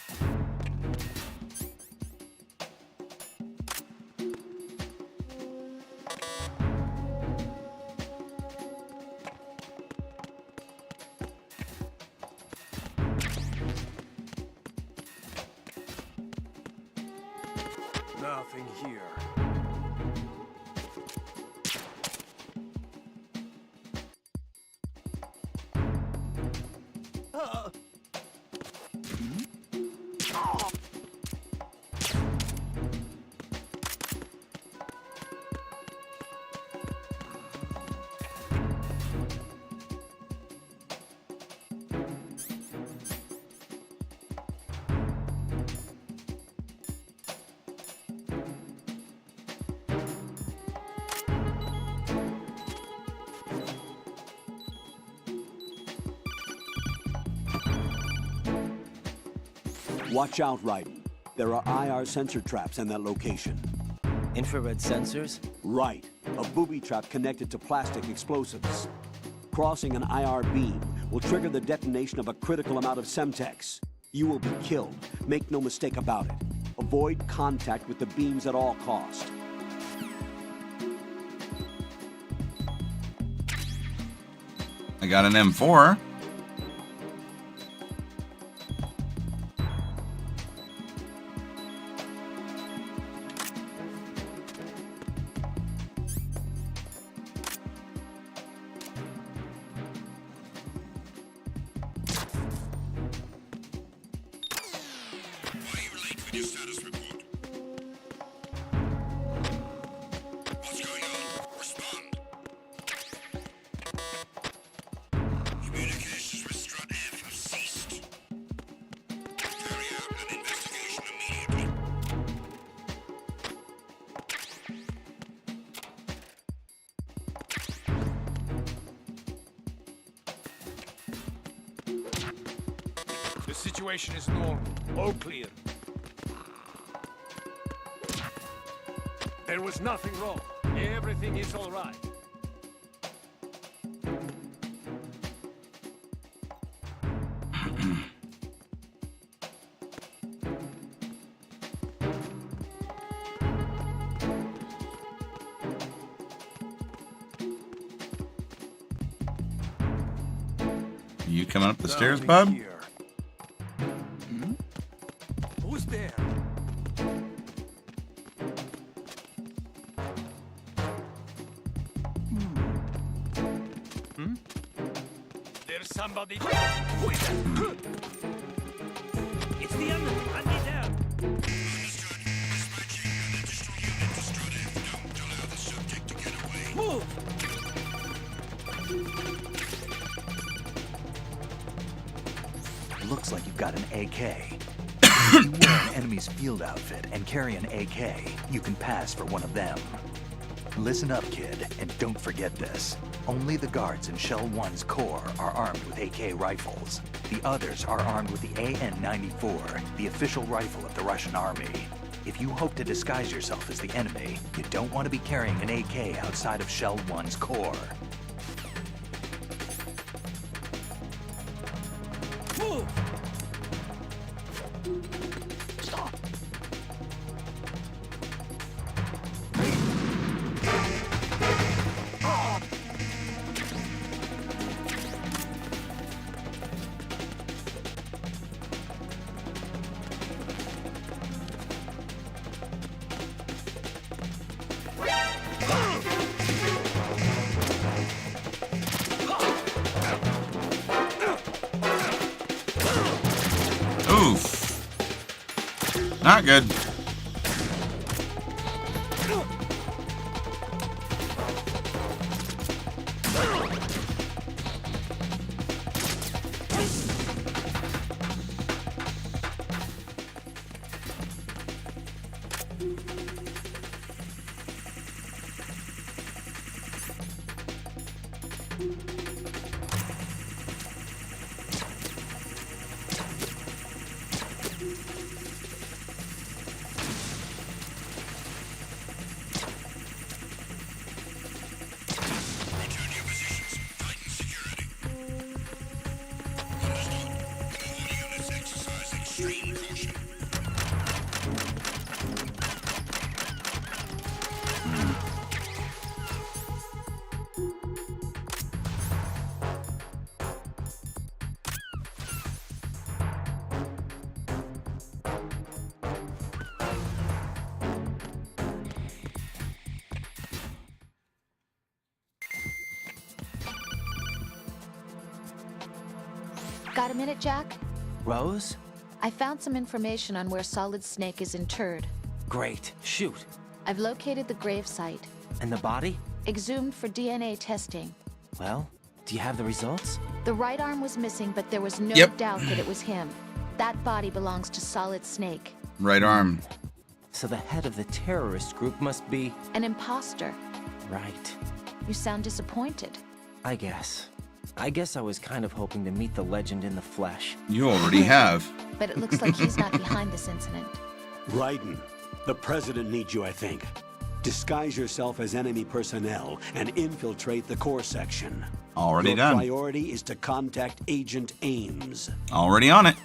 Nothing here. Watch out, Raiden. There are IR sensor traps in that location. Infrared sensors? Right. A booby trap connected to plastic explosives. Crossing an IR beam will trigger the detonation of a critical amount of Semtex. You will be killed. Make no mistake about it. Avoid contact with the beams at all cost. I got an M4. The situation is normal. All clear. There was nothing wrong. Everything is all right. You coming up the stairs, bub? Hmm? Who's there? Hmm? There's somebody there. Who is that? It's the enemy. Hunt me down. Move! Looks like you've got an AK. If you wear an enemy's field outfit and carry an AK, you can pass for one of them. Listen up, kid, and don't forget this. Only the guards in Shell 1's core are armed with AK rifles. The others are armed with the AN-94, the official rifle of the Russian army. If you hope to disguise yourself as the enemy, you don't want to be carrying an AK outside of Shell 1's core. Move! Stop! Oof. Not good. Got a minute, Jack? Rose? I found some information on where Solid Snake is interred. Great. Shoot. I've located the grave site. And the body? Exhumed for DNA testing. Well, do you have the results? The right arm was missing, but there was no doubt that it was him. That body belongs to Solid Snake. Right arm. So the head of the terrorist group must be... An imposter. Right. You sound disappointed. I guess I was kind of hoping to meet the legend in the flesh. You already have. But it looks like he's not behind this incident. Raiden, the president needs you, I think. Disguise yourself as enemy personnel and infiltrate the core section. Already Your done. priority is to contact Agent Ames. Already on it.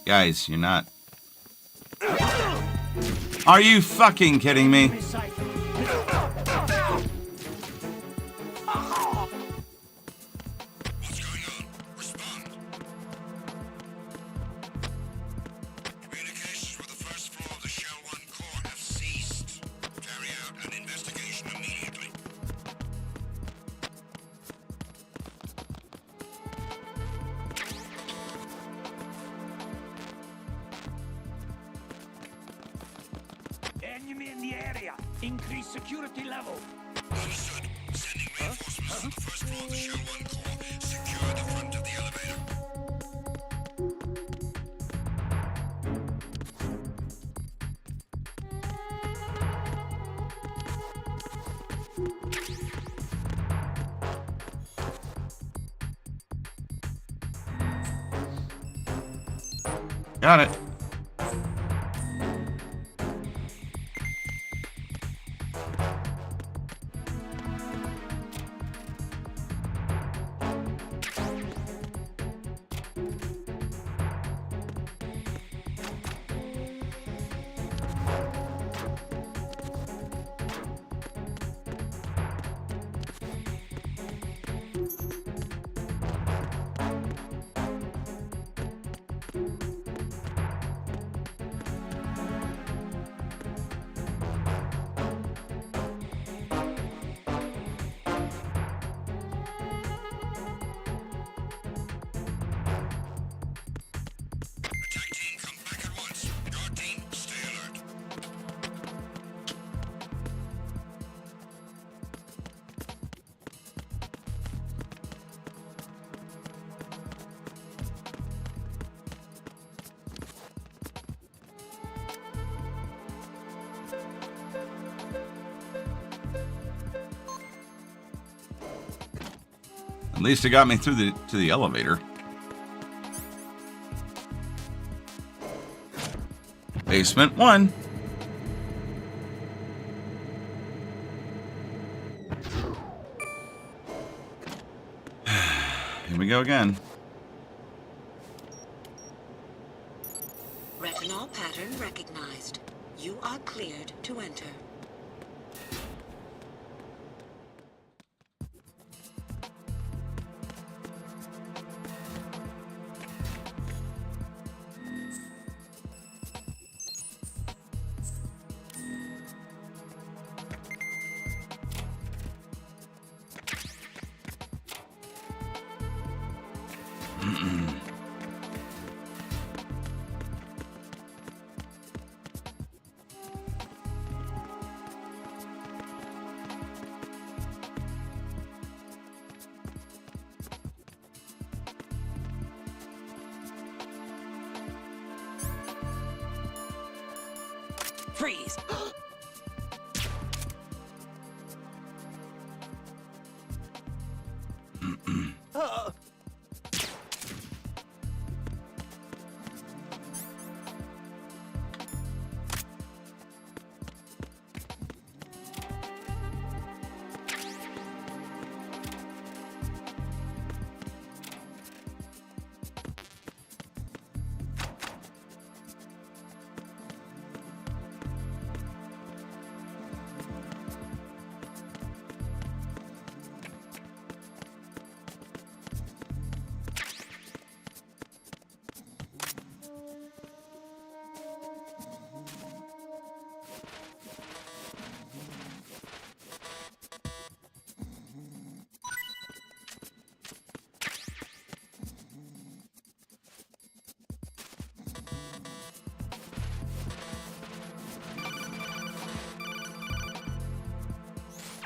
Guys, you're not. Are you fucking kidding me? What's going on? Respond. Communications with the first floor of the Shell 1 core have ceased. Carry out an investigation immediately. Enemy in the area. Increase security level. Understood. Sending reinforcements to the first floor of the Shell 1 core. Secure the front of the elevator. Got it. Attack team, come back at once. Guard team, stay alert. At least it got me through to the elevator. Basement 1. Here we go again. Retinol pattern recognized. You are cleared to enter. Freeze!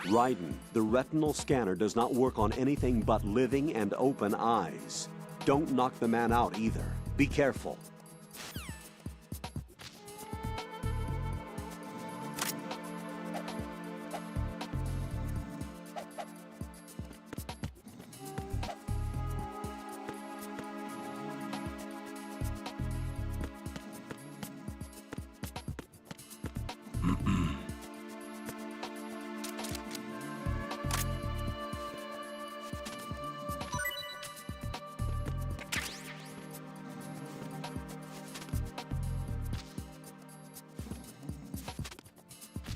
Raiden, the retinal scanner does not work on anything but living and open eyes. Don't knock the man out either. Be careful.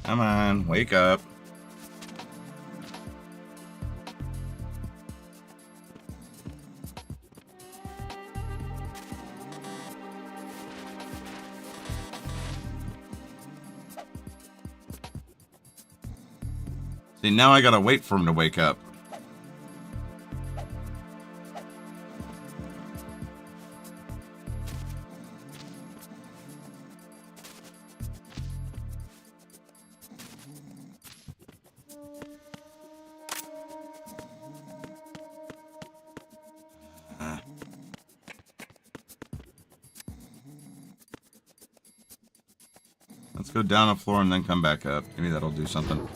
Come on, wake up. See, now I gotta wait for him to wake up. Let's go down the floor and then come back up. Maybe that'll do something.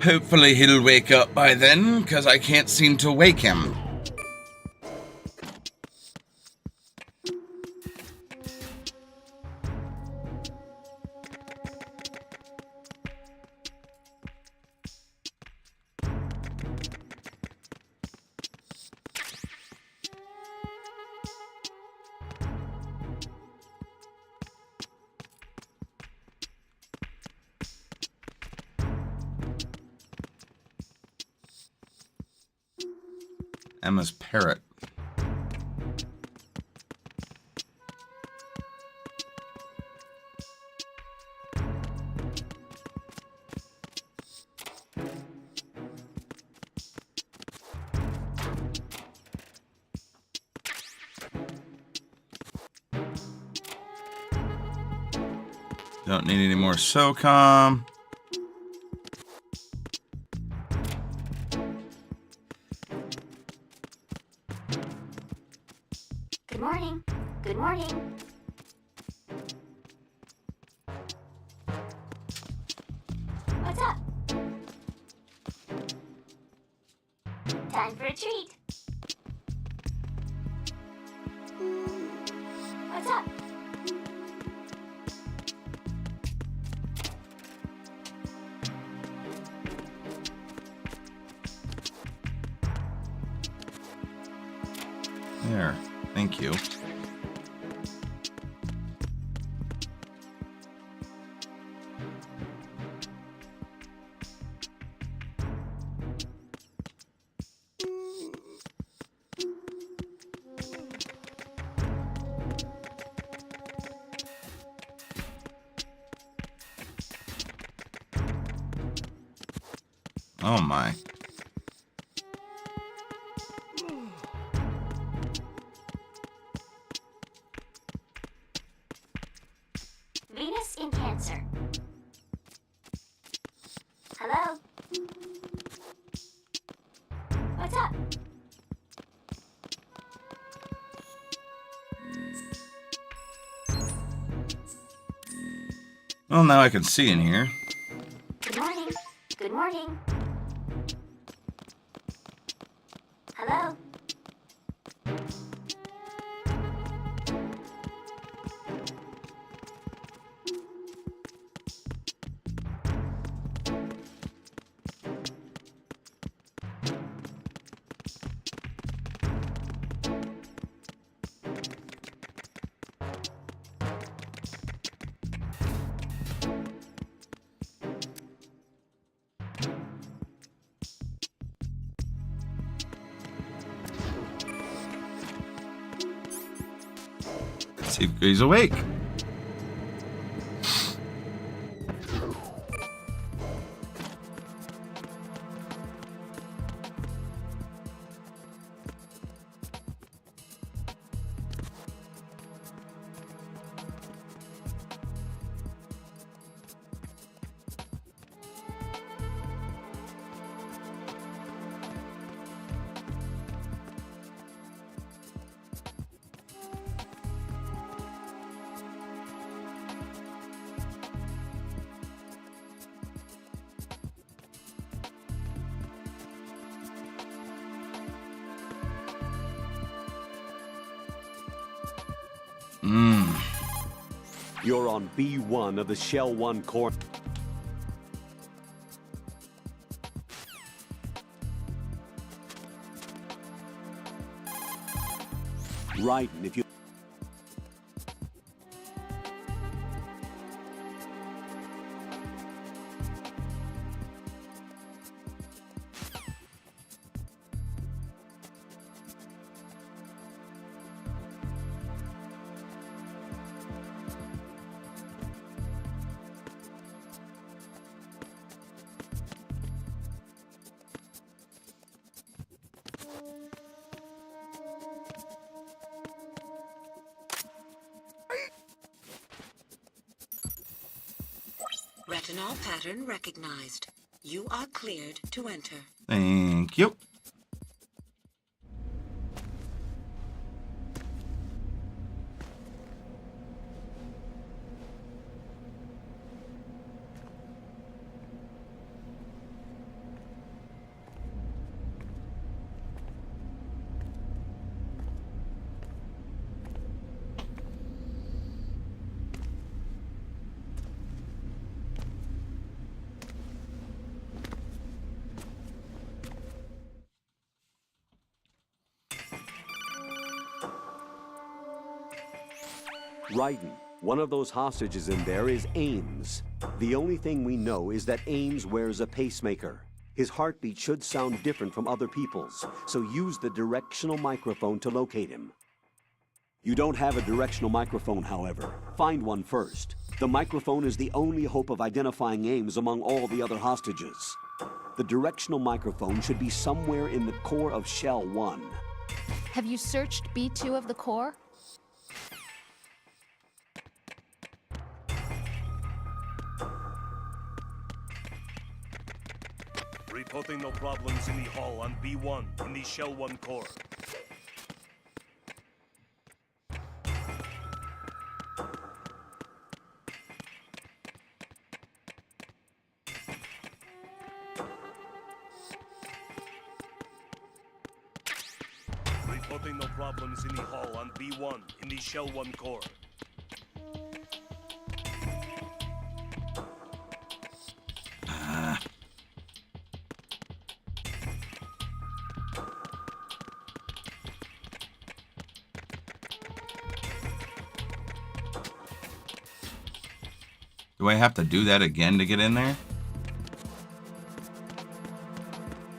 Hopefully he'll wake up by then, because I can't seem to wake him. Emma's parrot. Don't need any more SOCOM. Good morning. Good morning. What's up? Time for a treat. What's up? There. Thank you. Oh my. Venus in Cancer. Hello? What's up? Well, now I can see in here. Good morning. Good morning. Hello? Let's see if he's awake. You're on B1 of the Shell 1 core. Raiden, if you... Retinol pattern recognized. You are cleared to enter. Thank you. Raiden, one of those hostages in there is Ames. The only thing we know is that Ames wears a pacemaker. His heartbeat should sound different from other people's, so use the directional microphone to locate him. You don't have a directional microphone, however. Find one first. The microphone is the only hope of identifying Ames among all the other hostages. The directional microphone should be somewhere in the core of Shell 1. Have you searched B2 of the core? Reporting no problems in the hall on B1 in the Shell 1 core. Reporting no problems in the hall on B1 in the Shell 1 core. Do I have to do that again to get in there?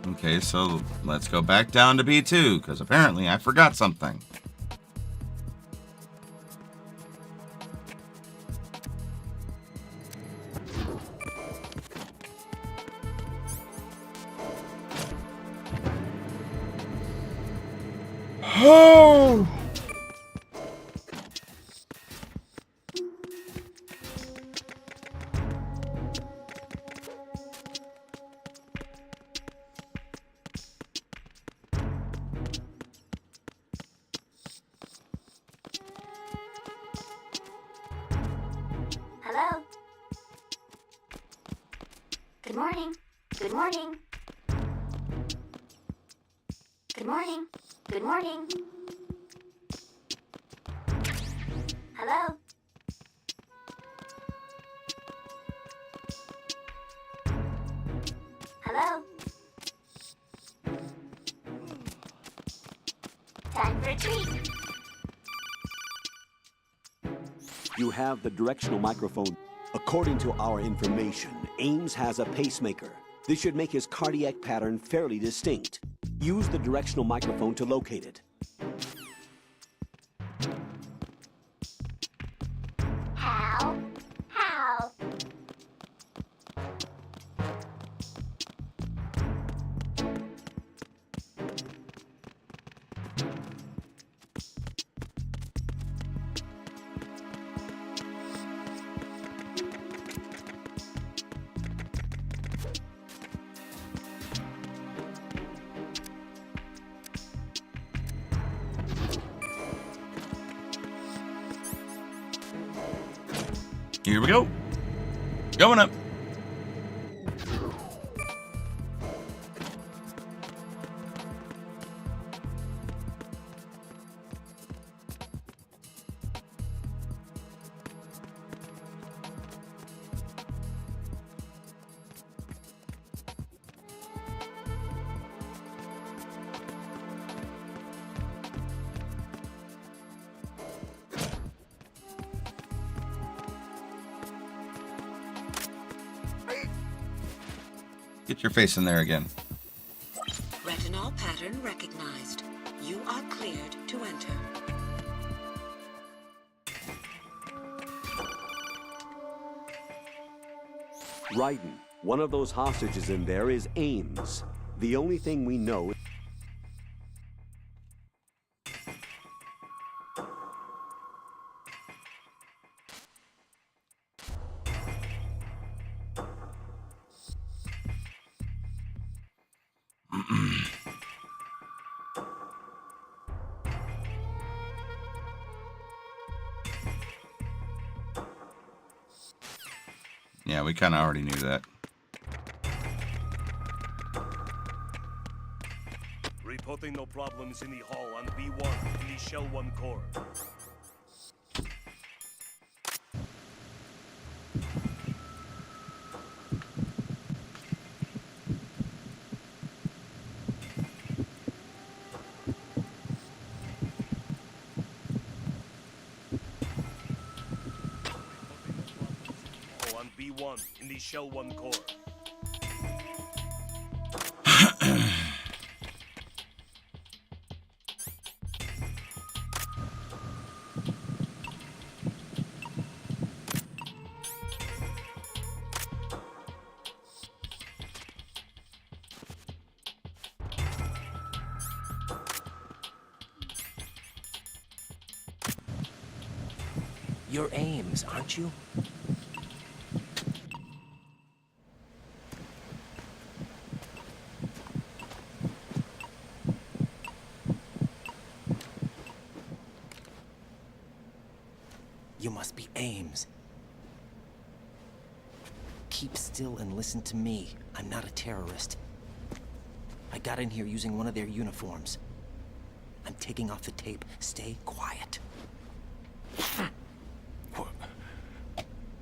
Okay, so let's go back down to B2, because apparently I forgot something. Oh! Hello? Good morning. Good morning. Good morning. Good morning. Hello? Hello? Time for a treat. You have the directional microphone. According to our information, Ames has a pacemaker. This should make his cardiac pattern fairly distinct. Use the directional microphone to locate it. How? How? Here we go. Going up. Get your face in there again. Retinol pattern recognized. You are cleared to enter. Raiden, one of those hostages in there is Ames. The only thing we know... Yeah, we kind of already knew that. Reporting no problems in the hall on B1 in the Shell 1 core. On B1 in the Shell 1 core. You're Ames, aren't you? You must be Ames. Keep still and listen to me. I'm not a terrorist. I got in here using one of their uniforms. I'm taking off the tape. Stay quiet.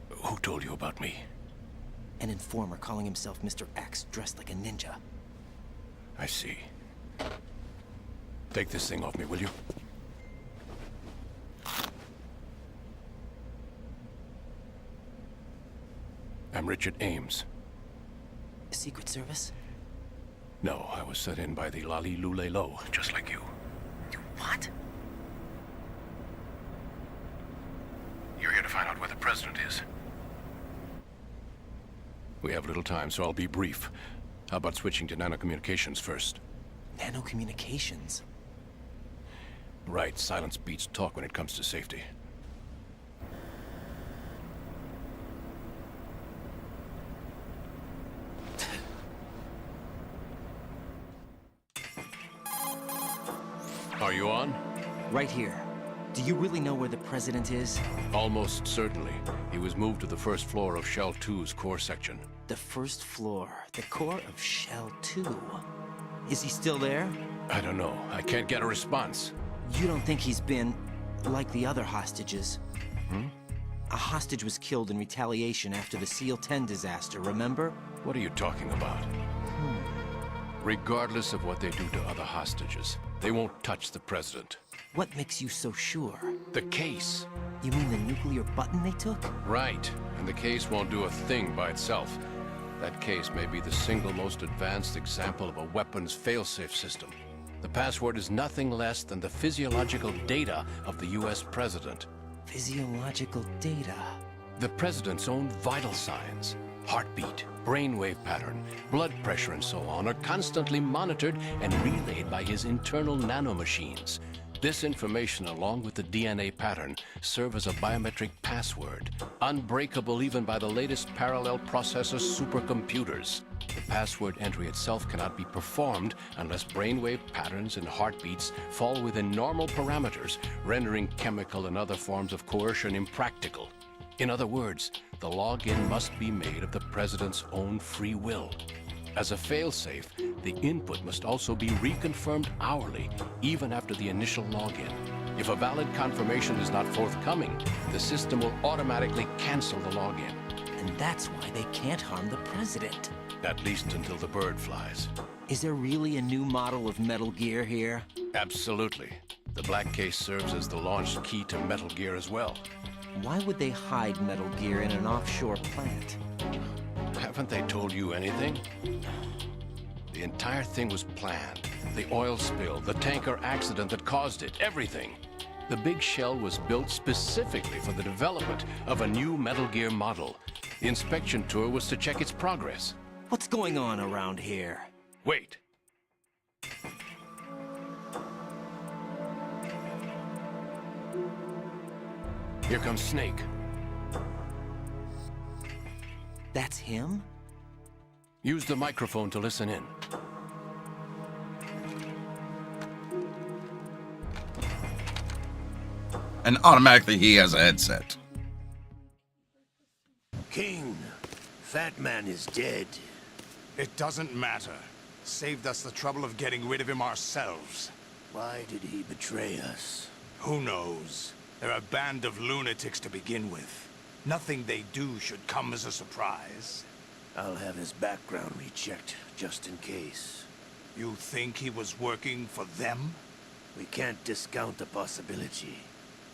Who told you about me? An informer calling himself Mr. X, dressed like a ninja. I see. Take this thing off me, will you? I'm Richard Ames. Secret Service? No, I was sent in by the Lali Lule Lo, just like you. What? You're here to find out where the president is. We have little time, so I'll be brief. How about switching to nanocommunications first? Nanocommunications? Right, silence beats talk when it comes to safety. Are you on? Right here. Do you really know where the president is? Almost certainly. He was moved to the first floor of Shell 2's core section. The first floor. The core of Shell 2. Is he still there? I don't know. I can't get a response. You don't think he's been like the other hostages? Hmm? A hostage was killed in retaliation after the SEAL 10 disaster, remember? What are you talking about? Regardless of what they do to other hostages, they won't touch the president. What makes you so sure? The case. You mean the nuclear button they took? Right. And the case won't do a thing by itself. That case may be the single most advanced example of a weapons failsafe system. The password is nothing less than the physiological data of the US president. Physiological data? The president's own vital signs, heartbeat, brainwave pattern, blood pressure and so on are constantly monitored and relayed by his internal nanomachines. This information, along with the DNA pattern, serve as a biometric password, unbreakable even by the latest parallel processor supercomputers. The password entry itself cannot be performed unless brainwave patterns and heartbeats fall within normal parameters, rendering chemical and other forms of coercion impractical. In other words, the login must be made of the president's own free will. As a failsafe, the input must also be reconfirmed hourly, even after the initial login. If a valid confirmation is not forthcoming, the system will automatically cancel the login. And that's why they can't harm the president. At least until the bird flies. Is there really a new model of Metal Gear here? Absolutely. The black case serves as the launch key to Metal Gear as well. Why would they hide Metal Gear in an offshore plant? Have Haven't they told you anything? The entire thing was planned. The oil spill, the tanker accident that caused it, everything. The big shell was built specifically for the development of a new Metal Gear model. The inspection tour was to check its progress. What's going on around here? Wait. Here comes Snake. That's him? Use the microphone to listen in. And automatically he has a headset. King, Fat Man is dead. It doesn't matter. Saved us the trouble of getting rid of him ourselves. Why did he betray us? Who knows? They're a band of lunatics to begin with. Nothing they do should come as a surprise. I'll have his background rechecked, just in case. You think he was working for them? We can't discount the possibility.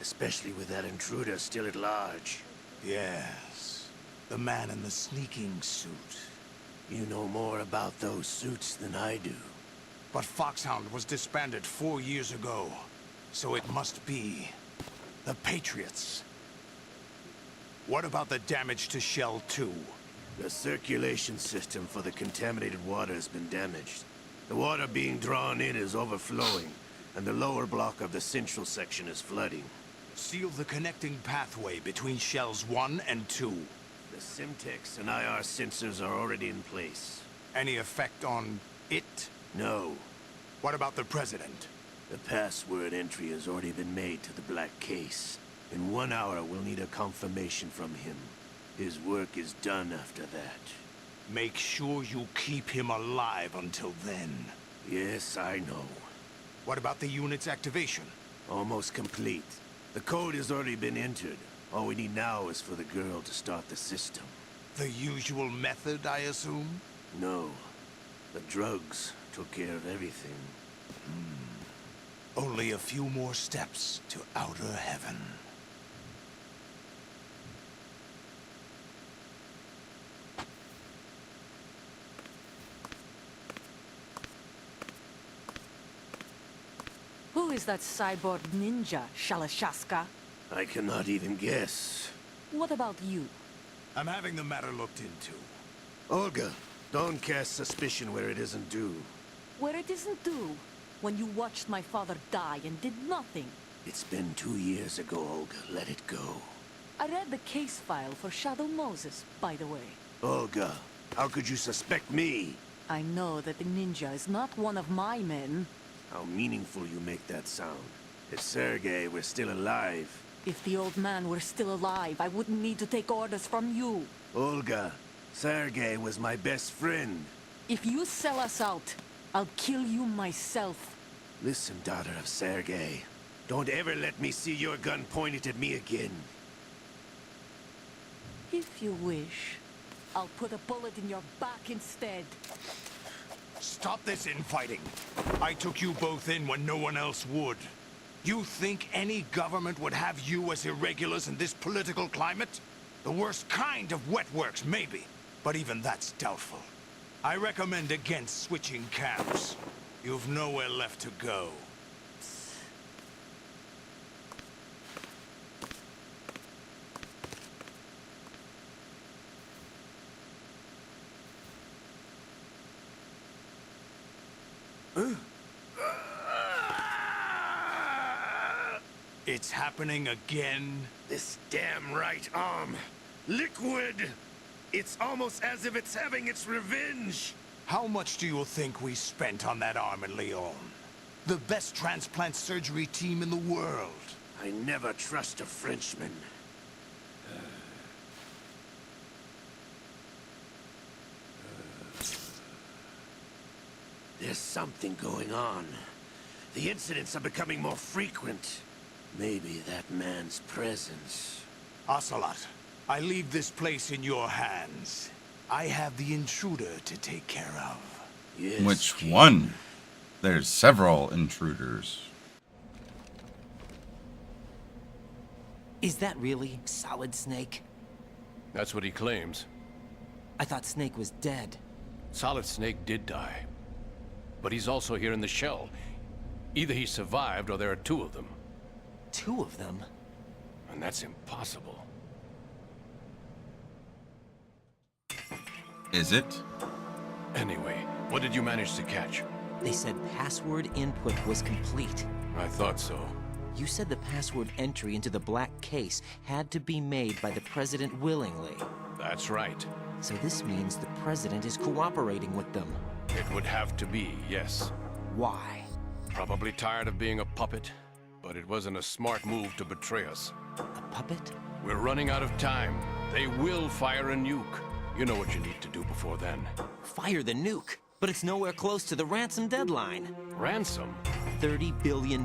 Especially with that intruder still at large. Yes. The man in the sneaking suit. You know more about those suits than I do. But Foxhound was disbanded 4 years ago. So it must be the Patriots. What about the damage to Shell 2? The circulation system for the contaminated water has been damaged. The water being drawn in is overflowing, and the lower block of the central section is flooding. Seal the connecting pathway between Shells 1 and 2. The Simtex and IR sensors are already in place. Any effect on it? No. What about the President? The password entry has already been made to the black case. In 1 hour, we'll need a confirmation from him. His work is done after that. Make sure you keep him alive until then. Yes, I know. What about the unit's activation? Almost complete. The code has already been entered. All we need now is for the girl to start the system. The usual method, I assume? No. The drugs took care of everything. Only a few more steps to outer heaven. Who is that cyborg ninja, Shalashaska? I cannot even guess. What about you? I'm having the matter looked into. Olga, don't cast suspicion where it isn't due. Where it isn't due? When you watched my father die and did nothing. It's been 2 years ago, Olga. Let it go. I read the case file for Shadow Moses, by the way. Olga, how could you suspect me? I know that the ninja is not one of my men. How meaningful you make that sound. If Sergei were still alive... If the old man were still alive, I wouldn't need to take orders from you. Olga, Sergei was my best friend. If you sell us out, I'll kill you myself. Listen, daughter of Sergei. Don't ever let me see your gun pointed at me again. If you wish, I'll put a bullet in your back instead. Stop this infighting. I took you both in when no one else would. You think any government would have you as irregulars in this political climate? The worst kind of wet works, maybe. But even that's doubtful. I recommend against switching camps. You've nowhere left to go. It's happening again? This damn right arm. Liquid! It's almost as if it's having its revenge! How much do you think we spent on that arm in Lyon? The best transplant surgery team in the world. I never trust a Frenchman. There's something going on. The incidents are becoming more frequent. Maybe that man's presence. Ocelot, I leave this place in your hands. I have the intruder to take care of. Yes, Which one? There's several intruders. Is that really Solid Snake? That's what he claims. I thought Snake was dead. Solid Snake did die. But he's also here in the shell. Either he survived or there are two of them. Two of them? And that's impossible. Is it? Anyway, what did you manage to catch? They said password input was complete. I thought so. You said the password entry into the black case had to be made by the President willingly. That's right. So this means the President is cooperating with them. It would have to be, yes. Why? Probably tired of being a puppet, but it wasn't a smart move to betray us. A puppet? We're running out of time. They will fire a nuke. You know what you need to do before then. Fire the nuke? But it's nowhere close to the ransom deadline. Ransom? $30 billion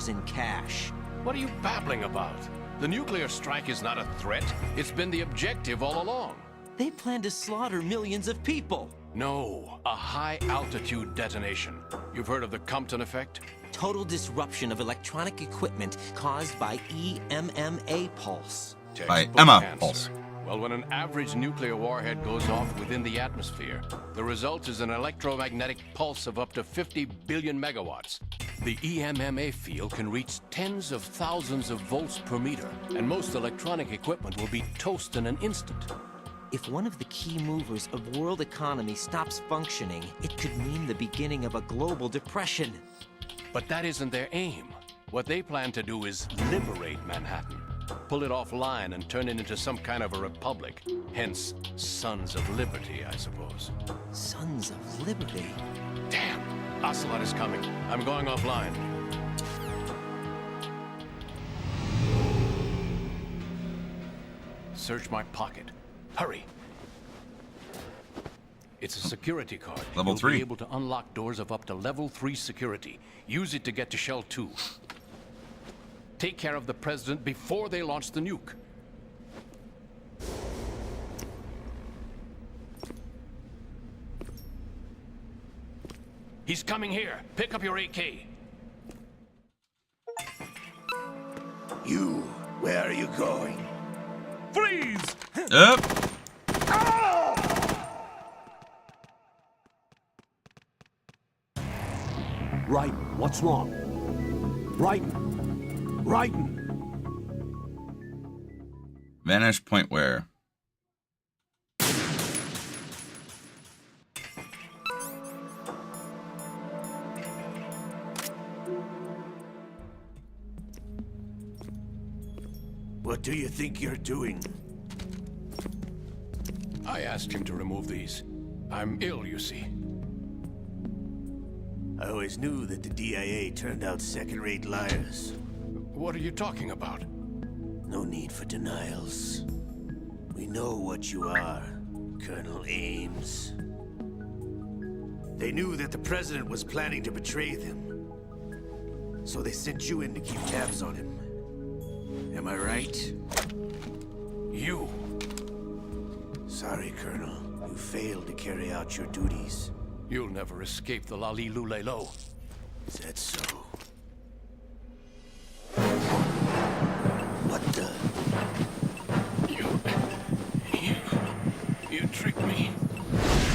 in cash. What are you babbling about? The nuclear strike is not a threat. It's been the objective all along. They plan to slaughter millions of people. No, a high-altitude detonation. You've heard of the Compton effect? Total disruption of electronic equipment caused by EMMA pulse. By Textbook Emma answer. Pulse. Well, when an average nuclear warhead goes off within the atmosphere, the result is an electromagnetic pulse of up to 50 billion megawatts. The EMMA field can reach tens of thousands of volts per meter, and most electronic equipment will be toast in an instant. If one of the key movers of world economy stops functioning, it could mean the beginning of a global depression. But that isn't their aim. What they plan to do is liberate Manhattan. Pull it offline and turn it into some kind of a republic. Hence, Sons of Liberty, I suppose. Sons of Liberty? Damn! Ocelot is coming. I'm going offline. Search my pocket. Hurry! It's a security card. Level 3. You'll be able to unlock doors of up to level 3 security. Use it to get to Shell 2. Take care of the President before they launch the nuke. He's coming here. Pick up your AK. You, where are you going? Freeze! Up. Right, what's wrong? Raiden! Raiden! Vanish point where? What do you think you're doing? I asked him to remove these. I'm ill, you see. I always knew that the DIA turned out second-rate liars. What are you talking about? No need for denials. We know what you are, Colonel Ames. They knew that the President was planning to betray them. So they sent you in to keep tabs on him. Am I right? You. Sorry, Colonel. You failed to carry out your duties. You'll never escape the Lali-Lu-Le-Lo. Is that so? What the? You tricked me.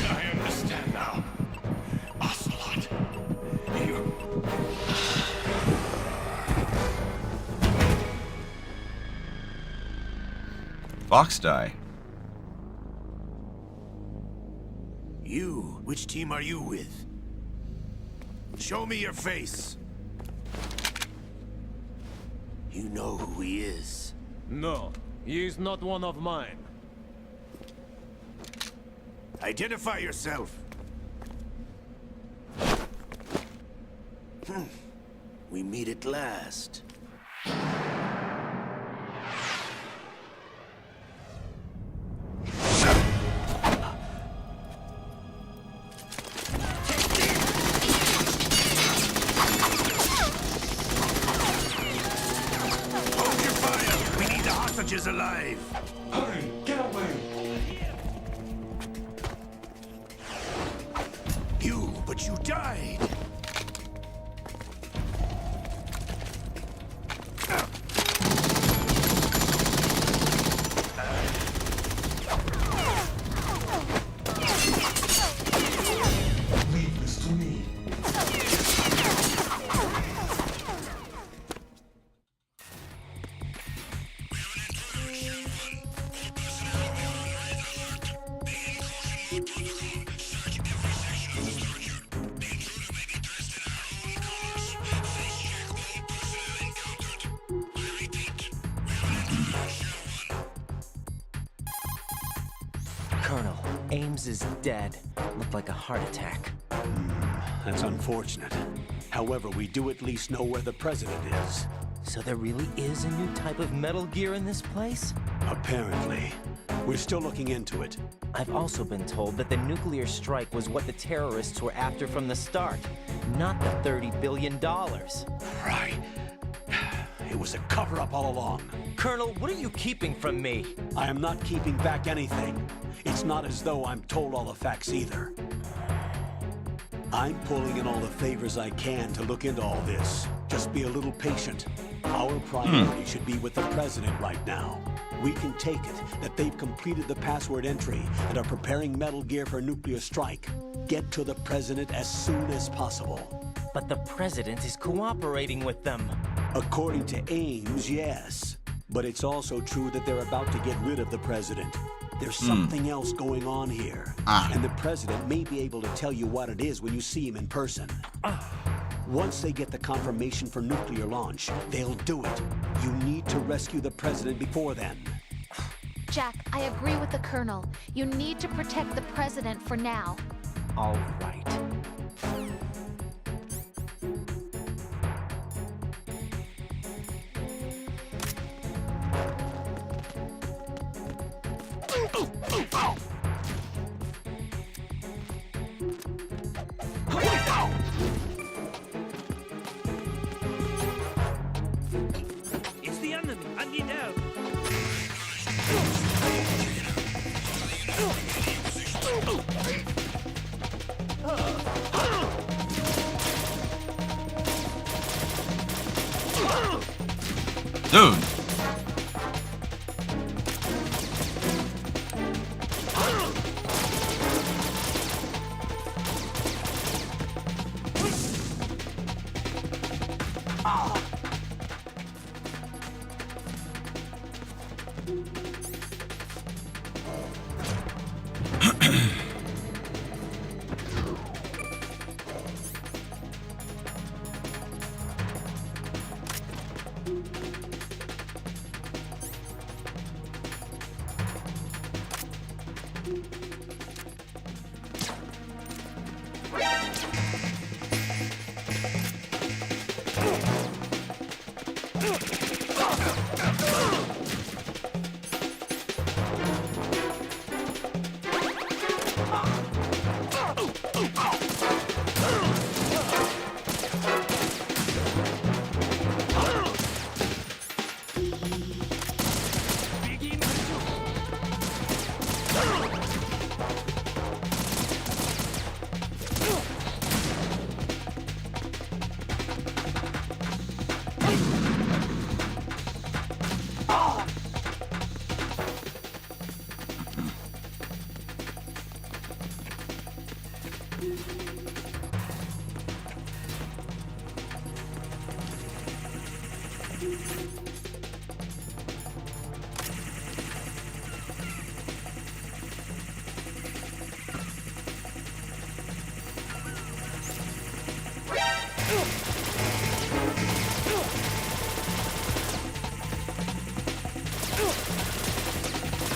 I understand now. Ocelot. You... Fox die. You? Which team are you with? Show me your face. You know who he is. No, he is not one of mine. Identify yourself. We meet at last. Is alive. Hurry, get away. But you died. Ames is dead. Looked like a heart attack. That's unfortunate. However, we do at least know where the president is. So there really is a new type of Metal Gear in this place? Apparently. We're still looking into it. I've also been told that the nuclear strike was what the terrorists were after from the start, not the $30 billion. Right. It was a cover-up all along. Colonel, what are you keeping from me? I am not keeping back anything. It's not as though I'm told all the facts either. I'm pulling in all the favors I can to look into all this. Just be a little patient. Our priority should be with the president right now. We can take it that they've completed the password entry and are preparing Metal Gear for a nuclear strike. Get to the president as soon as possible. But the president is cooperating with them. According to Ames, yes. But it's also true that they're about to get rid of the president. There's something else going on here. And the president may be able to tell you what it is when you see him in person. Once they get the confirmation for nuclear launch, they'll do it. You need to rescue the president before then. Jack, I agree with the Colonel. You need to protect the president for now. All right. It's the enemy. I need help. Dude.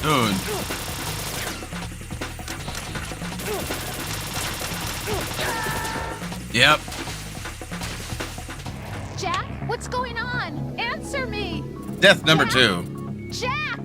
Dude. Yep. Jack, what's going on? Answer me! Death number 2. Jack!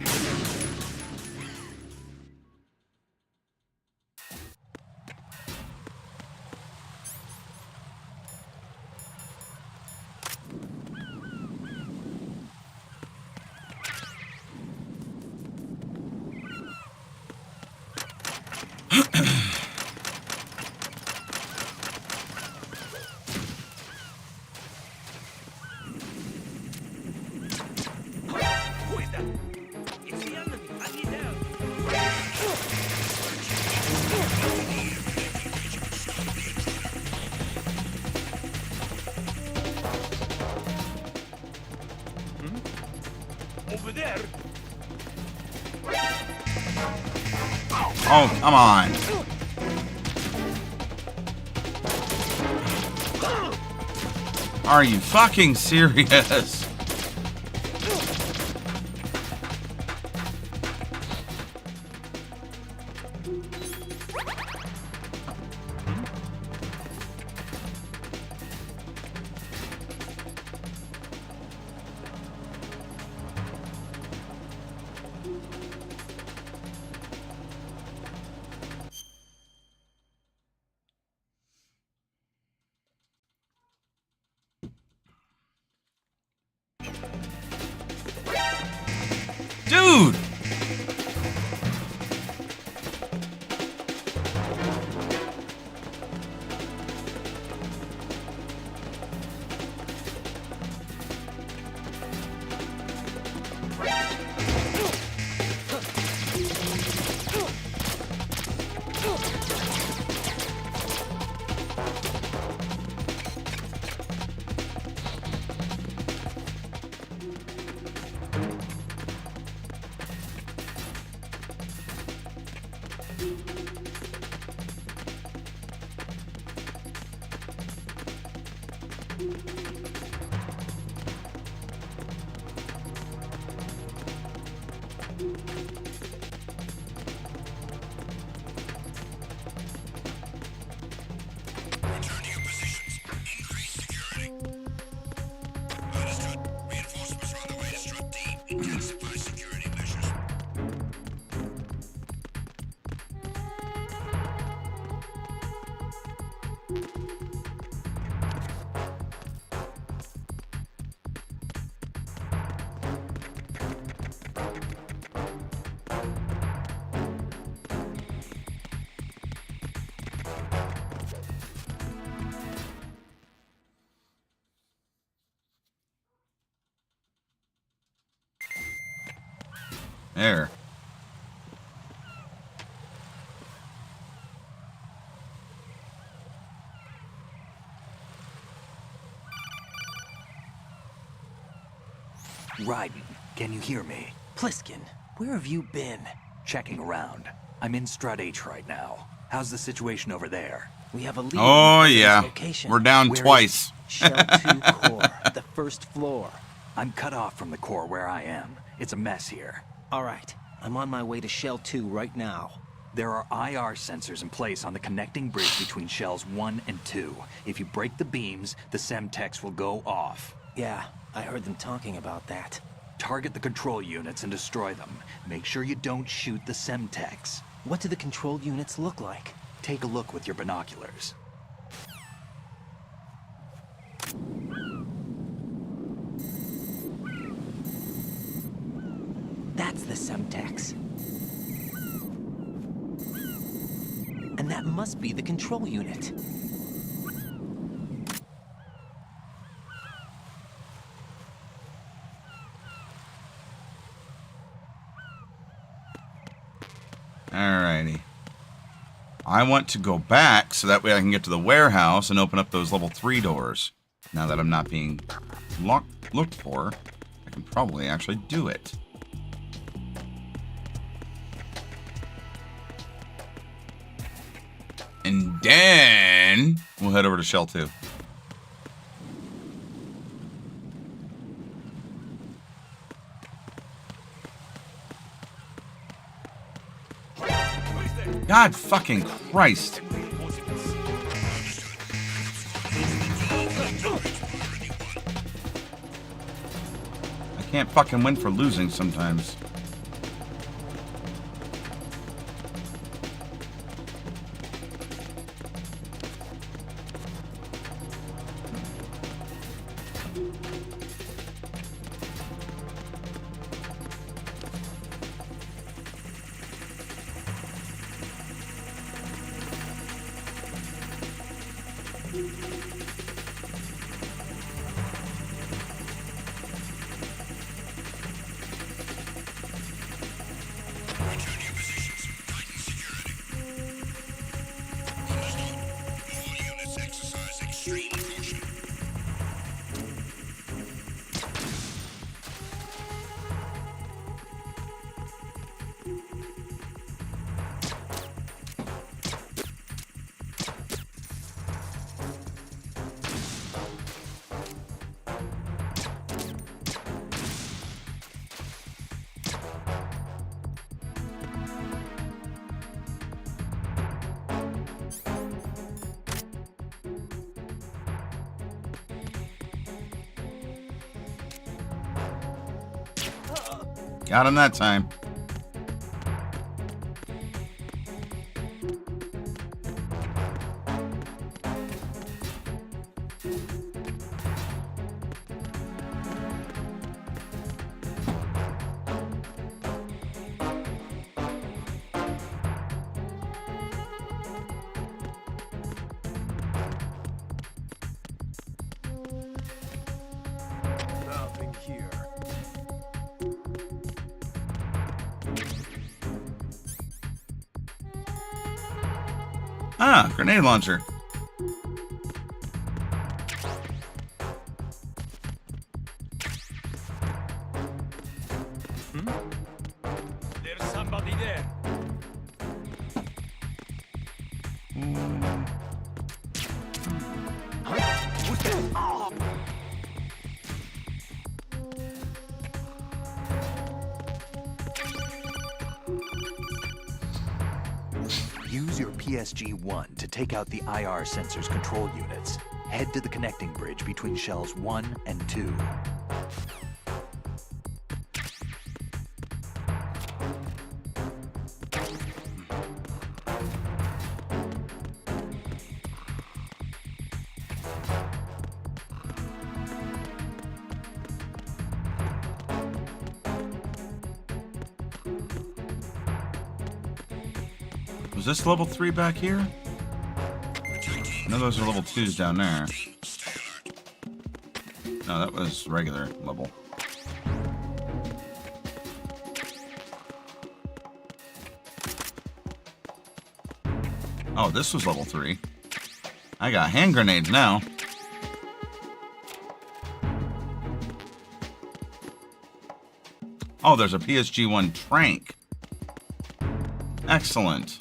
Who is that? It's the enemy. I need help. Over there. Oh, come on. Are you fucking serious? There. Raiden, can you hear me? Pliskin, where have you been? Checking around. I'm in Strut H right now. How's the situation over there? We have a lead. Oh, in this yeah. location. We're down Where is- twice. Shell 2 core, the first floor. I'm cut off from the core where I am. It's a mess here. All right, I'm on my way to Shell 2 right now. There are IR sensors in place on the connecting bridge between shells 1 and 2. If you break the beams, the Semtex will go off. Yeah, I heard them talking about that. Target the control units and destroy them. Make sure you don't shoot the Semtex. What do the control units look like? Take a look with your binoculars. That's the Semtex. And that must be the control unit. Alrighty. I want to go back so that way I can get to the warehouse and open up those level 3 doors. Now that I'm not being looked for, I can probably actually do it. And then we'll head over to Shell 2. God fucking Christ. I can't fucking win for losing sometimes. Got him that time. Nothing here. Ah, grenade launcher. There's somebody there. Who's that? Oh. Use your PSG-1 to take out the IR sensors control units. Head to the connecting bridge between shells 1 and 2. is this level 3 back here? I know those are level 2s down there. No, that was regular level. Oh, this was level 3. I got hand grenades now. Oh, there's a PSG-1 trank. Excellent.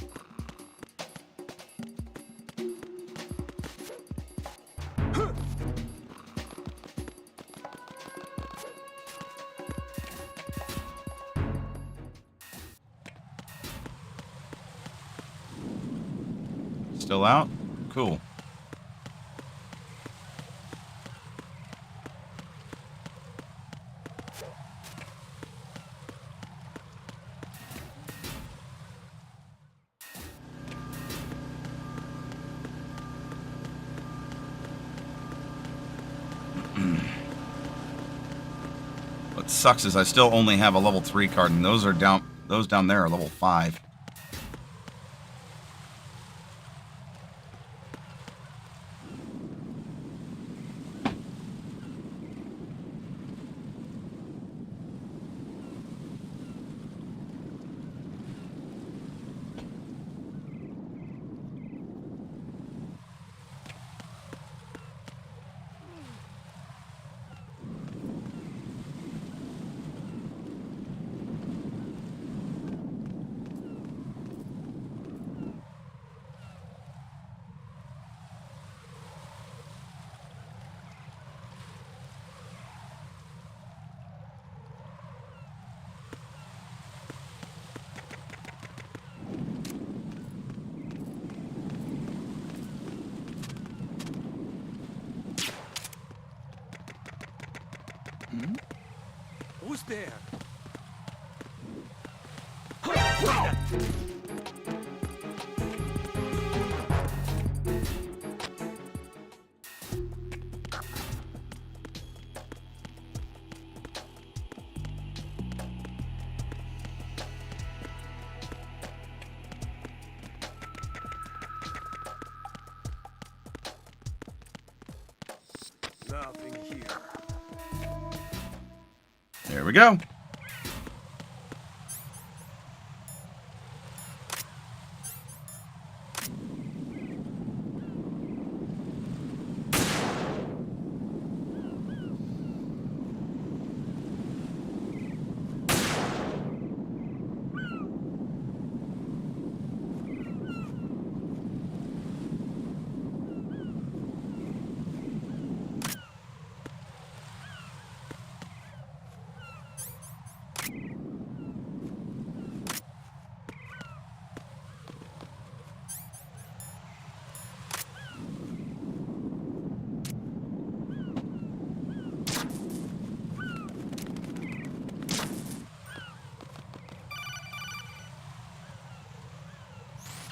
Still out? Cool. What sucks is I still only have a level 3 card, and those down there are level 5. Who's there? Nothing here. There we go.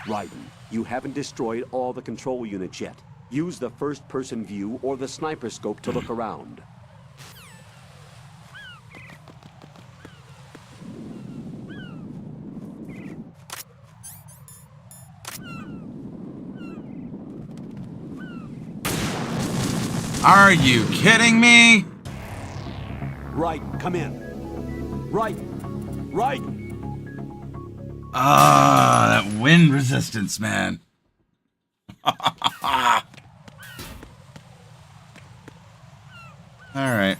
Raiden, you haven't destroyed all the control units yet. Use the first-person view or the sniper scope to look around. Are you kidding me? Raiden, come in. Raiden! Raiden! Ah, that wind resistance, man. All right.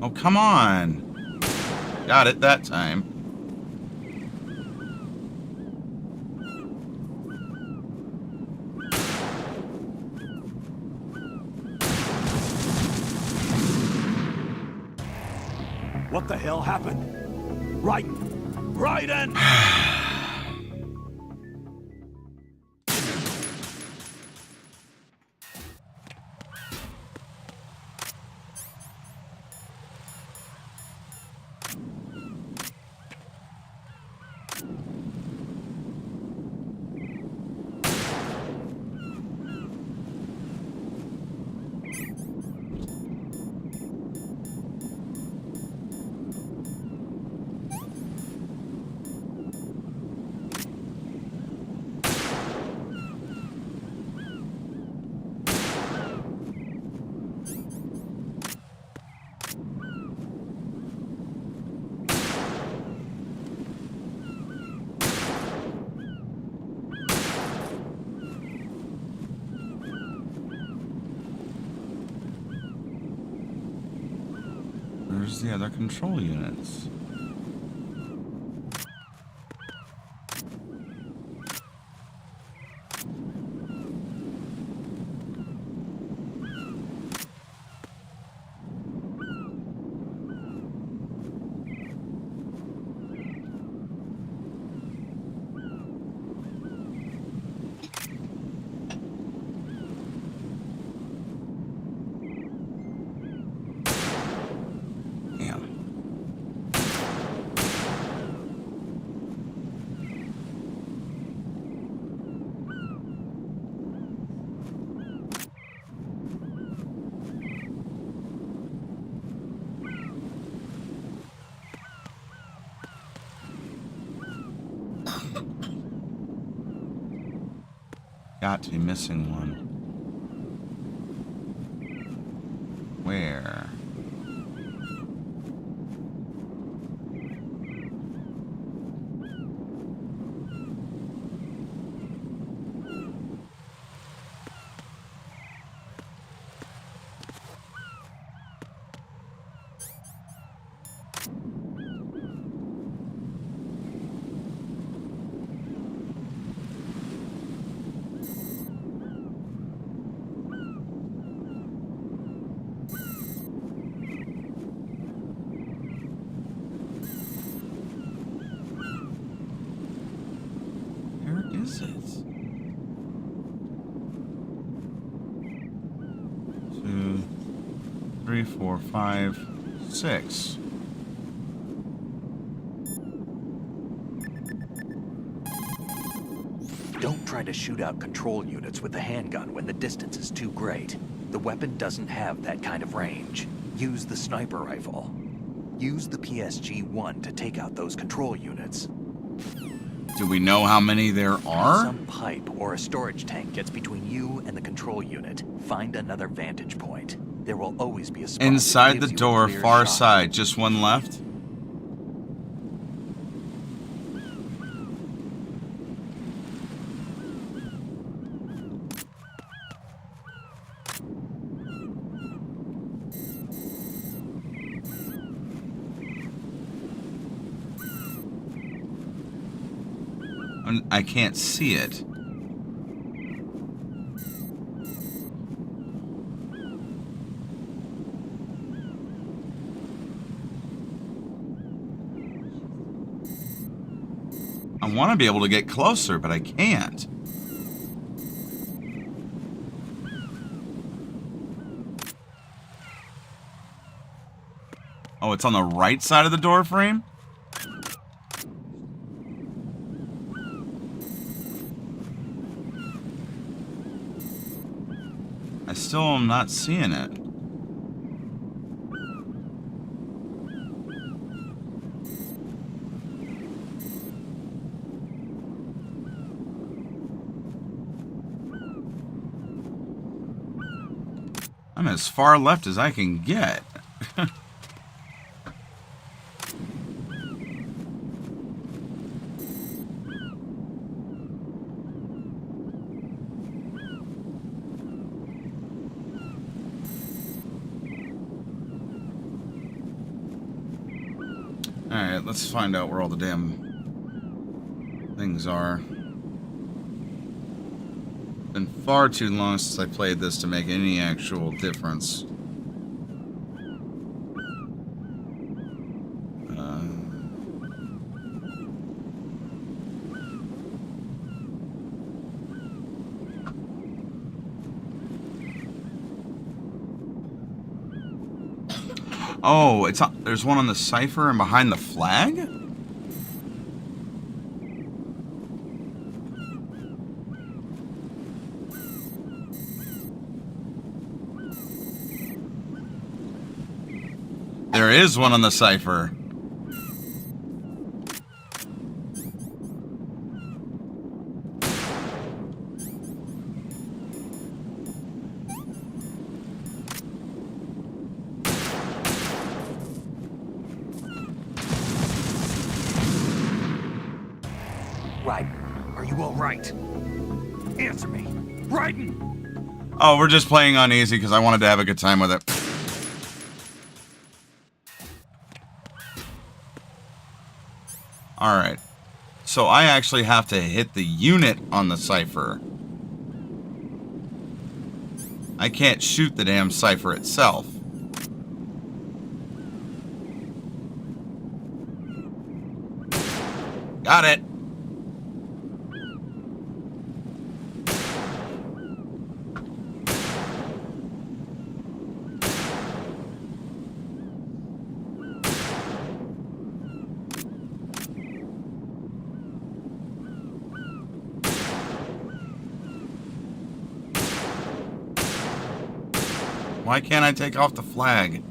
Oh, come on. Got it that time. What the hell happened? Raiden! Raiden! Where's the other control units? Got to be missing one. Where? Is it? 2, 3, 4, 5, 6. Don't try to shoot out control units with the handgun when the distance is too great. The weapon doesn't have that kind of range. Use the sniper rifle. Use the PSG-1 to take out those control units. Do we know how many there are? Some pipe or a storage tank gets between you and the control unit. Find another vantage point. There will always be a spot Inside that the gives you a door, clear far shot. side. Just one left? I can't see it. I want to be able to get closer, but I can't. Oh, it's on the right side of the door frame? I still am not seeing it. I'm as far left as I can get. Alright, let's find out where all the damn things are. Been far too long since I played this to make any actual difference. Oh, it's on, there's one on the cipher and behind the flag? There is one on the cipher. Raiden, are you all right? Answer me. Raiden! Oh, we're just playing on easy because I wanted to have a good time with it. Alright. So I actually have to hit the unit on the cipher. I can't shoot the damn cipher itself. Got it. Why can't I take off the flag?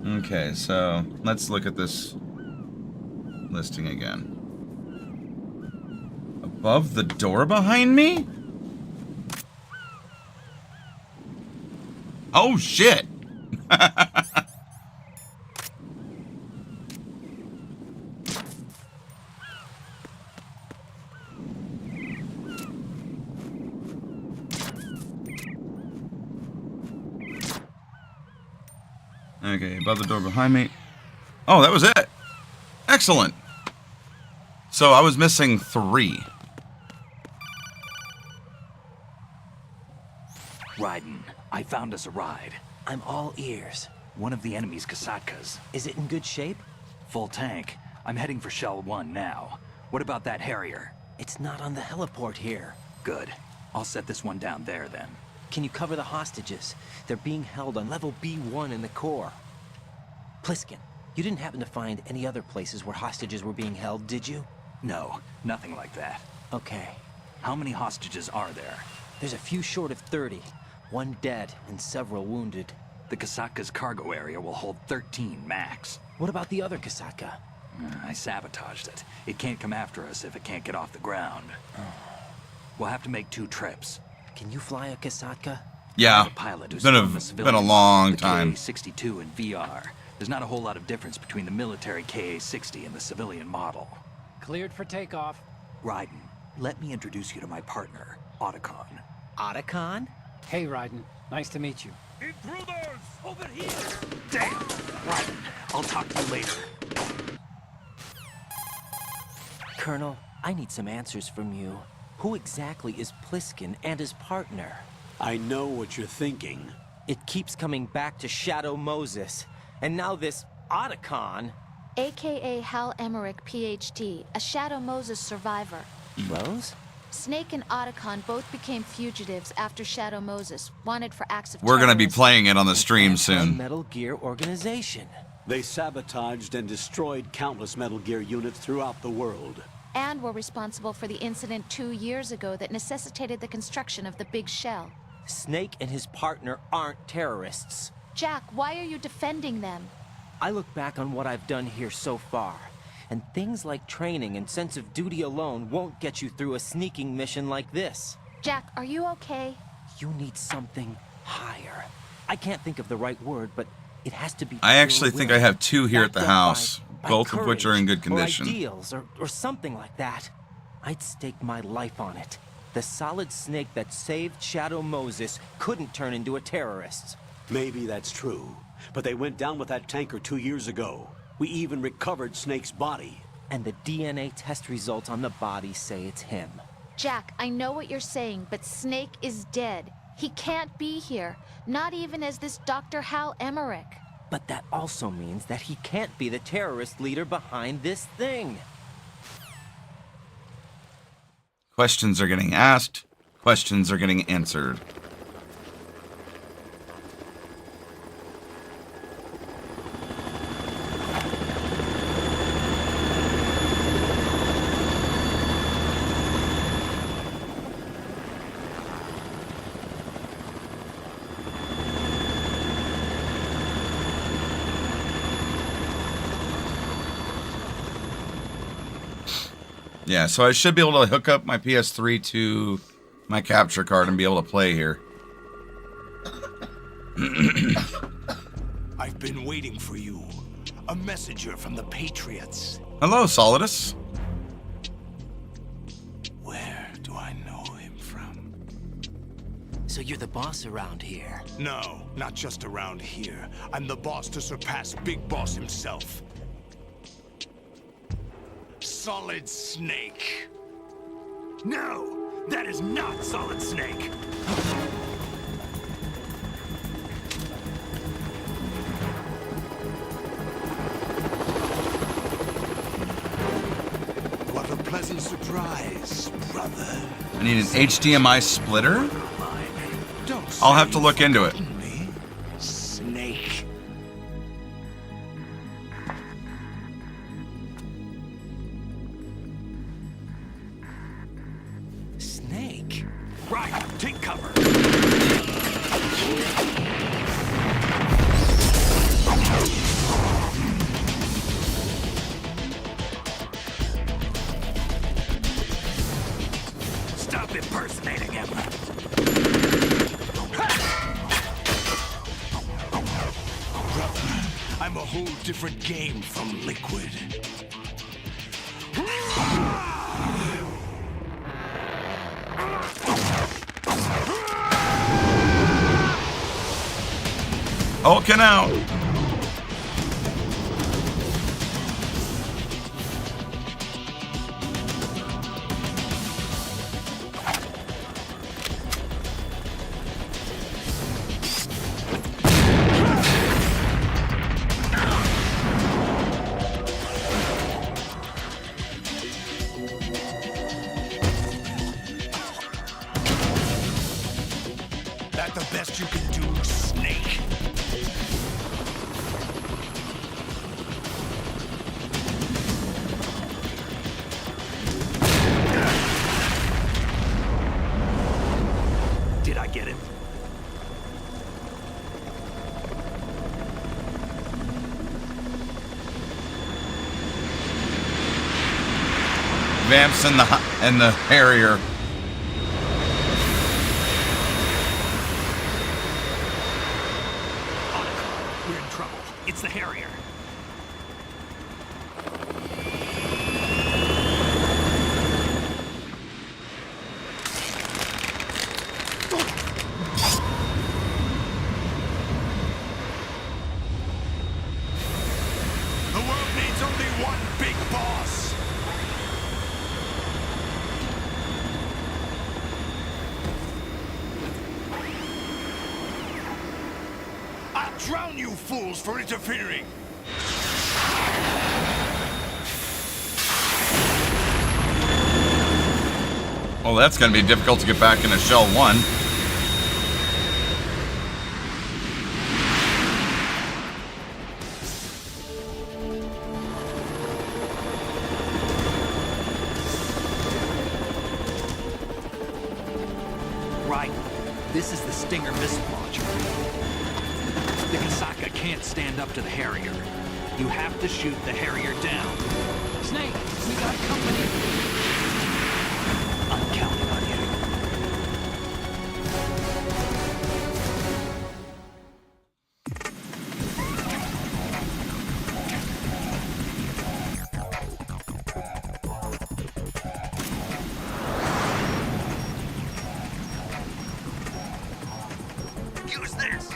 Okay, so let's look at this listing again. Above the door behind me? Oh, shit. Okay, above the door behind me. Oh, that was it. Excellent. So I was missing 3. Raiden, I found us a ride. I'm all ears. One of the enemy's Kasatkas. Is it in good shape? Full tank. I'm heading for Shell 1 now. What about that Harrier? It's not on the heliport here. Good. I'll set this one down there then. Can you cover the hostages? They're being held on level B1 in the core. Pliskin, you didn't happen to find any other places where hostages were being held, did you? No, nothing like that. Okay. How many hostages are there? There's a few short of 30. 1 dead and several wounded. The Kasatka's cargo area will hold 13 max. What about the other Kasatka? I sabotaged it. It can't come after us if it can't get off the ground. We'll have to make 2 trips. Can you fly a Kasatka? Yeah, Pilot who's been a long time. KA-62 and VR. There's not a whole lot of difference between the military KA-60 and the civilian model. Cleared for takeoff. Raiden, let me introduce you to my partner, Otacon. Otacon? Hey, Raiden. Nice to meet you. Intruders! Over here! Damn! Raiden, I'll talk to you later. Colonel, I need some answers from you. Who exactly is Pliskin and his partner? I know what you're thinking. It keeps coming back to Shadow Moses. And now this Otacon. AKA Hal Emmerich, PhD, a Shadow Moses survivor. Rose? Snake and Otacon both became fugitives after Shadow Moses, wanted for acts of We're going to be terrorism. playing it on the stream soon. Metal Gear organization. They sabotaged and destroyed countless Metal Gear units throughout the world. And were responsible for the incident 2 years ago that necessitated the construction of the Big Shell. Snake and his partner aren't terrorists. Jack, why are you defending them? I look back on what I've done here so far, and things like training and sense of duty alone won't get you through a sneaking mission like this. Jack, are you okay? You need something higher. I can't think of the right word, but it has to be. I actually think I have 2 here at the house, by both of which are in good condition. Or ideals, or something like that. I'd stake my life on it. The solid snake that saved Shadow Moses couldn't turn into a terrorist. Maybe that's true, but they went down with that tanker 2 years ago. We even recovered Snake's body. And the DNA test results on the body say it's him. Jack, I know what you're saying, but Snake is dead. He can't be here, not even as this Dr. Hal Emmerich. But that also means that he can't be the terrorist leader behind this thing. Questions are getting asked. Questions are getting answered. Yeah, so I should be able to hook up my PS3 to my capture card and be able to play here. I've been waiting for you. A messenger from the Patriots. Hello, Solidus. Where do I know him from? So you're the boss around here? No, not just around here. I'm the boss to surpass Big Boss himself. Solid Snake. No, that is not Solid Snake. What a pleasant surprise, brother. I need an HDMI splitter? Don't I'll have to look into it. Snake. Snake? Right, take cover. Stop impersonating him. Brother, I'm a whole different game from Liquid. Hulking out. That the best you can do, Snake? Did I get him? Vamps and the Harrier. We're in trouble. It's the Harrier. The world needs only one big boss. I'll drown you fools for interfering. Well, that's going to be difficult to get back into Shell 1. Right. This is the Stinger missile launcher. The Kasaka can't stand up to the Harrier. You have to shoot the Harrier down. Snake, we got company. I'm counting on you. Use this.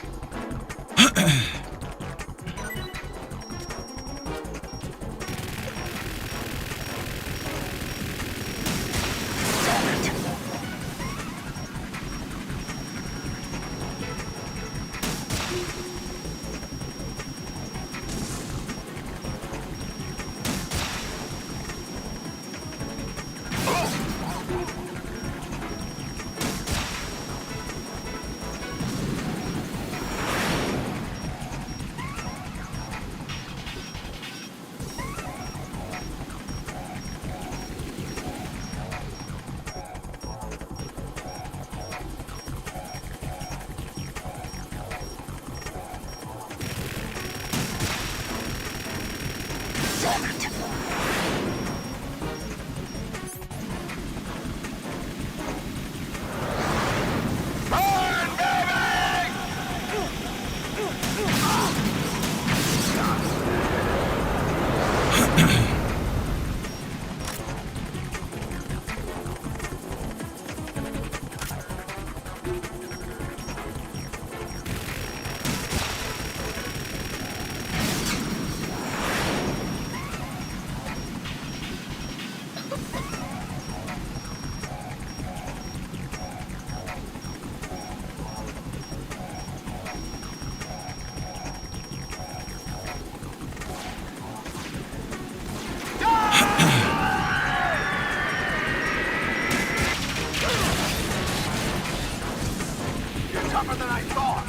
You're tougher than I thought.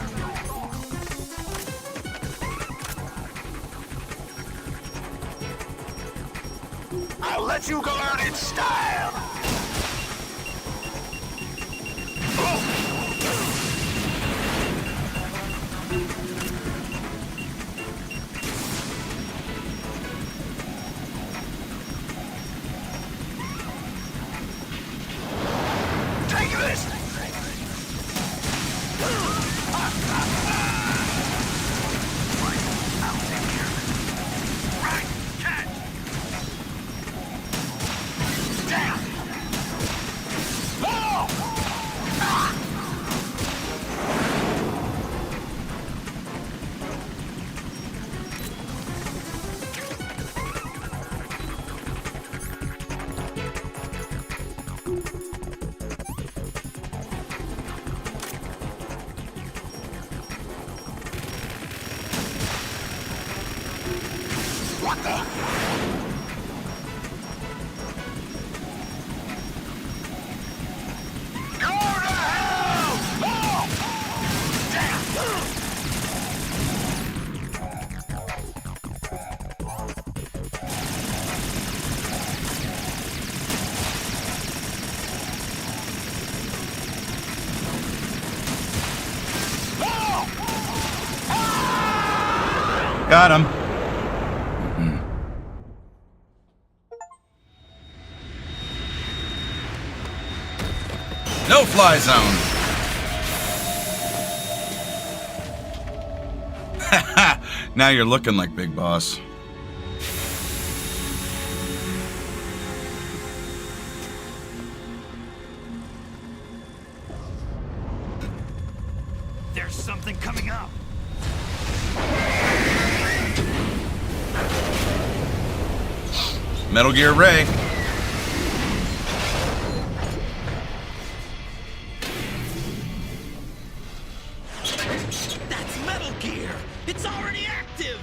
I'll let you go out in style. Take this. Right, catch. Down. Oh! What the? Go to hell! Oh! Got him. No fly zone. Now you're looking like Big Boss. There's something coming up. Metal Gear Ray. That's Metal Gear. It's already active.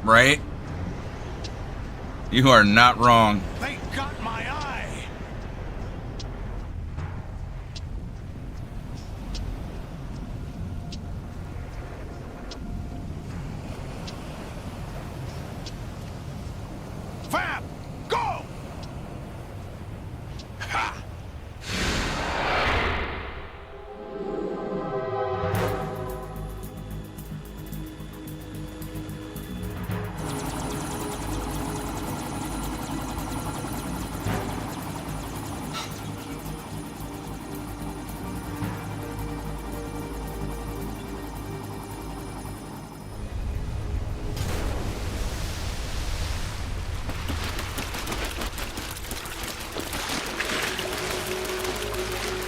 Right? You are not wrong. They got my eye. Fab, go! Ha!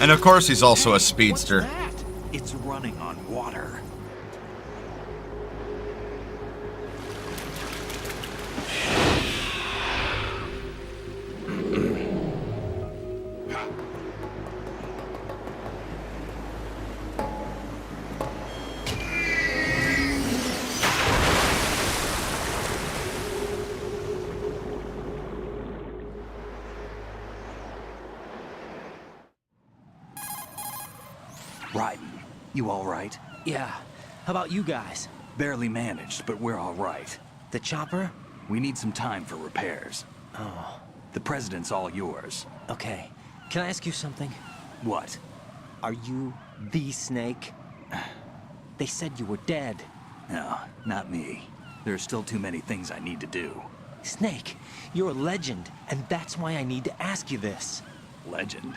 And of course he's also a speedster. It's running on water. Raiden, you all right? Yeah. How about you guys? Barely managed, but we're all right. The chopper? We need some time for repairs. Oh. The president's all yours. Okay. Can I ask you something? What? Are you the Snake? They said you were dead. No, not me. There are still too many things I need to do. Snake, you're a legend, and that's why I need to ask you this. Legend?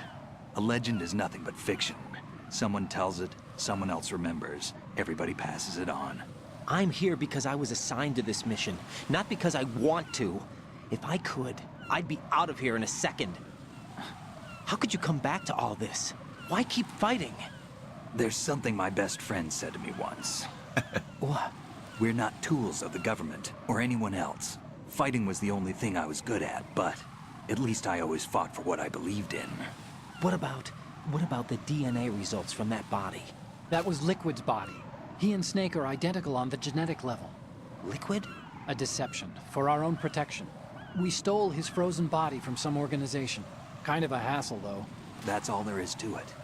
A legend is nothing but fiction. Someone tells it, someone else remembers. Everybody passes it on. I'm here because I was assigned to this mission, not because I want to. If I could, I'd be out of here in a second. How could you come back to all this? Why keep fighting? There's something my best friend said to me once. What? We're not tools of the government or anyone else. Fighting was the only thing I was good at, but at least I always fought for what I believed in. What about the DNA results from that body? That was Liquid's body. He and Snake are identical on the genetic level. Liquid? A deception, for our own protection. We stole his frozen body from some organization. Kind of a hassle, though. That's all there is to it.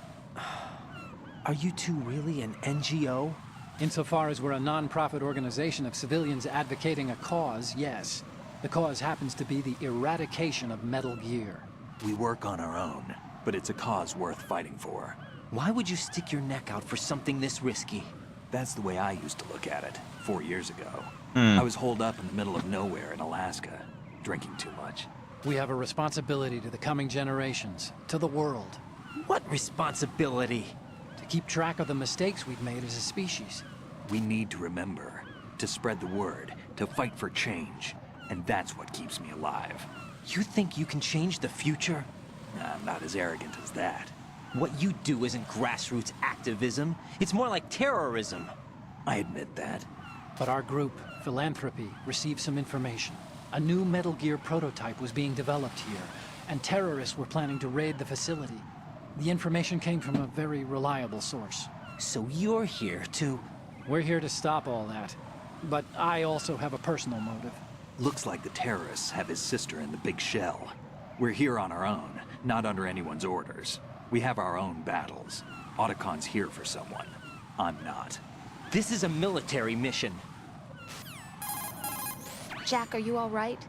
Are you two really an NGO? Insofar as we're a non-profit organization of civilians advocating a cause, yes. The cause happens to be the eradication of Metal Gear. We work on our own, but it's a cause worth fighting for. Why would you stick your neck out for something this risky? That's the way I used to look at it 4 years ago. I was holed up in the middle of nowhere in Alaska, drinking too much. We have a responsibility to the coming generations, to the world. What responsibility? To keep track of the mistakes we've made as a species. We need to remember, to spread the word, to fight for change. And that's what keeps me alive. You think you can change the future? I'm not as arrogant as that. What you do isn't grassroots activism. It's more like terrorism. I admit that. But our group, Philanthropy, received some information. A new Metal Gear prototype was being developed here, and terrorists were planning to raid the facility. The information came from a very reliable source. So you're here to... We're here to stop all that. But I also have a personal motive. Looks like the terrorists have his sister in the big shell. We're here on our own, not under anyone's orders. We have our own battles. Otacon's here for someone. I'm not. This is a military mission. Jack, are you all right?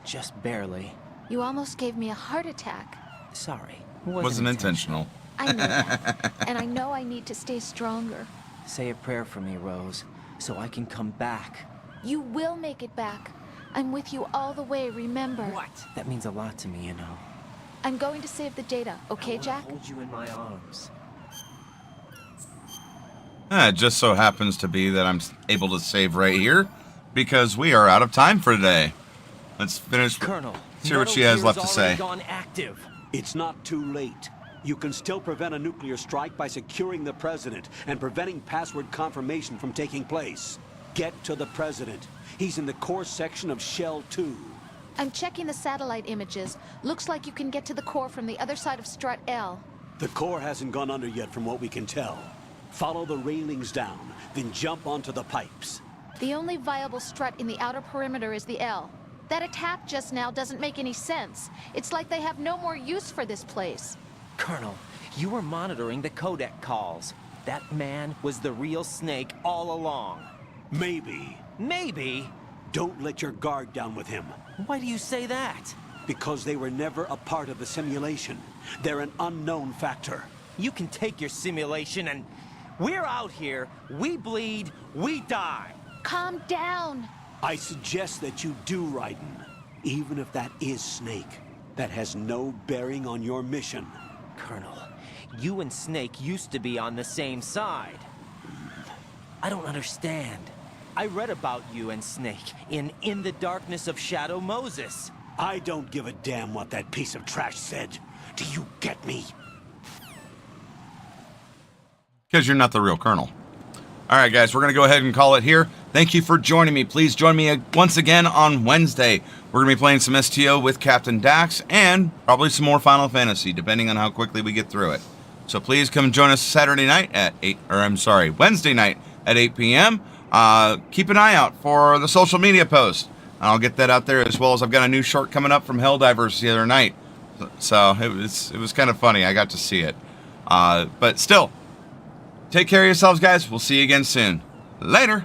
Just barely. You almost gave me a heart attack. Sorry. Wasn't intentional. I know that. And I know I need to stay stronger. Say a prayer for me, Rose, so I can come back. You will make it back. I'm with you all the way, remember? What? That means a lot to me, you know. I'm going to save the data, okay, Jack? I hold you in my arms. It just so happens to be that I'm able to save right here because we are out of time for today. Let's finish. Colonel, see what she has left to say. Gone active. It's not too late. You can still prevent a nuclear strike by securing the president and preventing password confirmation from taking place. Get to the president. He's in the core section of Shell 2. I'm checking the satellite images. Looks like you can get to the core from the other side of Strut L. The core hasn't gone under yet from what we can tell. Follow the railings down, then jump onto the pipes. The only viable strut in the outer perimeter is the L. That attack just now doesn't make any sense. It's like they have no more use for this place. Colonel, you were monitoring the codec calls. That man was the real Snake all along. Maybe. Maybe? Don't let your guard down with him. Why do you say that? Because they were never a part of the simulation. They're an unknown factor. You can take your simulation and... We're out here, we bleed, we die. Calm down. I suggest that you do, Raiden. Even if that is Snake. That has no bearing on your mission. Colonel, you and Snake used to be on the same side. I don't understand. I read about you and Snake in the Darkness of Shadow Moses. I don't give a damn what that piece of trash said. Do you get me? Because you're not the real Colonel. All right, guys, we're going to go ahead and call it here. Thank you for joining me. Please join me once again on Wednesday. We're going to be playing some STO with Captain Dax and probably some more Final Fantasy, depending on how quickly we get through it. So please come join us Wednesday night at 8 p.m. Keep an eye out for the social media post. I'll get that out there, as well as I've got a new short coming up from Helldivers the other night. So it was kind of funny. I got to see it. But still, Take care of yourselves, guys. We'll see you again soon. Later.